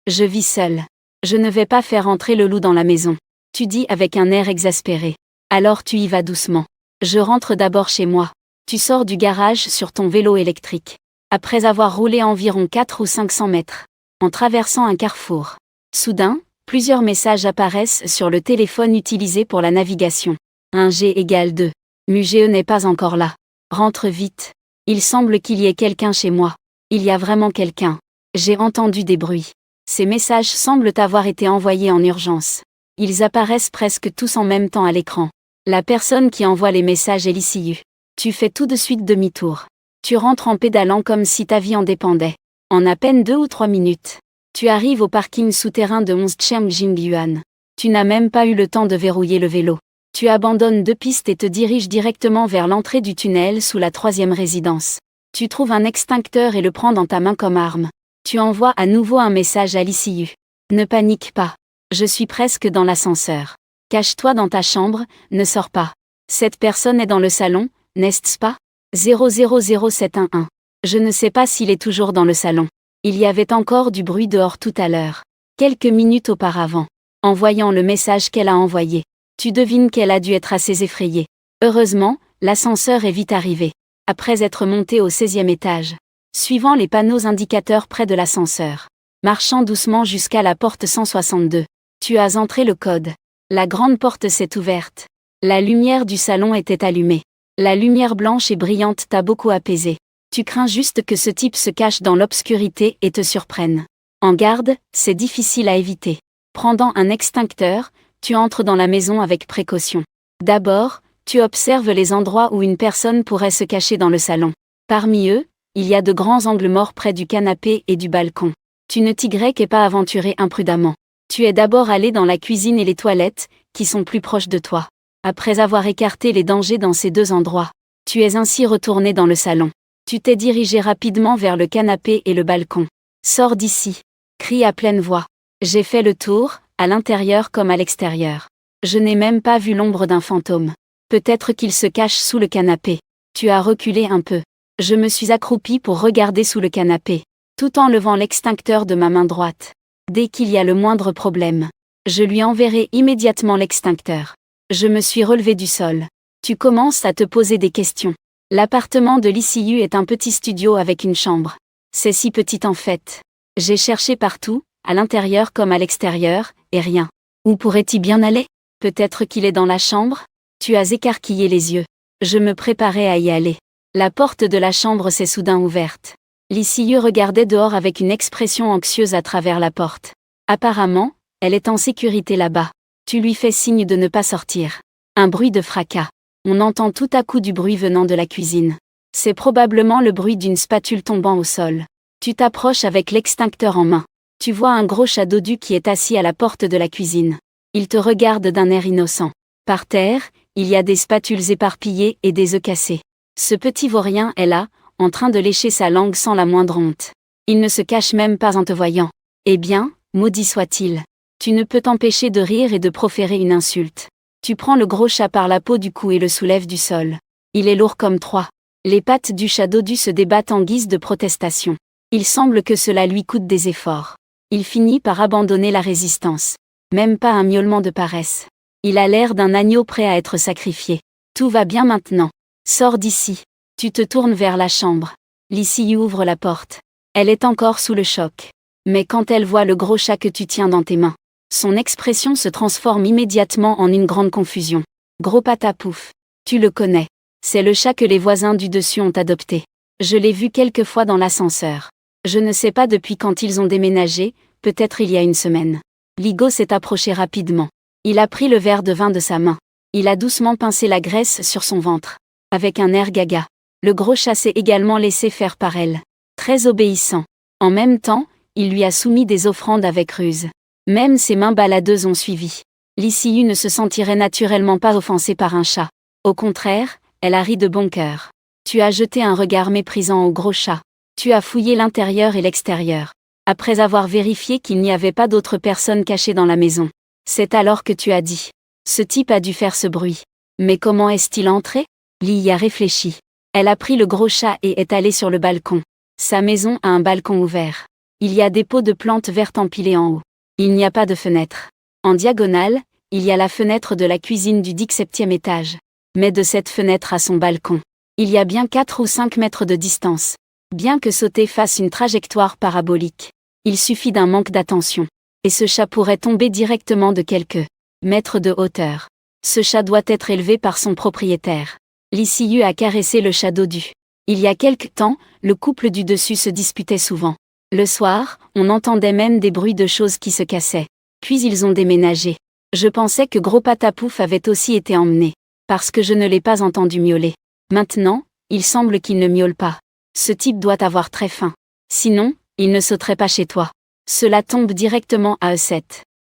je vis seule. Je ne vais pas faire entrer le loup dans la maison. Tu dis avec un air exaspéré. Alors tu y vas doucement. Je rentre d'abord chez moi. Tu sors du garage sur ton vélo électrique. Après avoir roulé environ 4 ou 500 mètres. En traversant un carrefour. Soudain, plusieurs messages apparaissent sur le téléphone utilisé pour la navigation. 1G égale 2. Muge n'est pas encore là. Rentre vite. Il semble qu'il y ait quelqu'un chez moi. Il y a vraiment quelqu'un. J'ai entendu des bruits. Ces messages semblent avoir été envoyés en urgence. Ils apparaissent presque tous en même temps à l'écran. La personne qui envoie les messages est l'ICU. Tu fais tout de suite demi-tour. Tu rentres en pédalant comme si ta vie en dépendait. En à peine 2 ou 3 minutes. Tu arrives au parking souterrain de 11 Jingyuan. Tu n'as même pas eu le temps de verrouiller le vélo. Tu abandonnes 2 pistes et te diriges directement vers l'entrée du tunnel sous la 3e résidence. Tu trouves un extincteur et le prends dans ta main comme arme. Tu envoies à nouveau un message à l'ICU. Ne panique pas. Je suis presque dans l'ascenseur. Cache-toi dans ta chambre, ne sors pas. Cette personne est dans le salon, n'est-ce pas? 000711. Je ne sais pas s'il est toujours dans le salon. Il y avait encore du bruit dehors tout à l'heure. Quelques minutes auparavant. En voyant le message qu'elle a envoyé. Tu devines qu'elle a dû être assez effrayée. Heureusement, l'ascenseur est vite arrivé. Après être monté au 16e étage. Suivant les panneaux indicateurs près de l'ascenseur. Marchant doucement jusqu'à la porte 162. Tu as entré le code. La grande porte s'est ouverte. La lumière du salon était allumée. La lumière blanche et brillante t'a beaucoup apaisé. Tu crains juste que ce type se cache dans l'obscurité et te surprenne. En garde, c'est difficile à éviter. Prenant un extincteur, tu entres dans la maison avec précaution. D'abord, tu observes les endroits où une personne pourrait se cacher dans le salon. Parmi eux, il y a de grands angles morts près du canapé et du balcon. Tu ne t'y es pas aventuré imprudemment. Tu es d'abord allé dans la cuisine et les toilettes, qui sont plus proches de toi. Après avoir écarté les dangers dans ces 2 endroits, tu es ainsi retourné dans le salon. Tu t'es dirigé rapidement vers le canapé et le balcon. Sors d'ici. Crie à pleine voix. J'ai fait le tour, à l'intérieur comme à l'extérieur. Je n'ai même pas vu l'ombre d'un fantôme. Peut-être qu'il se cache sous le canapé. Tu as reculé un peu. Je me suis accroupi pour regarder sous le canapé, tout en levant l'extincteur de ma main droite. Dès qu'il y a le moindre problème, je lui enverrai immédiatement l'extincteur. Je me suis relevé du sol. Tu commences à te poser des questions. L'appartement de l'ICU est un petit studio avec une chambre. C'est si petit en fait. J'ai cherché partout, à l'intérieur comme à l'extérieur, et rien. Où pourrait-il bien aller? Peut-être qu'il est dans la chambre? Tu as écarquillé les yeux. Je me préparais à y aller. La porte de la chambre s'est soudain ouverte. Lisieux regardait dehors avec une expression anxieuse à travers la porte. Apparemment, elle est en sécurité là-bas. Tu lui fais signe de ne pas sortir. Un bruit de fracas. On entend tout à coup du bruit venant de la cuisine. C'est probablement le bruit d'une spatule tombant au sol. Tu t'approches avec l'extincteur en main. Tu vois un gros chat dodu qui est assis à la porte de la cuisine. Il te regarde d'un air innocent. Par terre, il y a des spatules éparpillées et des œufs cassés. Ce petit vaurien est là, en train de lécher sa langue sans la moindre honte. Il ne se cache même pas en te voyant. Eh bien, maudit soit-il. Tu ne peux t'empêcher de rire et de proférer une insulte. Tu prends le gros chat par la peau du cou et le soulèves du sol. Il est lourd comme trois. Les pattes du chat dodu se débattent en guise de protestation. Il semble que cela lui coûte des efforts. Il finit par abandonner la résistance. Même pas un miaulement de paresse. Il a l'air d'un agneau prêt à être sacrifié. Tout va bien maintenant. Sors d'ici. Tu te tournes vers la chambre. Lisieux ouvre la porte. Elle est encore sous le choc. Mais quand elle voit le gros chat que tu tiens dans tes mains, son expression se transforme immédiatement en une grande confusion. Gros patapouf. Tu le connais. C'est le chat que les voisins du dessus ont adopté. Je l'ai vu quelques fois dans l'ascenseur. Je ne sais pas depuis quand ils ont déménagé, peut-être il y a une semaine. Ligo s'est approché rapidement. Il a pris le verre de vin de sa main. Il a doucement pincé la graisse sur son ventre. Avec un air gaga. Le gros chat s'est également laissé faire par elle. Très obéissant. En même temps, il lui a soumis des offrandes avec ruse. Même ses mains baladeuses ont suivi. Lisieux ne se sentirait naturellement pas offensée par un chat. Au contraire, elle a ri de bon cœur. Tu as jeté un regard méprisant au gros chat. Tu as fouillé l'intérieur et l'extérieur. Après avoir vérifié qu'il n'y avait pas d'autres personnes cachées dans la maison. C'est alors que tu as dit. Ce type a dû faire ce bruit. Mais comment est-il entré? Lee y a réfléchi. Elle a pris le gros chat et est allée sur le balcon. Sa maison a un balcon ouvert. Il y a des pots de plantes vertes empilés en haut. Il n'y a pas de fenêtre. En diagonale, il y a la fenêtre de la cuisine du 17e étage. Mais de cette fenêtre à son balcon, il y a bien 4 ou 5 mètres de distance. Bien que sauter fasse une trajectoire parabolique, il suffit d'un manque d'attention. Et ce chat pourrait tomber directement de quelques mètres de hauteur. Ce chat doit être élevé par son propriétaire. Lisieux a caressé le chat dodu. Il y a quelque temps, le couple du dessus se disputait souvent. Le soir, on entendait même des bruits de choses qui se cassaient. Puis ils ont déménagé. Je pensais que Gros Patapouf avait aussi été emmené. Parce que je ne l'ai pas entendu miauler. Maintenant, il semble qu'il ne miaule pas. Ce type doit avoir très faim. Sinon, il ne sauterait pas chez toi. Cela tombe directement à E7.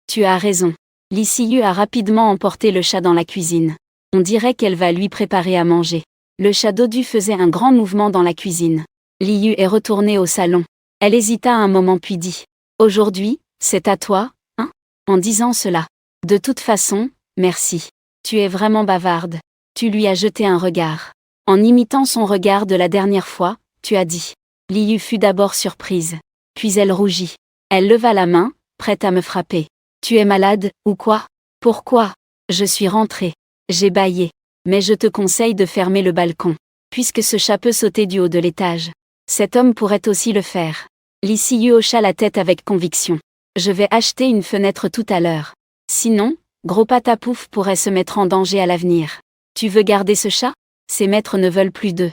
Tu as raison. Lisieux a rapidement emporté le chat dans la cuisine. On dirait qu'elle va lui préparer à manger. Le chat dodu faisait un grand mouvement dans la cuisine. Liu est retournée au salon. Elle hésita un moment puis dit. Aujourd'hui, c'est à toi, hein? En disant cela. De toute façon, merci. Tu es vraiment bavarde. Tu lui as jeté un regard. En imitant son regard de la dernière fois, tu as dit. Liu fut d'abord surprise. Puis elle rougit. Elle leva la main, prête à me frapper. Tu es malade, ou quoi? Pourquoi? Je suis rentrée. J'ai bâillé. Mais je te conseille de fermer le balcon. Puisque ce chat peut sauter du haut de l'étage. Cet homme pourrait aussi le faire. Lisieux hocha la tête avec conviction. Je vais acheter une fenêtre tout à l'heure. Sinon, Gros Patapouf pourrait se mettre en danger à l'avenir. Tu veux garder ce chat? Ses maîtres ne veulent plus d'eux.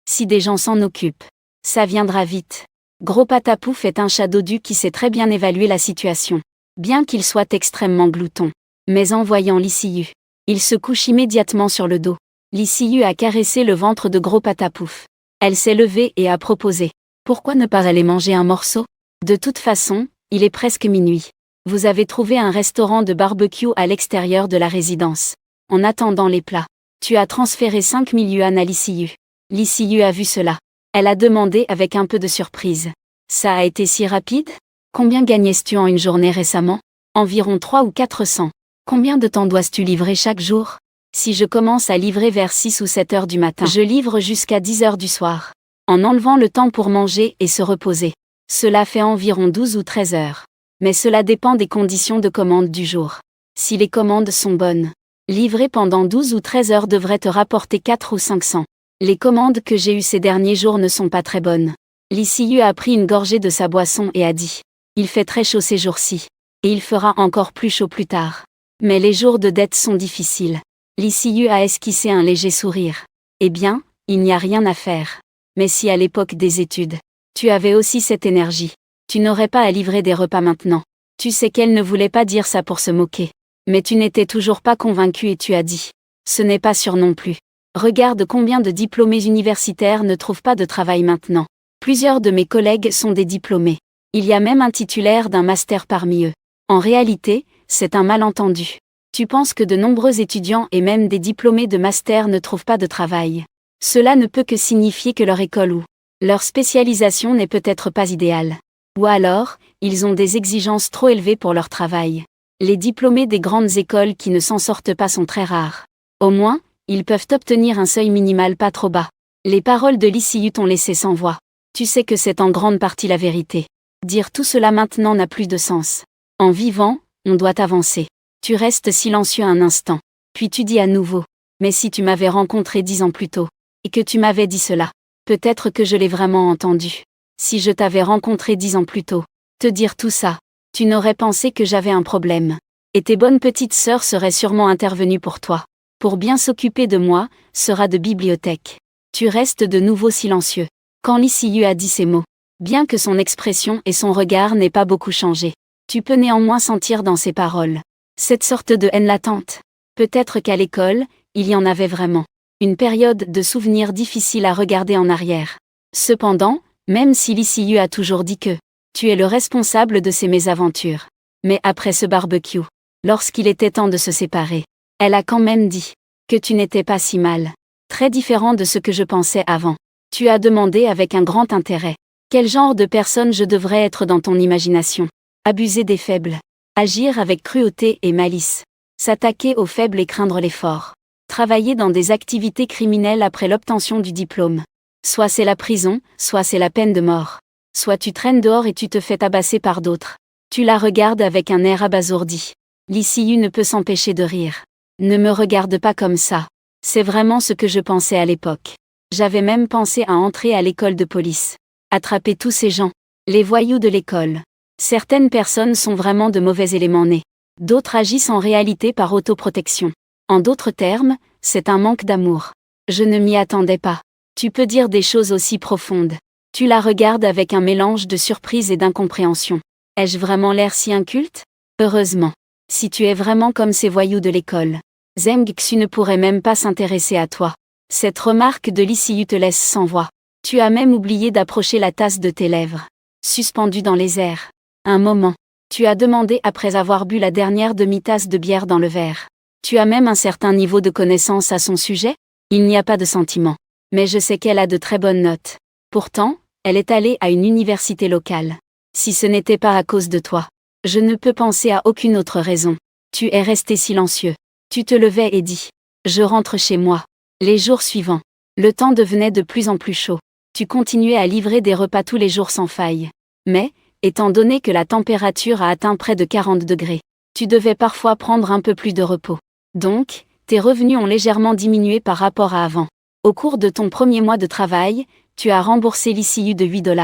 Si des gens s'en occupent, ça viendra vite. Gros Patapouf est un chat dodu qui sait très bien évaluer la situation. Bien qu'il soit extrêmement glouton. Mais en voyant Lisieux, il se couche immédiatement sur le dos. Lisieux a caressé le ventre de Gros Patapouf. Elle s'est levée et a proposé. Pourquoi ne pas aller manger un morceau? De toute façon, il est presque minuit. Vous avez trouvé un restaurant de barbecue à l'extérieur de la résidence. En attendant les plats, tu as transféré 5 000 yuan à Lisieux. Lisieux a vu cela. Elle a demandé avec un peu de surprise. Ça a été si rapide? Combien gagnais-tu en une journée récemment? Environ 300 ou 400. Combien de temps dois-tu livrer chaque jour? Si je commence à livrer vers 6 ou 7 heures du matin, je livre jusqu'à 10 heures du soir. En enlevant le temps pour manger et se reposer. Cela fait environ 12 ou 13 heures. Mais cela dépend des conditions de commande du jour. Si les commandes sont bonnes, livrer pendant 12 ou 13 heures devrait te rapporter 4 ou 500. Les commandes que j'ai eues ces derniers jours ne sont pas très bonnes. Lisieux a pris une gorgée de sa boisson et a dit. Il fait très chaud ces jours-ci. Et il fera encore plus chaud plus tard. Mais les jours de dette sont difficiles. L'ICU a esquissé un léger sourire. Eh bien, il n'y a rien à faire. Mais si à l'époque des études, tu avais aussi cette énergie, tu n'aurais pas à livrer des repas maintenant. Tu sais qu'elle ne voulait pas dire ça pour se moquer. Mais tu n'étais toujours pas convaincu et tu as dit. Ce n'est pas sûr non plus. Regarde combien de diplômés universitaires ne trouvent pas de travail maintenant. Plusieurs de mes collègues sont des diplômés. Il y a même un titulaire d'un master parmi eux. En réalité, c'est un malentendu. Tu penses que de nombreux étudiants et même des diplômés de master ne trouvent pas de travail. Cela ne peut que signifier que leur école ou leur spécialisation n'est peut-être pas idéale. Ou alors, ils ont des exigences trop élevées pour leur travail. Les diplômés des grandes écoles qui ne s'en sortent pas sont très rares. Au moins, ils peuvent obtenir un seuil minimal pas trop bas. Les paroles de l'ICU t'ont laissé sans voix. Tu sais que c'est en grande partie la vérité. Dire tout cela maintenant n'a plus de sens. En vivant, on doit avancer. Tu restes silencieux un instant. Puis tu dis à nouveau. Mais si tu m'avais rencontré 10 ans plus tôt, et que tu m'avais dit cela, peut-être que je l'ai vraiment entendu. Si je t'avais rencontré 10 ans plus tôt, te dire tout ça, tu n'aurais pensé que j'avais un problème. Et tes bonnes petites sœurs seraient sûrement intervenues pour toi. Pour bien s'occuper de moi, sera de bibliothèque. Tu restes de nouveau silencieux. Quand l'ICU a dit ces mots, bien que son expression et son regard n'aient pas beaucoup changé, tu peux néanmoins sentir dans ses paroles cette sorte de haine latente. Peut-être qu'à l'école, il y en avait vraiment. Une période de souvenirs difficile à regarder en arrière. Cependant, même si l'ICU a toujours dit que tu es le responsable de ces mésaventures. Mais après ce barbecue, lorsqu'il était temps de se séparer, elle a quand même dit que tu n'étais pas si mal. Très différent de ce que je pensais avant. Tu as demandé avec un grand intérêt. Quel genre de personne je devrais être dans ton imagination? Abuser des faibles. Agir avec cruauté et malice. S'attaquer aux faibles et craindre les forts. Travailler dans des activités criminelles après l'obtention du diplôme. Soit c'est la prison, soit c'est la peine de mort. Soit tu traînes dehors et tu te fais tabasser par d'autres. Tu la regardes avec un air abasourdi. L'ICU ne peut s'empêcher de rire. Ne me regarde pas comme ça. C'est vraiment ce que je pensais à l'époque. J'avais même pensé à entrer à l'école de police. Attraper tous ces gens. Les voyous de l'école. Certaines personnes sont vraiment de mauvais éléments nés. D'autres agissent en réalité par autoprotection. En d'autres termes, c'est un manque d'amour. Je ne m'y attendais pas. Tu peux dire des choses aussi profondes. Tu la regardes avec un mélange de surprise et d'incompréhension. Ai-je vraiment l'air si inculte? Heureusement. Si tu es vraiment comme ces voyous de l'école, Zheng Xu ne pourrait même pas s'intéresser à toi. Cette remarque de l'ICU te laisse sans voix. Tu as même oublié d'approcher la tasse de tes lèvres, suspendue dans les airs. Un moment. Tu as demandé après avoir bu la dernière demi-tasse de bière dans le verre. Tu as même un certain niveau de connaissance à son sujet? Il n'y a pas de sentiment. Mais je sais qu'elle a de très bonnes notes. Pourtant, elle est allée à une université locale. Si ce n'était pas à cause de toi, je ne peux penser à aucune autre raison. Tu es resté silencieux. Tu te levais et dis. Je rentre chez moi. Les jours suivants, le temps devenait de plus en plus chaud. Tu continuais à livrer des repas tous les jours sans faille. Mais, étant donné que la température a atteint près de 40 degrés, tu devais parfois prendre un peu plus de repos. Donc, tes revenus ont légèrement diminué par rapport à avant. Au cours de ton premier mois de travail, tu as remboursé l'ICU de 8 $.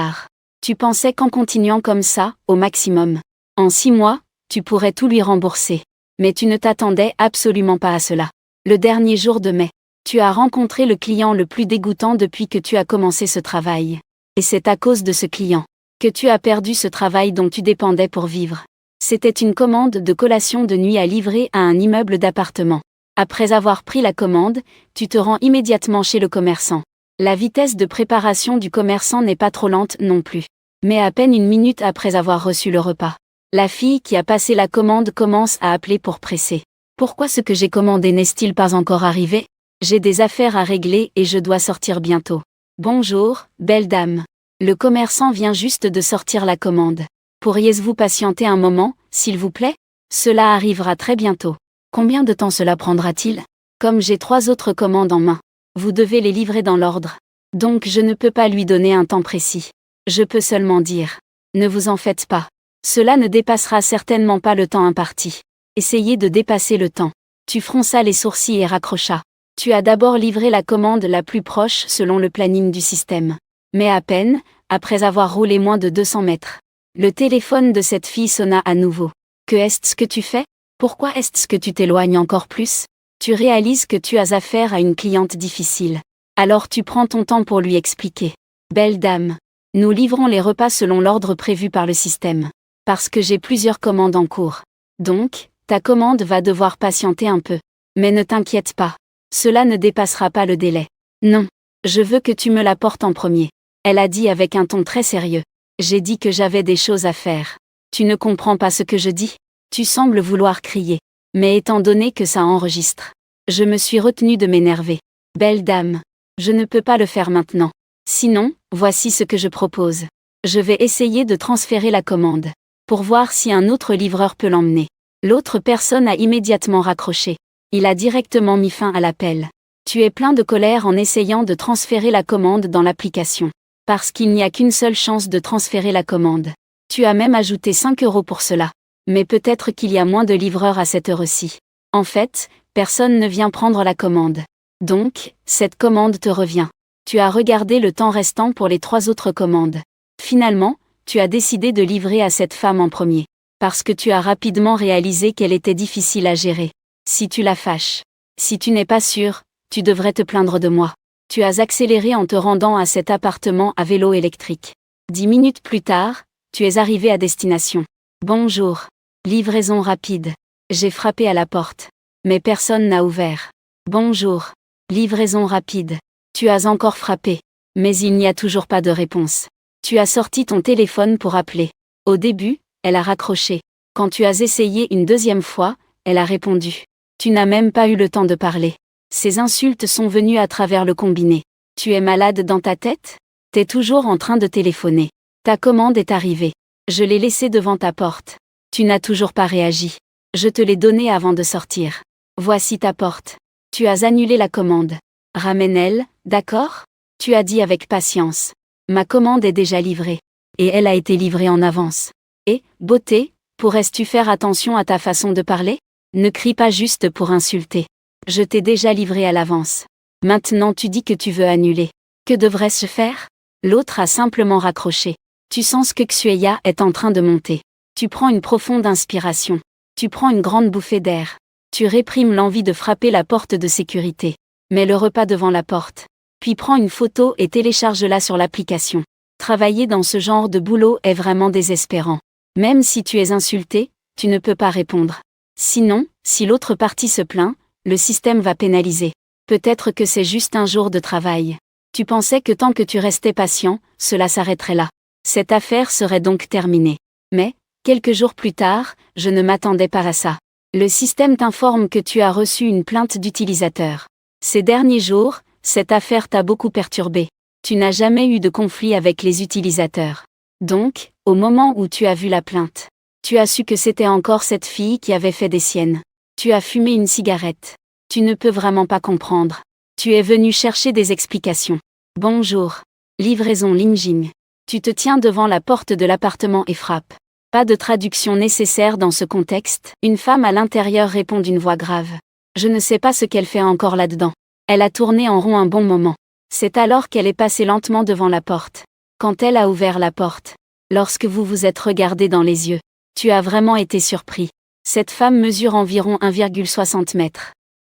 Tu pensais qu'en continuant comme ça, au maximum, en 6 mois, tu pourrais tout lui rembourser. Mais tu ne t'attendais absolument pas à cela. Le dernier jour de mai, tu as rencontré le client le plus dégoûtant depuis que tu as commencé ce travail. Et c'est à cause de ce client que tu as perdu ce travail dont tu dépendais pour vivre. C'était une commande de collation de nuit à livrer à un immeuble d'appartement. Après avoir pris la commande, tu te rends immédiatement chez le commerçant. La vitesse de préparation du commerçant n'est pas trop lente non plus. Mais à peine une minute après avoir reçu le repas, la fille qui a passé la commande commence à appeler pour presser. Pourquoi ce que j'ai commandé n'est-il pas encore arrivé? J'ai des affaires à régler et je dois sortir bientôt. Bonjour, belle dame. Le commerçant vient juste de sortir la commande. Pourriez-vous patienter un moment, s'il vous plaît? Cela arrivera très bientôt. Combien de temps cela prendra-t-il? Comme j'ai 3 autres commandes en main, vous devez les livrer dans l'ordre. Donc je ne peux pas lui donner un temps précis. Je peux seulement dire. Ne vous en faites pas. Cela ne dépassera certainement pas le temps imparti. Essayez de dépasser le temps. Tu fronça les sourcils et raccrocha. Tu as d'abord livré la commande la plus proche selon le planning du système. Mais à peine, après avoir roulé moins de 200 mètres, le téléphone de cette fille sonna à nouveau. Que est-ce que tu fais? Pourquoi est-ce que tu t'éloignes encore plus? Tu réalises que tu as affaire à une cliente difficile. Alors tu prends ton temps pour lui expliquer. Belle dame, nous livrons les repas selon l'ordre prévu par le système. Parce que j'ai plusieurs commandes en cours. Donc, ta commande va devoir patienter un peu. Mais ne t'inquiète pas. Cela ne dépassera pas le délai. Non. Je veux que tu me la portes en premier. Elle a dit avec un ton très sérieux. J'ai dit que j'avais des choses à faire. Tu ne comprends pas ce que je dis? Tu sembles vouloir crier. Mais étant donné que ça enregistre, je me suis retenue de m'énerver. Belle dame, je ne peux pas le faire maintenant. Sinon, voici ce que je propose. Je vais essayer de transférer la commande. Pour voir si un autre livreur peut l'emmener. L'autre personne a immédiatement raccroché. Il a directement mis fin à l'appel. Tu es plein de colère en essayant de transférer la commande dans l'application. Parce qu'il n'y a qu'une seule chance de transférer la commande. Tu as même ajouté 5 € pour cela. Mais peut-être qu'il y a moins de livreurs à cette heure-ci. En fait, personne ne vient prendre la commande. Donc, cette commande te revient. Tu as regardé le temps restant pour les 3 autres commandes. Finalement, tu as décidé de livrer à cette femme en premier. Parce que tu as rapidement réalisé qu'elle était difficile à gérer. Si tu la fâches. Si tu n'es pas sûr, tu devrais te plaindre de moi. Tu as accéléré en te rendant à cet appartement à vélo électrique. 10 minutes plus tard, tu es arrivé à destination. Bonjour. Livraison rapide. J'ai frappé à la porte. Mais personne n'a ouvert. Bonjour. Livraison rapide. Tu as encore frappé. Mais il n'y a toujours pas de réponse. Tu as sorti ton téléphone pour appeler. Au début, elle a raccroché. Quand tu as essayé une deuxième fois, elle a répondu. Tu n'as même pas eu le temps de parler. Ces insultes sont venues à travers le combiné. Tu es malade dans ta tête? T'es toujours en train de téléphoner. Ta commande est arrivée. Je l'ai laissée devant ta porte. Tu n'as toujours pas réagi. Je te l'ai donnée avant de sortir. Voici ta porte. Tu as annulé la commande. Ramène-elle, d'accord? Tu as dit avec patience. Ma commande est déjà livrée. Et elle a été livrée en avance. Et, beauté, pourrais-tu faire attention à ta façon de parler? Ne crie pas juste pour insulter. Je t'ai déjà livré à l'avance. Maintenant tu dis que tu veux annuler. Que devrais-je faire? L'autre a simplement raccroché. Tu sens que Xueya est en train de monter. Tu prends une profonde inspiration. Tu prends une grande bouffée d'air. Tu réprimes l'envie de frapper la porte de sécurité. Mets le repas devant la porte. Puis prends une photo et télécharge-la sur l'application. Travailler dans ce genre de boulot est vraiment désespérant. Même si tu es insulté, tu ne peux pas répondre. Sinon, si l'autre partie se plaint, le système va pénaliser. Peut-être que c'est juste un jour de travail. Tu pensais que tant que tu restais patient, cela s'arrêterait là. Cette affaire serait donc terminée. Mais, quelques jours plus tard, je ne m'attendais pas à ça. Le système t'informe que tu as reçu une plainte d'utilisateur. Ces derniers jours, cette affaire t'a beaucoup perturbé. Tu n'as jamais eu de conflit avec les utilisateurs. Donc, au moment où tu as vu la plainte, tu as su que c'était encore cette fille qui avait fait des siennes. Tu as fumé une cigarette. Tu ne peux vraiment pas comprendre. Tu es venu chercher des explications. Bonjour. Livraison Lingjing. Tu te tiens devant la porte de l'appartement et frappes. Pas de traduction nécessaire dans ce contexte. Une femme à l'intérieur répond d'une voix grave. Je ne sais pas ce qu'elle fait encore là-dedans. Elle a tourné en rond un bon moment. C'est alors qu'elle est passée lentement devant la porte. Quand elle a ouvert la porte. Lorsque vous vous êtes regardé dans les yeux. Tu as vraiment été surpris. Cette femme mesure environ 1,60 m.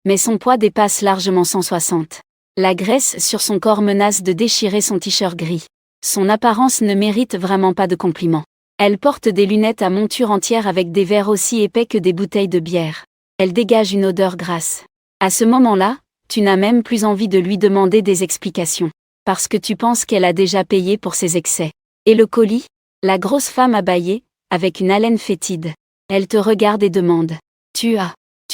Mais son poids dépasse largement 160. La graisse sur son corps menace de déchirer son t-shirt gris. Son apparence ne mérite vraiment pas de compliments. Elle porte des lunettes à monture entière avec des verres aussi épais que des bouteilles de bière. Elle dégage une odeur grasse. À ce moment-là, tu n'as même plus envie de lui demander des explications. Parce que tu penses qu'elle a déjà payé pour ses excès. Et le colis? La grosse femme a bâillé, avec une haleine fétide. Elle te regarde et demande. Tu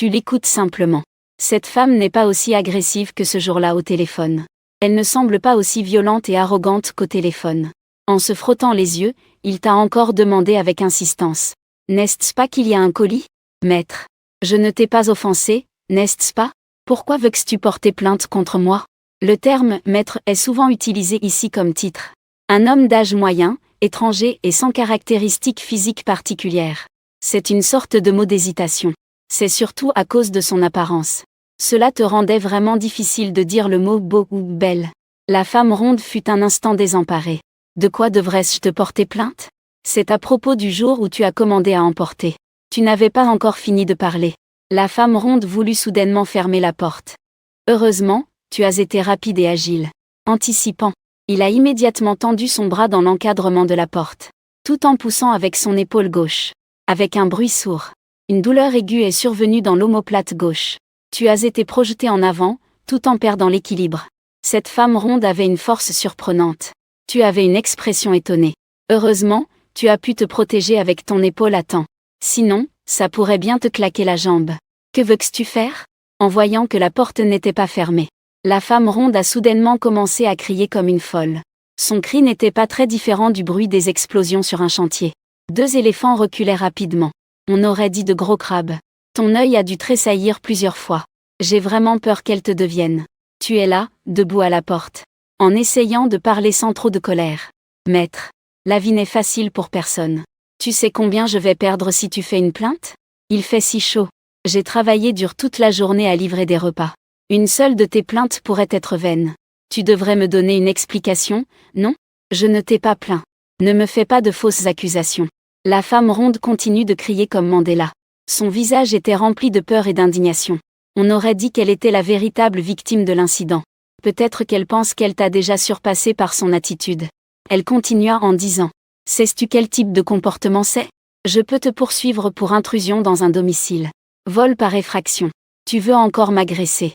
l'écoutes simplement. Cette femme n'est pas aussi agressive que ce jour-là au téléphone. Elle ne semble pas aussi violente et arrogante qu'au téléphone. En se frottant les yeux, il t'a encore demandé avec insistance. N'est-ce pas qu'il y a un colis? Maître. Je ne t'ai pas offensé, n'est-ce pas? Pourquoi veux-tu porter plainte contre moi? Le terme « maître » est souvent utilisé ici comme titre. Un homme d'âge moyen, étranger et sans caractéristiques physiques particulières. C'est une sorte de mot d'hésitation. C'est surtout à cause de son apparence. Cela te rendait vraiment difficile de dire le mot beau ou belle. La femme ronde fut un instant désemparée. De quoi devrais-je te porter plainte? C'est à propos du jour où tu as commandé à emporter. Tu n'avais pas encore fini de parler. La femme ronde voulut soudainement fermer la porte. Heureusement, tu as été rapide et agile. Anticipant, il a immédiatement tendu son bras dans l'encadrement de la porte, tout en poussant avec son épaule gauche. Avec un bruit sourd, une douleur aiguë est survenue dans l'omoplate gauche. Tu as été projeté en avant, tout en perdant l'équilibre. Cette femme ronde avait une force surprenante. Tu avais une expression étonnée. Heureusement, tu as pu te protéger avec ton épaule à temps. Sinon, ça pourrait bien te claquer la jambe. Que veux-tu faire? En voyant que la porte n'était pas fermée, la femme ronde a soudainement commencé à crier comme une folle. Son cri n'était pas très différent du bruit des explosions sur un chantier. 2 éléphants reculaient rapidement. On aurait dit de gros crabes. Ton œil a dû tressaillir plusieurs fois. J'ai vraiment peur qu'elle te devienne. Tu es là, debout à la porte, en essayant de parler sans trop de colère. Maître, la vie n'est facile pour personne. Tu sais combien je vais perdre si tu fais une plainte? Il fait si chaud. J'ai travaillé dur toute la journée à livrer des repas. Une seule de tes plaintes pourrait être vaine. Tu devrais me donner une explication, non? Je ne t'ai pas plaint. Ne me fais pas de fausses accusations. La femme ronde continue de crier comme Mandela. Son visage était rempli de peur et d'indignation. On aurait dit qu'elle était la véritable victime de l'incident. Peut-être qu'elle pense qu'elle t'a déjà surpassé par son attitude. Elle continua en disant. Sais-tu quel type de comportement c'est? Je peux te poursuivre pour intrusion dans un domicile. Vol par effraction. Tu veux encore m'agresser?